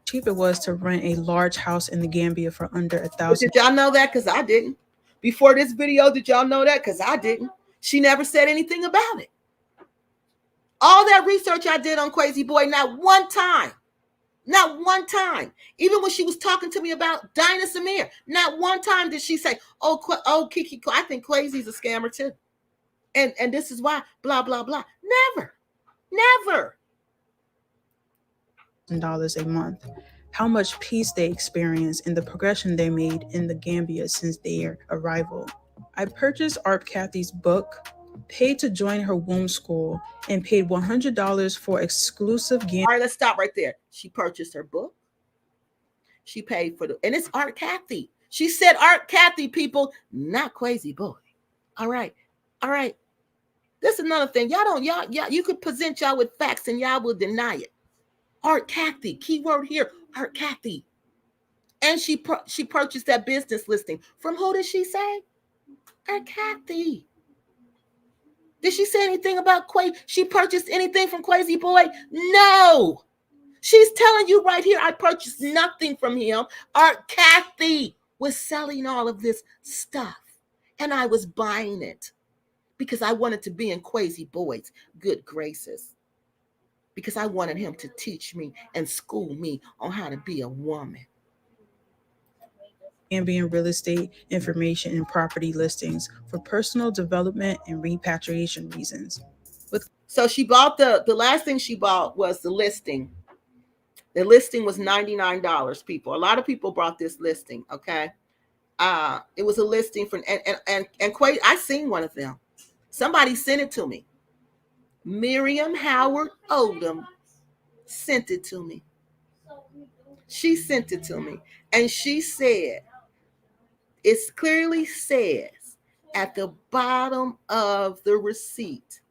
S9: Cheap it was to rent a large house in the Gambia for under $1,000.
S1: Did y'all know that? Because I didn't. Before this video, did y'all know that? Because I didn't. She never said anything about it. All that research I did on KWESI Boyd, not one time. Even when she was talking to me about Dynast Amir, not one time did she say, oh, Kiki, I think KWESI's a scammer too. And this is why, blah, blah, blah. Never.
S9: $1,000 a month. How much peace they experienced and the progression they made in the Gambia since their arrival. I purchased Art Kathy's book, paid to join her womb school, and paid $100 for exclusive Gambia.
S1: All right, let's stop right there. She purchased her book. She paid for and it's Art Kathy. She said Art Kathy, people, not KWESI Boyd. All right. This is another thing. Y'all you could present y'all with facts and y'all will deny it. Art Kathy, keyword here, Art Kathy. And she purchased that business listing. From who did she say? Art Kathy. Did she say anything about she purchased anything from KWESI Boyd? No. She's telling you right here, I purchased nothing from him. Art Kathy was selling all of this stuff. And I was buying it because I wanted to be in KWESI Boyd's good graces. Because I wanted him to teach me and school me on how to be a woman.
S9: Gambian real estate information and property listings for personal development and repatriation reasons.
S1: So she bought the last thing she bought was the listing. The listing was $99, people. A lot of people bought this listing, okay? It was a listing for and KWESI, I seen one of them. Somebody sent it to me. Miriam Howard Odom sent it to me. She sent it to me. And she said, it clearly says at the bottom of the receipt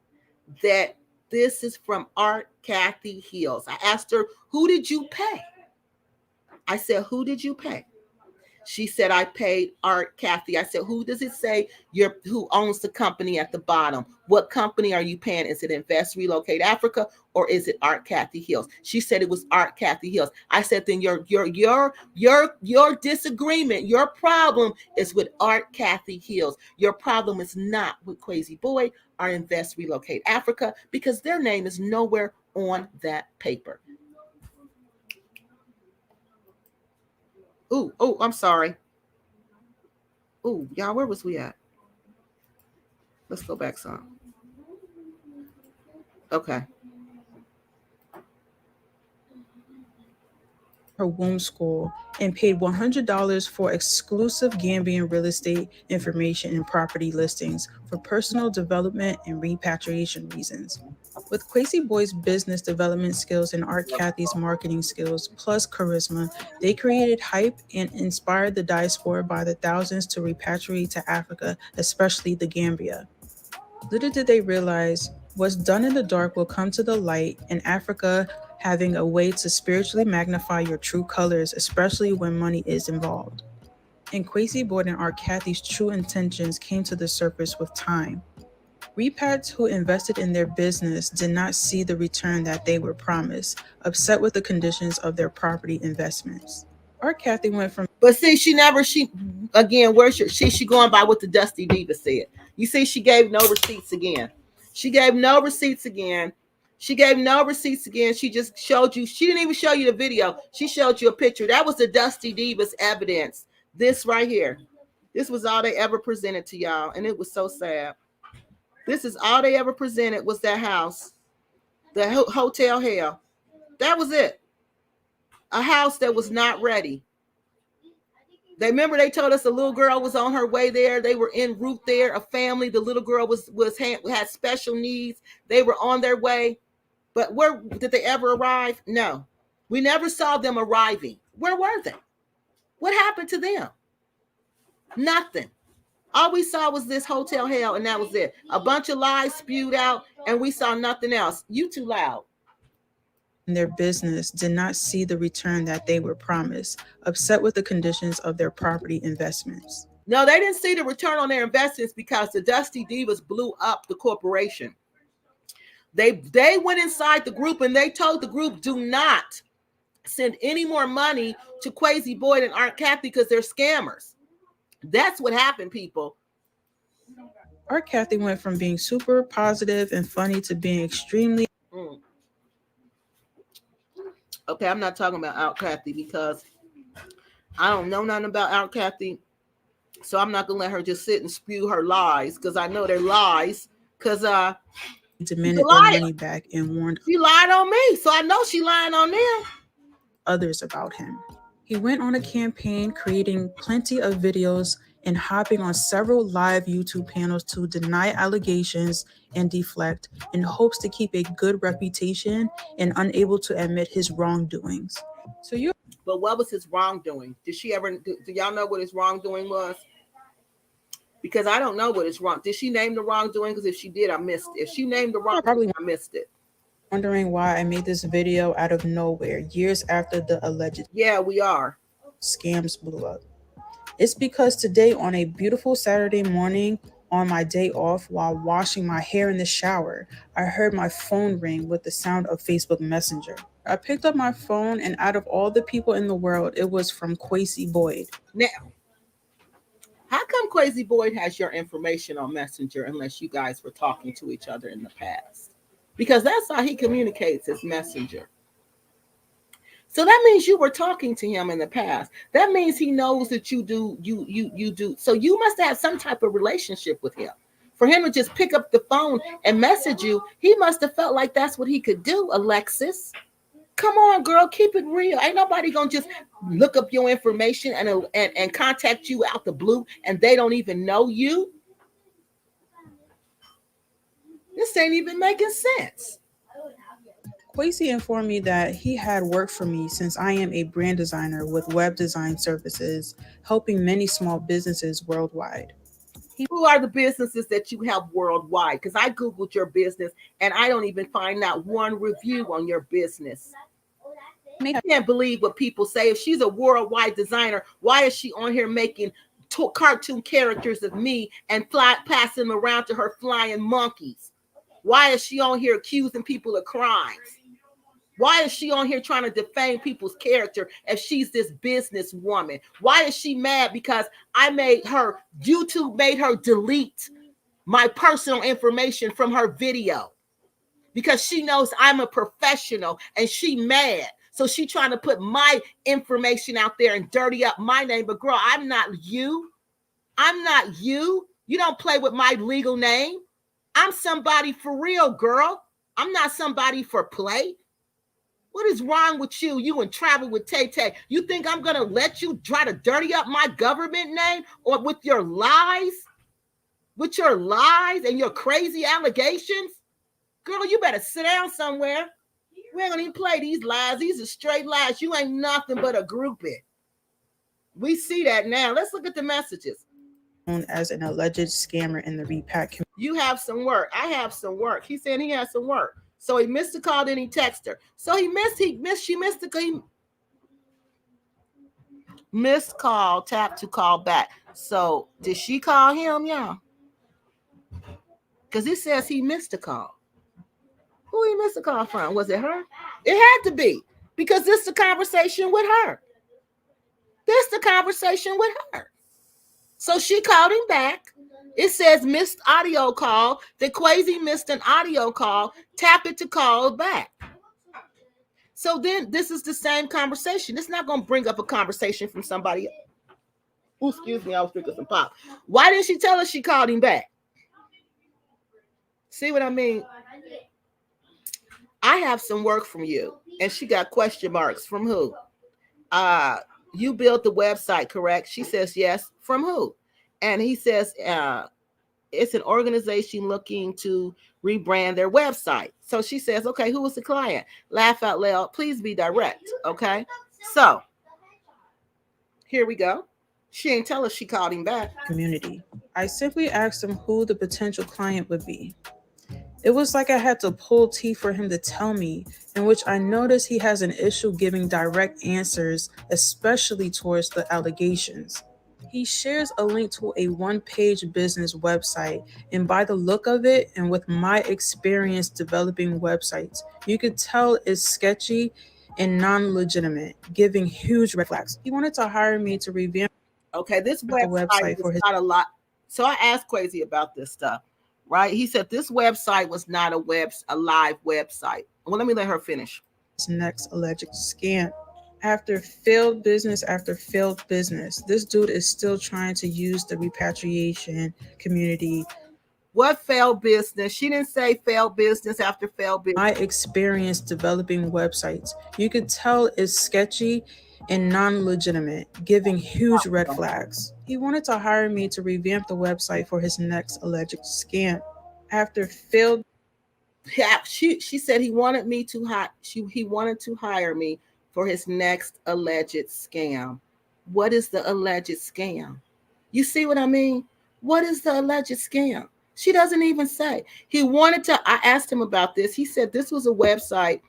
S1: that this is from Art Kathy Hills. I asked her, who did you pay? I said, who did you pay? She said, I paid Art Kathy. I said, who does it say who owns the company at the bottom? What company are you paying? Is it Invest Relocate Africa or is it Art Kathy Hills? She said it was Art Kathy Hills. I said, then your disagreement, your problem is with Art Kathy Hills. Your problem is not with KWESI Boyd or Invest Relocate Africa because their name is nowhere on that paper. Oh, I'm sorry. Oh, y'all, where was we at? Let's go back some. Okay.
S9: Her womb school and paid $100 for exclusive Gambian real estate information and property listings for personal development and repatriation reasons. With KWESI Boyd's business development skills and Art Kathy's marketing skills plus charisma, they created hype and inspired the diaspora by the thousands to repatriate to Africa, especially the Gambia. Little did they realize, what's done in the dark will come to the light, and Africa having a way to spiritually magnify your true colors, especially when money is involved. And KWESI Boyd and Art Kathy's true intentions came to the surface with time. Repats who invested in their business did not see the return that they were promised, upset with the conditions of their property investments. Art Kathy went from...
S1: But see, she going by what the Dusty Diva said. You see, she gave no receipts again. She gave no receipts again. She gave no receipts again. She just showed you. She didn't even show you the video. She showed you a picture. That was the Dusty Divas evidence. This right here. This was all they ever presented to y'all. And it was so sad. This is all they ever presented was that house. The Hotel Hell. That was it. A house that was not ready. They remember they told us a little girl was on her way there. They were en route there. A family. The little girl had special needs. They were on their way. But where did they ever arrive? No. We never saw them arriving. Where were they? What happened to them? Nothing. All we saw was this Hotel Hell, and that was it. A bunch of lies spewed out, and we saw nothing else. You too loud.
S9: Their business did not see the return that they were promised, upset with the conditions of their property investments.
S1: No, they didn't see the return on their investments because the Dusty Divas blew up the corporation. They went inside the group and they told the group, do not send any more money to KWESI, BOYD, and Aunt Kathy because they're scammers. That's what happened, people.
S9: Aunt Kathy went from being super positive and funny to being extremely...
S1: Okay, I'm not talking about Aunt Kathy because I don't know nothing about Aunt Kathy. So I'm not going to let her just sit and spew her lies because I know they're lies. Because
S9: demanded their money back and warned...
S1: She lied on me, so I know she lying on them.
S9: ...others about him. He went on a campaign creating plenty of videos and hopping on several live YouTube panels to deny allegations and deflect in hopes to keep a good reputation and unable to admit his wrongdoings.
S1: But what was his wrongdoing? Did she ever, do y'all know what his wrongdoing was? Because I don't know what is wrong. Did she name the wrongdoing? Because if she did, I missed it. If she named the wrongdoing, I missed it.
S9: Wondering why I made this video out of nowhere years after the alleged
S1: we are
S9: scams blew up. It's because today on a beautiful Saturday morning on my day off while washing my hair in the shower, I heard my phone ring with the sound of Facebook Messenger. I picked up my phone and out of all the people in the world, it was from KWESI BOYD.
S1: Now, how come KWESI BOYD has your information on Messenger unless you guys were talking to each other in the past? Because that's how he communicates his Messenger. So that means you were talking to him in the past. That means he knows that you do. So you must have some type of relationship with him. For him to just pick up the phone and message you, he must have felt like that's what he could do, Alexis. Come on, girl, keep it real. Ain't nobody gonna just look up your information and contact you out the blue and they don't even know you. This ain't even making sense.
S9: KWESI informed me that he had worked for me since I am a brand designer with web design services, helping many small businesses worldwide.
S1: Who are the businesses that you help worldwide? Because I Googled your business and I don't even find out one review on your business. I can't believe what people say. If she's a worldwide designer, why is she on here making cartoon characters of me and passing them around to her flying monkeys? Why is she on here accusing people of crimes? Why is she on here trying to defame people's character if she's this businesswoman? Why is she mad because YouTube made her delete my personal information from her video? Because she knows I'm a professional and she mad. So she trying to put my information out there and dirty up my name. But girl, I'm not you. I'm not you. You don't play with my legal name. I'm somebody for real, girl. I'm not somebody for play. What is wrong with you? You and travel with Tay-Tay. You think I'm going to let you try to dirty up my government name or with your lies? With your lies and your crazy allegations? Girl, you better sit down somewhere. We ain't going to even play these lies. These are straight lies. You ain't nothing but a groupie. We see that now. Let's look at the messages.
S9: Known as an alleged scammer in the repack community.
S1: You have some work. I have some work. He's saying he has some work. So he missed the call, then he texted her. So she missed call, tap to call back. So did she call him, y'all? Because it says he missed a call. Who he missed a call from? Was it her? It had to be. Because this is the conversation with her. This is the conversation with her. So she called him back. It says missed audio call. The KWESI missed an audio call. Tap it to call back. So then this is the same conversation. It's not going to bring up a conversation from somebody else. Ooh, excuse me, I was drinking some pop. Why didn't she tell us she called him back? See what I mean? I have some work from you. And she got question marks. From who? You built the website, correct? She says yes. From who? And he says it's an organization looking to rebrand their website. So she says, okay, who was the client? Laugh out loud. Please be direct. Okay. So here we go. She ain't tell us she called him back.
S9: Community. I simply asked him who the potential client would be. It was like I had to pull teeth for him to tell me, in which I noticed he has an issue giving direct answers, especially towards the allegations. He shares a link to a one-page business website, and by the look of it, and with my experience developing websites, you could tell it's sketchy and non-legitimate, giving huge red flags. He wanted to hire me to revamp
S1: this
S9: the website for his
S1: not a lot. So I asked KWESI about this stuff, right? He said this website was not a live website. Well, let me let her finish.
S9: Next alleged scam. After failed business after failed business, this dude is still trying to use the repatriation community.
S1: What failed business? She didn't say failed business after failed business.
S9: My experience developing websites, you could tell it's sketchy and non-legitimate, giving huge red flags. He wanted to hire me to revamp the website for his next alleged scam. After failed,
S1: she said he wanted me to he wanted to hire me for his next alleged scam. What is the alleged scam? You see what I mean? What is the alleged scam? She doesn't even say. He wanted to, I asked him about this. He said this was a website.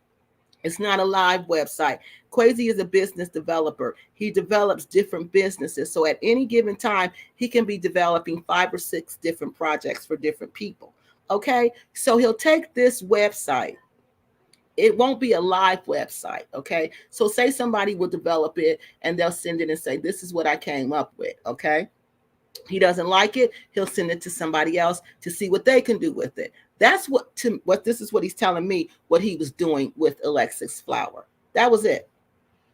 S1: It's not a live website. KWESI is a business developer. He develops different businesses. So at any given time, he can be developing 5 or 6 different projects for different people. Okay. So he'll take this website. It won't be a live website. Okay. So say somebody will develop it and they'll send it and say, this is what I came up with. Okay. He doesn't like it. He'll send it to somebody else to see what they can do with it. That's what this is what he's telling me, what he was doing with Alexis Fowler. That was it.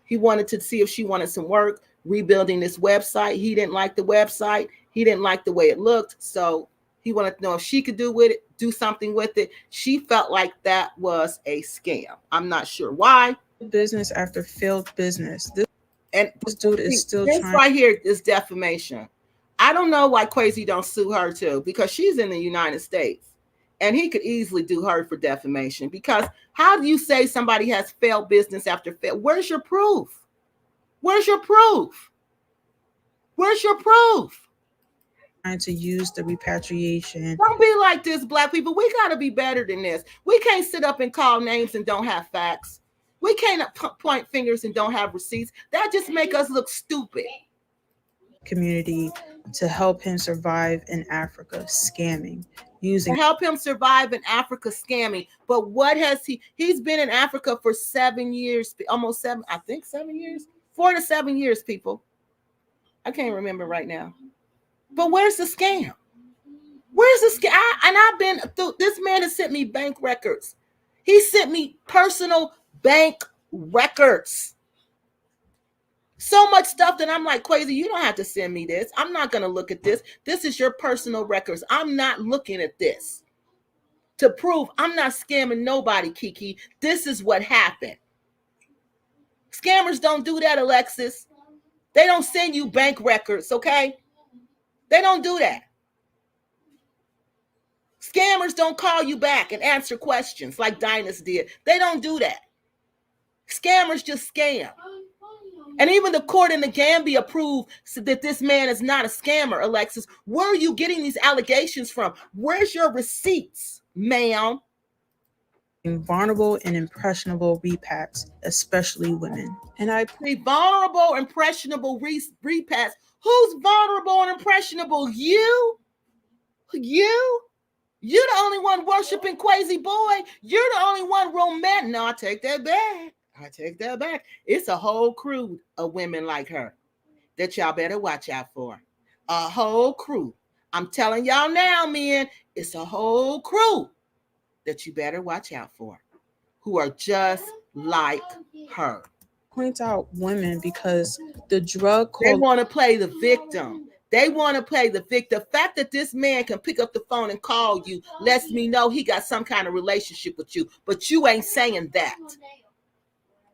S1: He wanted to see if she wanted some work rebuilding this website. He didn't like the website. He didn't like the way it looked. So he wanted to know if she could do something with it. She felt like that was a scam. I'm not sure why.
S9: Business after failed business. This dude is still
S1: this
S9: trying.
S1: Right here is defamation. I don't know why KWESI don't sue her too, because she's in the United States. And he could easily do her for defamation, because how do you say somebody has failed business after failed? Where's your proof? Where's your proof? Where's your proof?
S9: Trying to use the repatriation.
S1: Don't be like this, Black people. We got to be better than this. We can't sit up and call names and don't have facts. We can't point fingers and don't have receipts. That just make us look stupid.
S9: Community to help him survive in Africa, scamming. Using
S1: help him survive in Africa, scamming. But what has he's been in Africa for 7 years, almost 7, I think 7 years, 4 to 7 years, people. I can't remember right now. But where's the scam? Where's the scam? I've been through, this man has sent me bank records. He sent me personal bank records. So much stuff that I'm like, KWESI, you don't have to send me this. I'm not going to look at this. This is your personal records. I'm not looking at this to prove I'm not scamming nobody, Kiki. This is what happened. Scammers don't do that, Alexis. They don't send you bank records, okay? They don't do that. Scammers don't call you back and answer questions like Dynast did. They don't do that. Scammers just scam. And even the court in the Gambia proved that this man is not a scammer, Alexis. Where are you getting these allegations from? Where's your receipts, ma'am?
S9: Vulnerable and impressionable repacks, especially women. And I
S1: the vulnerable, impressionable repacks. Who's vulnerable and impressionable? You? You? You're the only one worshiping KWESI Boy. You're the only one romantic. No, I take that back. I take that back. It's a whole crew of women like her that y'all better watch out for. A whole crew. I'm telling y'all now, men, it's a whole crew that you better watch out for, who are just like her.
S9: Point out women because the drug
S1: They
S9: called
S1: want to play the victim. They want to play the victim. The fact that this man can pick up the phone and call you lets me know he got some kind of relationship with you. But you ain't saying that.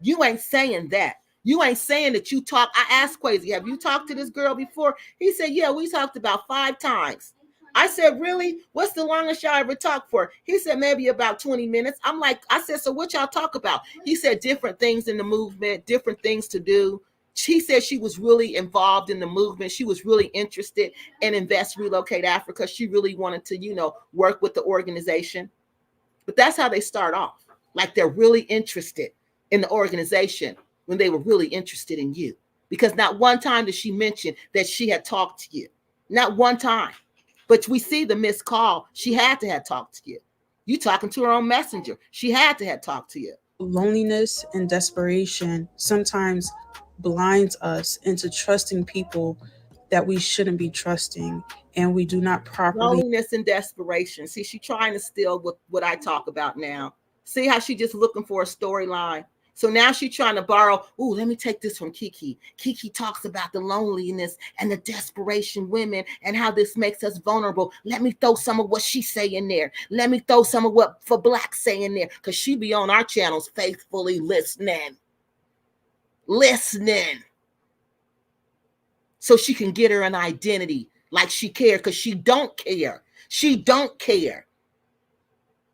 S1: You ain't saying that. You ain't saying that you talk. I asked KWESI, have you talked to this girl before? He said, yeah, we talked about 5 times. I said, really? What's the longest y'all ever talked for? He said, maybe about 20 minutes. I said, so what y'all talk about? He said, different things in the movement, different things to do. She said she was really involved in the movement. She was really interested in Invest Relocate Africa. She really wanted to, work with the organization. But that's how they start off. Like they're really interested in the organization when they were really interested in you. Because not one time did she mention that she had talked to you. Not one time. But we see the missed call. She had to have talked to you. You talking to her on Messenger. She had to have talked to you.
S9: loneliness and desperation sometimes blinds us into trusting people that we shouldn't be trusting, and we do not properly.
S1: Loneliness and desperation. See, she's trying to steal what I talk about now. See how she just looking for a storyline. So now she's trying to borrow. Ooh, let me take this from Kiki. Kiki talks about the loneliness and the desperation women and how this makes us vulnerable. Let me throw some of what she say in there. Let me throw some of what For Black say in there. Because she be on our channels faithfully listening. So she can get her an identity like she care, because she don't care. She don't care.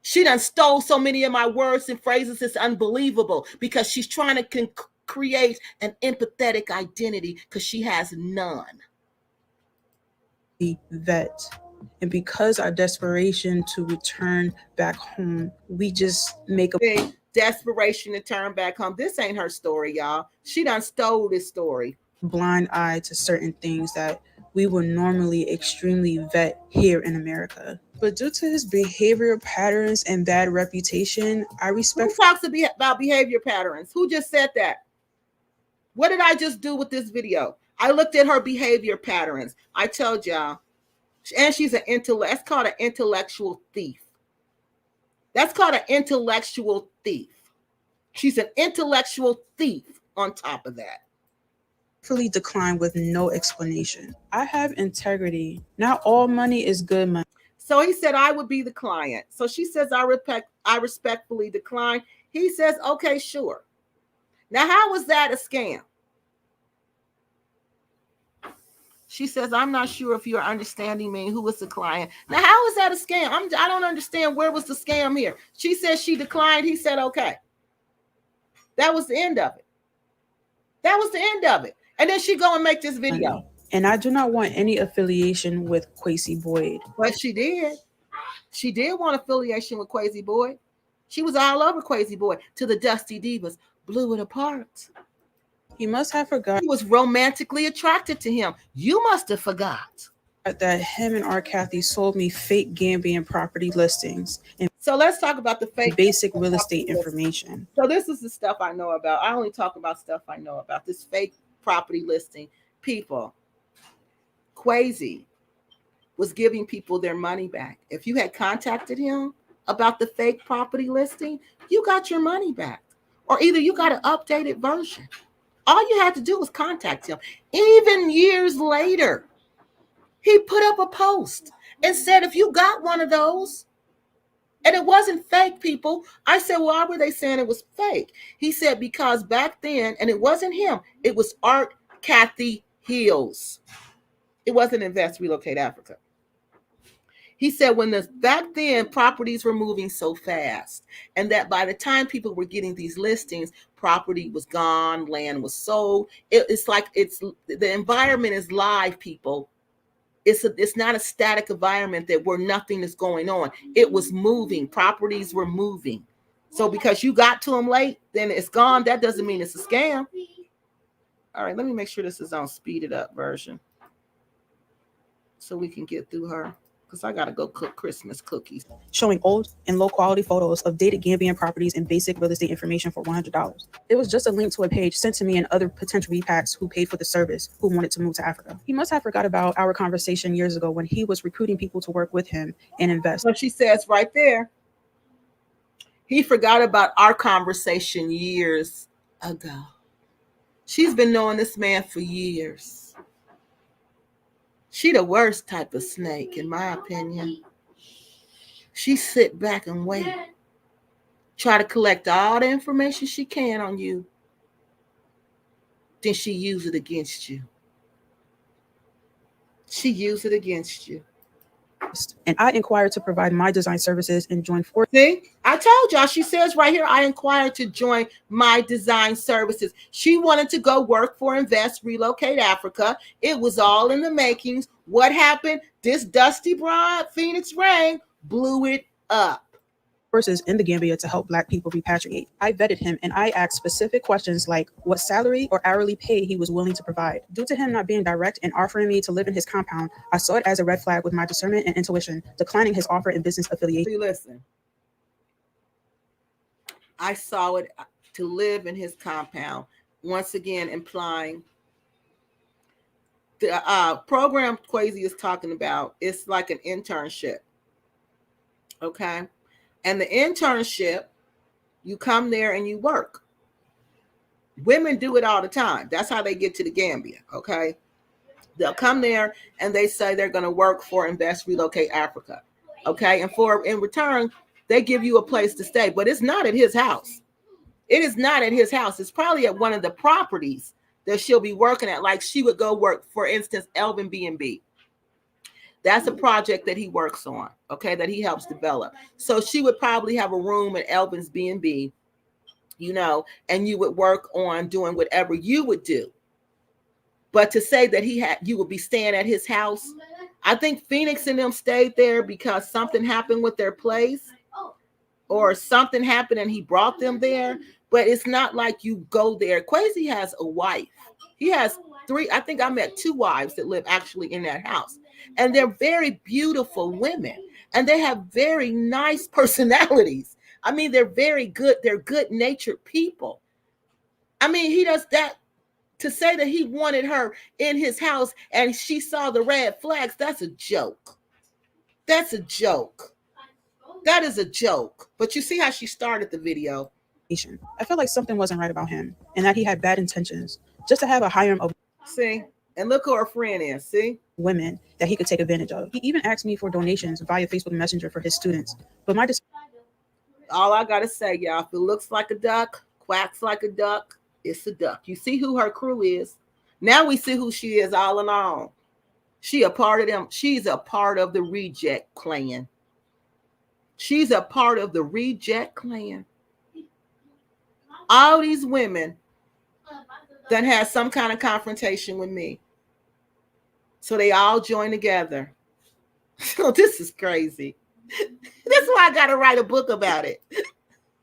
S1: She done stole so many of my words and phrases. It's unbelievable, because she's trying to create an empathetic identity because she has none.
S9: Vet. And because our desperation to return back home, we just make a
S1: desperation to turn back home. This ain't her story, y'all. She done stole this story.
S9: Blind eye to certain things that we would normally extremely vet here in America. But due to his behavioral patterns and bad reputation, I respect.
S1: Who talks about behavior patterns? Who just said that? What did I just do with this video? I looked at her behavior patterns. I told y'all. And she's an intellect. That's called an intellectual thief. That's called an intellectual thief. She's an intellectual thief on top of that.
S9: Fully decline with no explanation. I have integrity. Not all money is good money.
S1: So he said, I would be the client. So she says, I respectfully decline. He says, okay, sure. Now, how was that a scam? She says, I'm not sure if you're understanding me. Who was the client? Now, how is that a scam? I don't understand. Where was the scam here? She says she declined. He said, okay. That was the end of it. That was the end of it. And then she go and make this video.
S9: And I do not want any affiliation with KWESI BOYD.
S1: But she did. She did want affiliation with KWESI BOYD. She was all over KWESI BOYD to the Dusty Divas. Blew it apart.
S9: He must have forgot.
S1: He was romantically attracted to him. You must have forgot.
S9: That him and R. Kathy sold me fake Gambian property listings. And
S1: so let's talk about the fake
S9: basic real estate information.
S1: So this is the stuff I know about. I only talk about stuff I know about. This fake property listing. People, KWESI was giving people their money back. If you had contacted him about the fake property listing, you got your money back. Or either you got an updated version. All you had to do was contact him. Even years later, he put up a post and said, if you got one of those, and it wasn't fake, people. I said, well, why were they saying it was fake? He said, because back then, and it wasn't him, it was Art Kathy Hills. It wasn't Invest Relocate Africa. He said back then properties were moving so fast, and that by the time people were getting these listings, property was gone, land was sold. It's like the environment is live, people. It's not a static environment where nothing is going on. It was moving. Properties were moving. So because you got to them late, then it's gone. That doesn't mean it's a scam. All right, let me make sure this is on speeded up version so we can get through her. because I got to go cook Christmas cookies.
S9: Showing old and low quality photos of dated Gambian properties and basic real estate information for $100. It was just a link to a page sent to me and other potential repacks who paid for the service who wanted to move to Africa. He must have forgot about our conversation years ago when he was recruiting people to work with him and invest.
S1: So she says right there, he forgot about our conversation years ago. She's been knowing this man for years. She the worst type of snake, in my opinion. She sit back and wait. Try to collect all the information she can on you. Then she use it against you. She use it against you.
S9: And I inquired to provide my design services and joined forces.
S1: See, I told y'all, she says right here, I inquired to join my design services. She wanted to go work for Invest Relocate Africa. It was all in the makings. What happened? This dusty broad, Phoenix Rain, blew it up.
S9: Forces in the Gambia to help Black people repatriate. I vetted him and I asked specific questions like what salary or hourly pay he was willing to provide. Due to him not being direct and offering me to live in his compound, I saw it as a red flag with my discernment and intuition, declining his offer and business affiliation.
S1: See, listen, I saw it to live in his compound, once again implying the program KWESI is talking about. It's like an internship, okay? And the internship, you come there and you work. Women do it all the time. That's how they get to the Gambia, okay? They'll come there and they say they're going to work for Invest Relocate Africa, okay? And in return, they give you a place to stay, but it's not at his house. It is not at his house. It's probably at one of the properties that she'll be working at. Like she would go work, for instance, Elvin B&B. That's a project that he works on, okay, that he helps develop. So she would probably have a room at Elvin's B&B, you know, and you would work on doing whatever you would do. But to say that you would be staying at his house, I think Phoenix and them stayed there because something happened with their place or something happened and he brought them there. But it's not like you go there. KWESI has a wife. He has 3. I think I met 2 wives that live actually in that house. And they're very beautiful women. And they have very nice personalities. I mean, they're very good. They're good-natured people. I mean, he does that. To say that he wanted her in his house and she saw the red flags, that's a joke. That's a joke. That is a joke. But you see how she started the video.
S9: I felt like something wasn't right about him and that he had bad intentions just to have a harem of
S1: see, and look who her friend is, see?
S9: Women that he could take advantage of. He even asked me for donations via Facebook Messenger for his students. But
S1: all I gotta say, y'all, if it looks like a duck, quacks like a duck, it's a duck. You see who her crew is. Now we see who she is all in all. She a part of them. She's a part of the reject clan. She's a part of the reject clan. All these women that had some kind of confrontation with me. So they all join together. So this is crazy. That's why I got to write a book about it.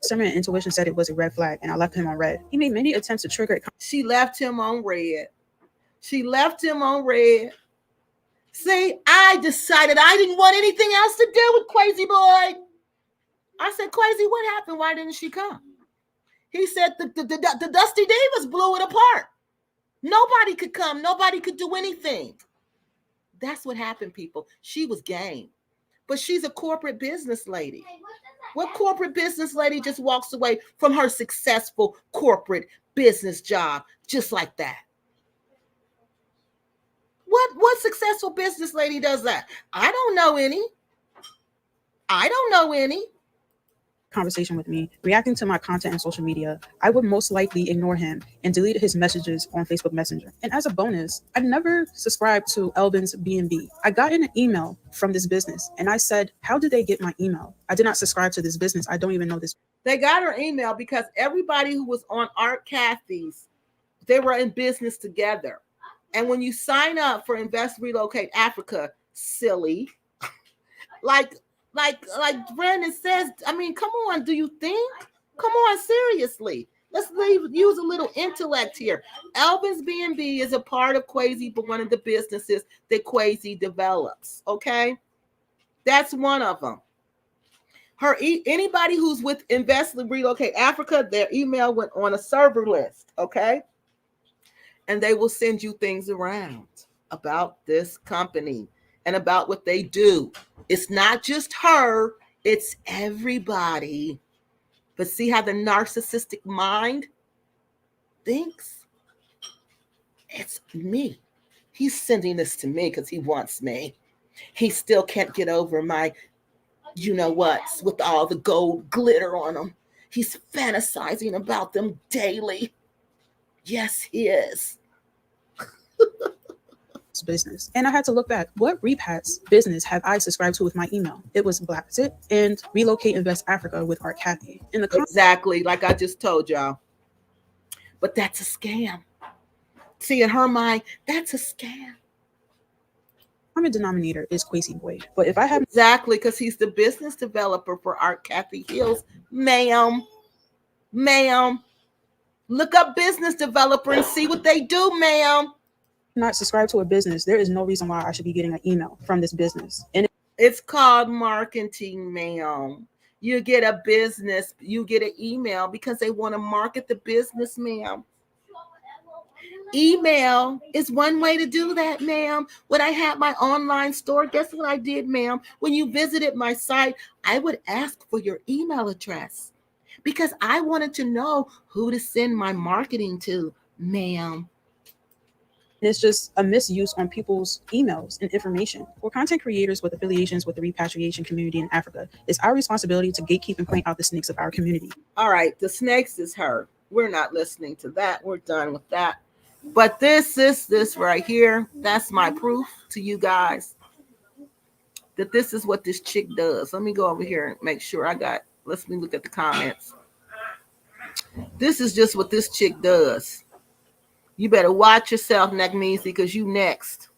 S9: Discernment and intuition said it was a red flag, and I left him on red. He made many attempts to trigger it.
S1: She left him on red. She left him on red. See, I decided I didn't want anything else to do with KWESI Boy. I said, KWESI, what happened? Why didn't she come? He said the Dusty Divas blew it apart. Nobody could come. Nobody could do anything. That's what happened, people. She was game. But she's a corporate business lady. What corporate business lady just walks away from her successful corporate business job just like that? What successful business lady does that? I don't know any. I don't know any.
S9: Conversation with me, reacting to my content on social media, I would most likely ignore him and delete his messages on Facebook Messenger. And as a bonus, I never subscribed to Elvin's B&B. I got an email from this business and I said, how did they get my email? I did not subscribe to this business. I don't even know this.
S1: They got her email because everybody who was on Art Cathy's, they were in business together. And when you sign up for Invest Relocate Africa, silly, like Brandon says, I mean, come on, do you think? Come on, seriously. Let's use a little intellect here. Elvin's B&B is a part of KWESI, but one of the businesses that KWESI develops, okay? That's one of them. Anybody who's with Invest Relocate Africa, their email went on a server list, okay? And they will send you things around about this company and about what they do. It's not just her, it's everybody. But see how the narcissistic mind thinks? It's me. He's sending this to me because he wants me. He still can't get over my you know what's with all the gold glitter on them. He's fantasizing about them daily. Yes, he is.
S9: Business. And I had to look back. What Repat's business have I subscribed to with my email? It was Blacksit and Relocate Invest Africa with Art Kathy. In the
S1: exactly like I just told y'all. But that's a scam. See, in her mind, that's a scam.
S9: common denominator is KWESI Boyd. But if I have
S1: exactly, because he's the business developer for Art Kathy Hills, ma'am. Look up business developer and see what they do, ma'am.
S9: not subscribed to a business, there is no reason why I should be getting an email from this business. And
S1: it's called marketing, ma'am. You get a business, you get an email because they want to market the business, ma'am. Email is one way to do that, ma'am. When I had my online store, guess what I did, ma'am? When you visited my site, I would ask for your email address because I wanted to know who to send my marketing to, ma'am.
S9: it's just a misuse on people's emails and information. For content creators with affiliations with the repatriation community in Africa, it's our responsibility to gatekeep and point out the snakes of our community.
S1: All right, the snakes is her. We're not listening to that. We're done with that. But this right here, that's my proof to you guys that this is what this chick does. Let me go over here and make sure let me look at the comments. This is just what this chick does. You better watch yourself, Nagmeezy, because you next.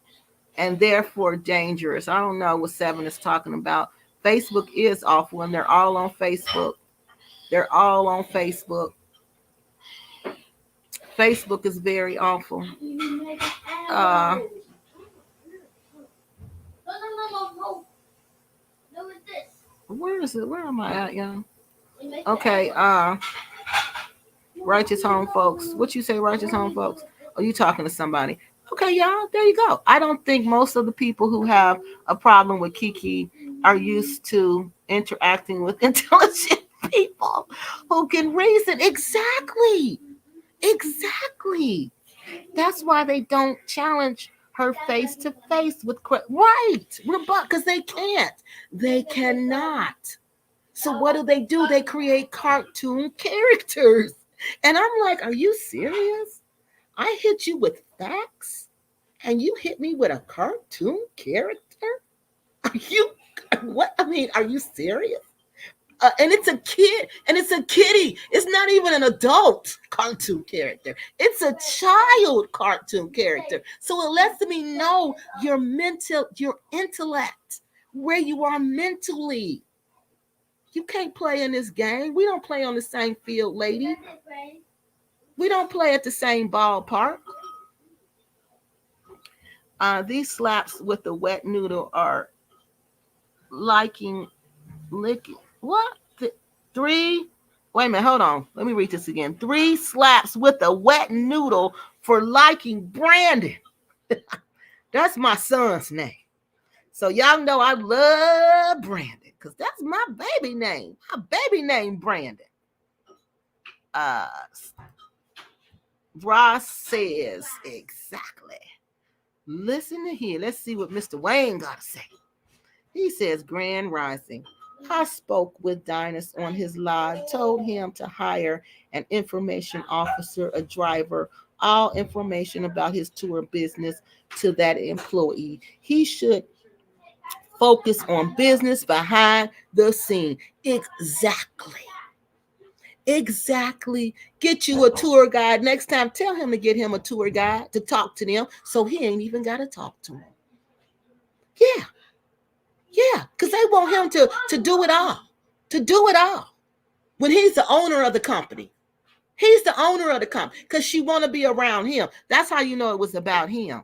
S1: And therefore dangerous. I don't know what 7 is talking about. Facebook is awful, and they're all on Facebook. Facebook is very awful. Where is it? Where am I at, y'all? Okay. Righteous home folks. What you say, righteous home folks? Are you talking to somebody? Okay, y'all. There you go. I don't think most of the people who have a problem with Kiki are used to interacting with intelligent people who can reason. Exactly. That's why they don't challenge her face to face with rebut, because they can't. They cannot. So what do? They create cartoon characters. And I'm like, are you serious? I hit you with facts and you hit me with a cartoon character? Are you are you serious? And it's a kid, and it's a kitty. It's not even an adult cartoon character. It's a child cartoon character. So it lets me know your intellect, where you are mentally. You can't play in this game. We don't play on the same field, lady. We don't play at the same ballpark. These slaps with the wet noodle are licking. What? 3? Wait a minute, hold on. Let me read this again. 3 slaps with a wet noodle for liking Brandon. That's my son's name. So y'all know I love Brandon because that's my baby name. My baby name, Brandon. Ross says exactly. Listen to here. Let's see what Mr. Wayne got to say. He says, Grand Rising. I spoke with Dynast on his live, told him to hire an information officer, a driver, all information about his tour business to that employee. He should focus on business behind the scene. Exactly. Get you a tour guide. Next time, tell him to get him a tour guide to talk to them so he ain't even got to talk to him. Yeah, because they want him to do it all. When he's the owner of the company. Because she want to be around him. That's how you know it was about him.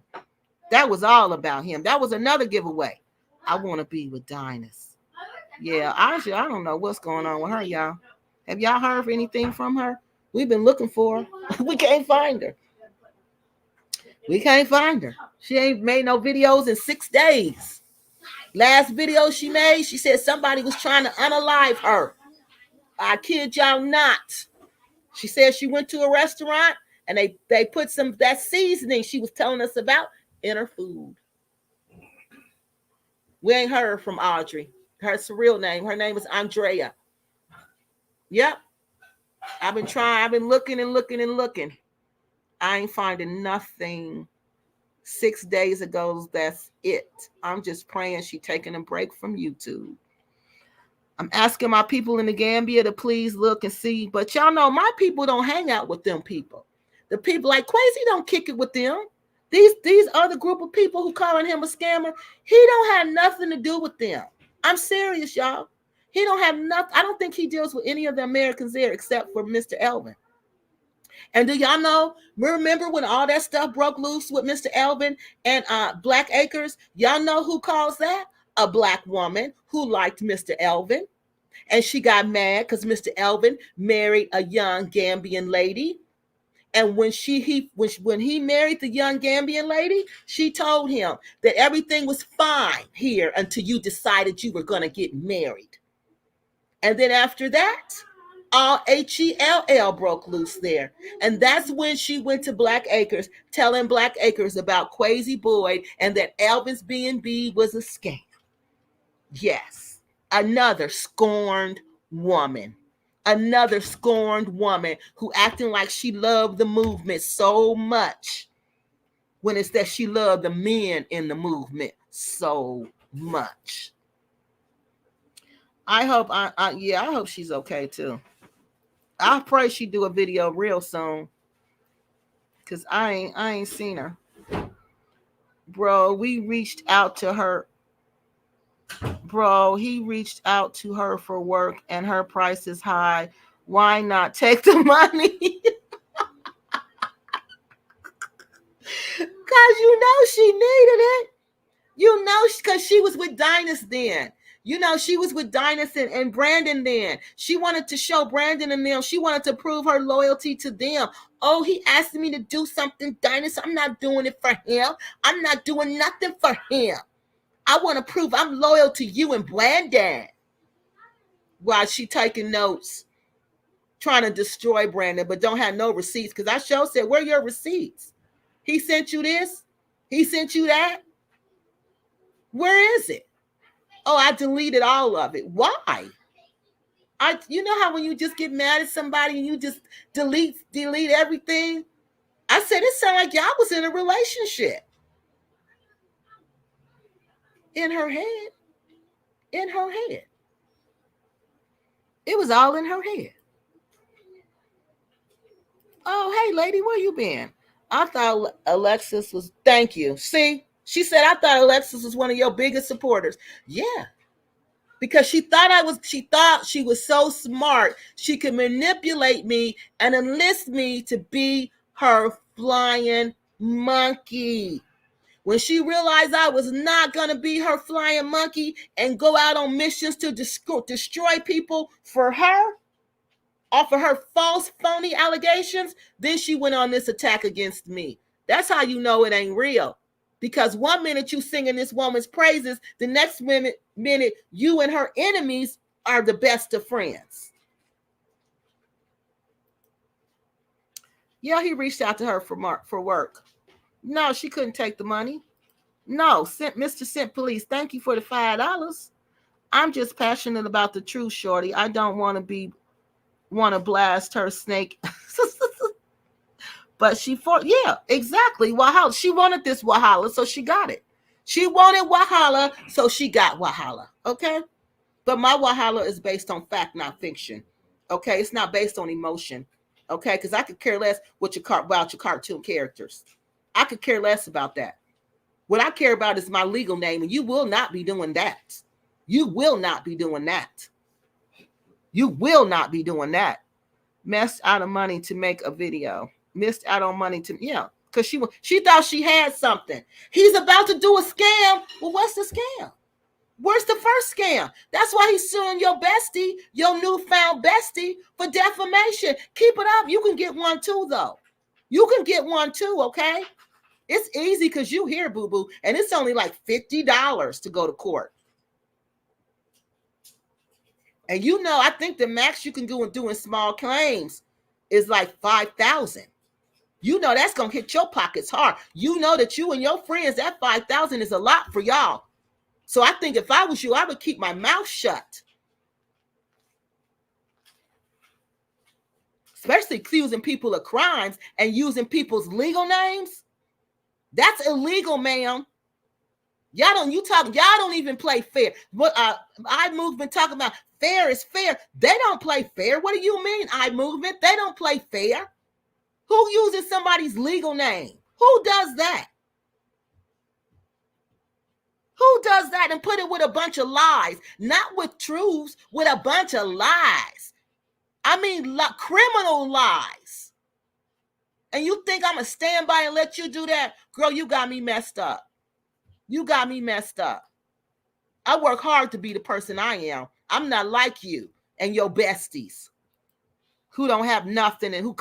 S1: That was all about him. That was another giveaway. I want to be with Dynast. Yeah, I don't know what's going on with her, y'all. Have y'all heard anything from her? We've been looking for her. We can't find her. We can't find her. She ain't made no videos in 6 days. Last video she made, she said somebody was trying to unalive her. I kid y'all not. She said she went to a restaurant and they put some that seasoning she was telling us about in her food. We ain't heard from Audrey. Her real name. Her name is Andrea. Yep. I've been looking and looking and looking. I ain't finding nothing. 6 days ago, that's it. I'm just praying she taking a break from YouTube. I'm asking my people in the Gambia to please look and see. But y'all know my people don't hang out with them people. The people like KWESI don't kick it with them. These other group of people who calling him a scammer, he don't have nothing to do with them. I'm serious, y'all. He don't have nothing. I don't think he deals with any of the Americans there except for Mr. Elvin. And do y'all know, remember when all that stuff broke loose with Mr. Elvin and Black Acres? Y'all know who caused that? A Black woman who liked Mr. Elvin. And she got mad because Mr. Elvin married a young Gambian lady. And when he married the young Gambian lady, she told him that everything was fine here until you decided you were going to get married. And then after that, all HELL broke loose there. And that's when she went to Black Acres, telling Black Acres about KWESI Boyd and that Elvin's B&B was a scam. Yes, another scorned woman. Another scorned woman who acting like she loved the movement so much when it's that she loved the men in the movement so much. I hope I hope she's okay too. I pray she do a video real soon. Cause I ain't seen her. Bro, we reached out to her. Bro, he reached out to her for work and her price is high. Why not take the money? Because you know she needed it. You know, because she was with Dynast then. You know, she was with Dynast and Brandon then. She wanted to show Brandon and them. She wanted to prove her loyalty to them. Oh, he asked me to do something, Dynast. I'm not doing it for him. I'm not doing nothing for him. I want to prove I'm loyal to you and Brandon. While she taking notes, trying to destroy Brandon, but don't have no receipts. Because I sure said, where are your receipts? He sent you this? He sent you that? Where is it? Oh, I deleted all of it. Why? You know how when you just get mad at somebody and you just delete everything? I said, it sounded like y'all was in a relationship. In her head. In her head. It was all in her head. Oh, hey, lady, where you been? I thought Alexis was, thank you. See, she said, I thought Alexis was one of your biggest supporters. Yeah. Because she thought she was so smart, she could manipulate me and enlist me to be her flying monkey. When she realized I was not going to be her flying monkey and go out on missions to destroy people for her, off of her false, phony allegations, then she went on this attack against me. That's how you know it ain't real. Because one minute you singing this woman's praises, the next minute you and her enemies are the best of friends. Yeah, he reached out to her for work. No, she couldn't take the money. No, Mr. Scent Police, thank you for the $5. I'm just passionate about the truth, shorty. I don't want to blast her snake. But yeah, exactly. Wahala. She wanted this Wahala, so she got it. She wanted Wahala, so she got Wahala. Okay? But my Wahala is based on fact, not fiction. Okay? It's not based on emotion. Okay? Because I could care less about your cartoon characters. I could care less about that. What I care about is my legal name, and you will not be doing that. You will not be doing that. You will not be doing that. Messed out of money to make a video. Missed out on money to, yeah, because she thought she had something. He's about to do a scam. Well, what's the scam? Where's the first scam? That's why he's suing your bestie, your newfound bestie, for defamation. Keep it up. You can get one too, though. You can get one too, okay? It's easy because you here, boo-boo, and it's only like $50 to go to court. And you know, I think the max you can do in doing small claims is like $5,000. You know that's gonna hit your pockets hard. You know that you and your friends, that $5,000 is a lot for y'all. So I think if I was you, I would keep my mouth shut. Especially accusing people of crimes and using people's legal names. That's illegal, ma'am. Y'all don't even play fair. What iMovement talking about fair is fair. They don't play fair. What do you mean, iMovement? They don't play fair. Who uses somebody's legal name? Who does that? Who does that and put it with a bunch of lies? Not with truths, with a bunch of lies. I mean, criminal lies. And you think I'm going to stand by and let you do that? Girl, you got me messed up. You got me messed up. I work hard to be the person I am. I'm not like you and your besties who don't have nothing and who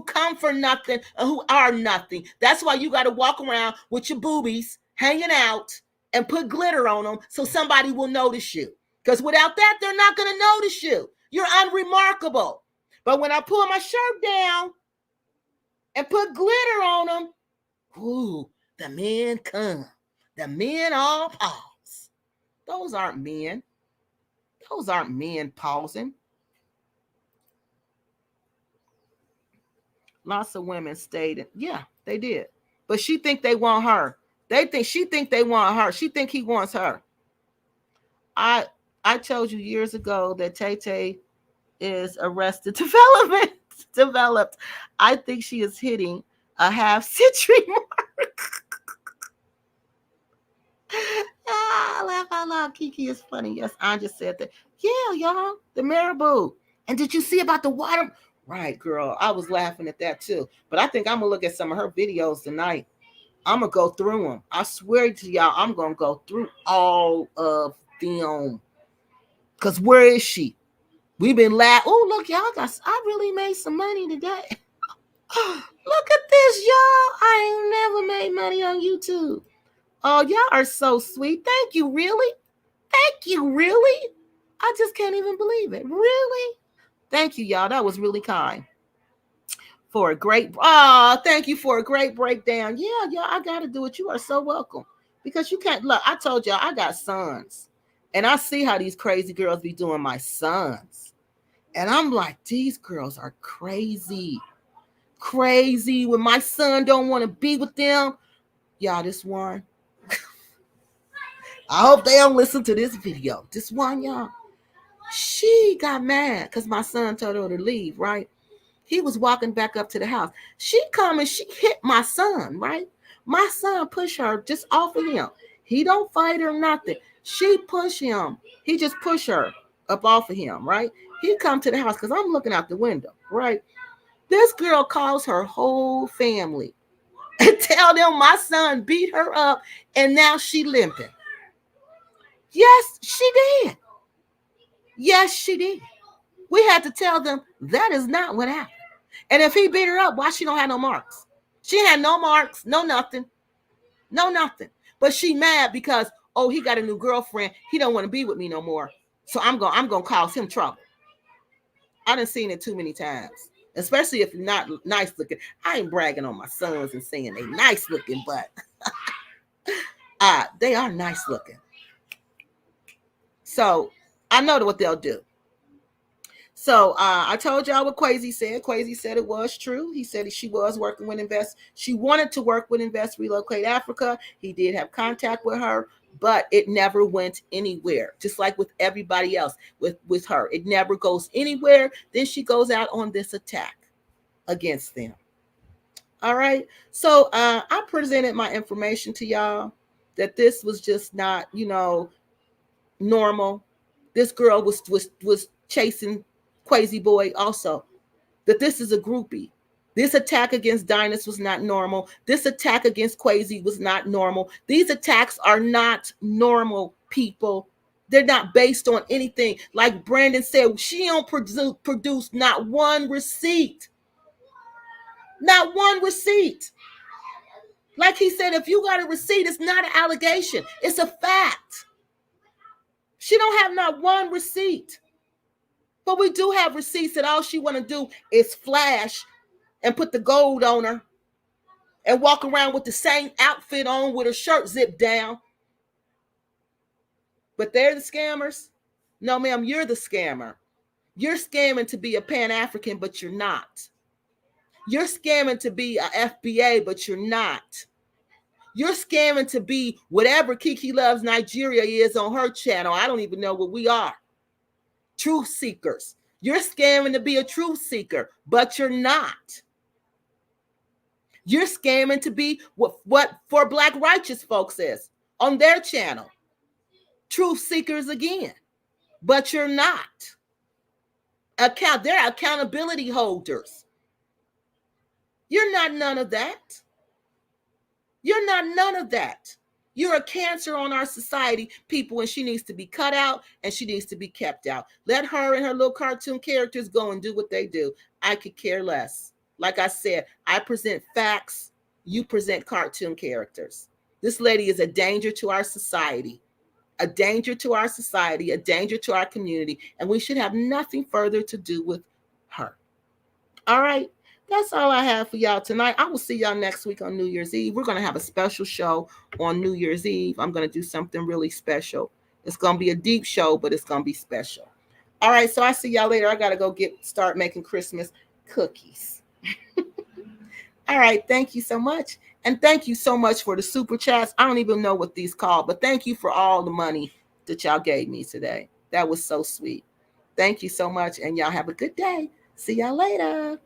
S1: come for nothing and who are nothing. That's why you got to walk around with your boobies hanging out and put glitter on them so somebody will notice you. Because without that, they're not going to notice you. You're unremarkable. But when I pull my shirt down and put glitter on them, ooh, the men come. The men all pause. Those aren't men. Those aren't men pausing. Lots of women stayed. Yeah, they did. But she think they want her. She think they want her. She think he wants her. I told you years ago that Tay is Arrested Developed. I think she is hitting a half-century mark. I laugh out loud. Kiki is funny. Yes, I just said that. Yeah, y'all, the Marabou. And did you see about the water? Right, girl. I was laughing at that too. But I think I'm gonna look at some of her videos tonight. I'm gonna go through them. I swear to y'all, I'm gonna go through all of them. Cause where is she? We've been laughing. Oh, look, y'all I really made some money today. Look at this, y'all. I ain't never made money on YouTube. Oh, y'all are so sweet. Thank you, really? Thank you, really? I just can't even believe it. Really? Thank you, y'all. That was really kind. Thank you for a great breakdown. Yeah, I got to do it. You are so welcome. Because you can't, look, I told y'all I got sons. And I see how these crazy girls be doing my sons. And I'm like, these girls are crazy. Crazy. When my son don't want to be with them. Y'all, this one. I hope they don't listen to this video. This one, y'all. She got mad because my son told her to leave, right? He was walking back up to the house. She come and she hit my son, right? My son pushed her just off of him. He don't fight her, nothing. She pushed him. He just pushed her up off of him, right? He come to the house because I'm looking out the window, right? This girl calls her whole family and tell them my son beat her up and now she limping. Yes, she did. Yes, she did. We had to tell them that is not what happened. And if he beat her up, why she don't have no marks? She had no marks, no nothing. No nothing. But she mad because, oh, he got a new girlfriend. He don't want to be with me no more. So I'm gonna cause him trouble. I done seen it too many times. Especially if you're not nice looking. I ain't bragging on my sons and saying they nice looking, but they are nice looking. So I know what they'll do. So I told y'all what KWESI said. KWESI said it was true. He said she was working with Invest. She wanted to work with Invest Relocate Africa. He did have contact with her, but it never went anywhere. Just like with everybody else with her. It never goes anywhere. Then she goes out on this attack against them. All right. So I presented my information to y'all that this was just not, normal. This girl was chasing KWESI Boy also, that this is a groupie. This attack against Dynast was not normal. This attack against KWESI was not normal. These attacks are not normal, people. They're not based on anything. Like Brandon said, she don't produce not one receipt. Not one receipt. Like he said, if you got a receipt, it's not an allegation. It's a fact. She don't have not one receipt. But we do have receipts that all she want to do is flash and put the gold on her and walk around with the same outfit on with her shirt zipped down. But they're the scammers? No, ma'am, you're the scammer. You're scamming to be a Pan-African, but you're not. You're scamming to be a FBA, but you're not. You're scamming to be whatever Kiki Loves Nigeria is on her channel. I don't even know what we are. Truth seekers. You're scamming to be a truth seeker, but you're not. You're scamming to be what For Black Righteous folks is on their channel. Truth seekers again, but you're not. They're accountability holders. You're not none of that. You're not none of that. You're a cancer on our society, people, and she needs to be cut out and she needs to be kept out. Let her and her little cartoon characters go and do what they do. I could care less. Like I said, I present facts. You present cartoon characters. This lady is a danger to our society. A danger to our society, a danger to our community, and we should have nothing further to do with her. All right, that's all I have for y'all tonight. I will see y'all next week on New Year's Eve. We're going to have a special show on New Year's Eve. I'm going to do something really special. It's going to be a deep show, but it's going to be special. All right, so I see y'all later. I got to go start making Christmas cookies. All right, thank you so much. And thank you so much for the super chats. I don't even know what these called, but thank you for all the money that y'all gave me today. That was so sweet. Thank you so much, and y'all have a good day. See y'all later.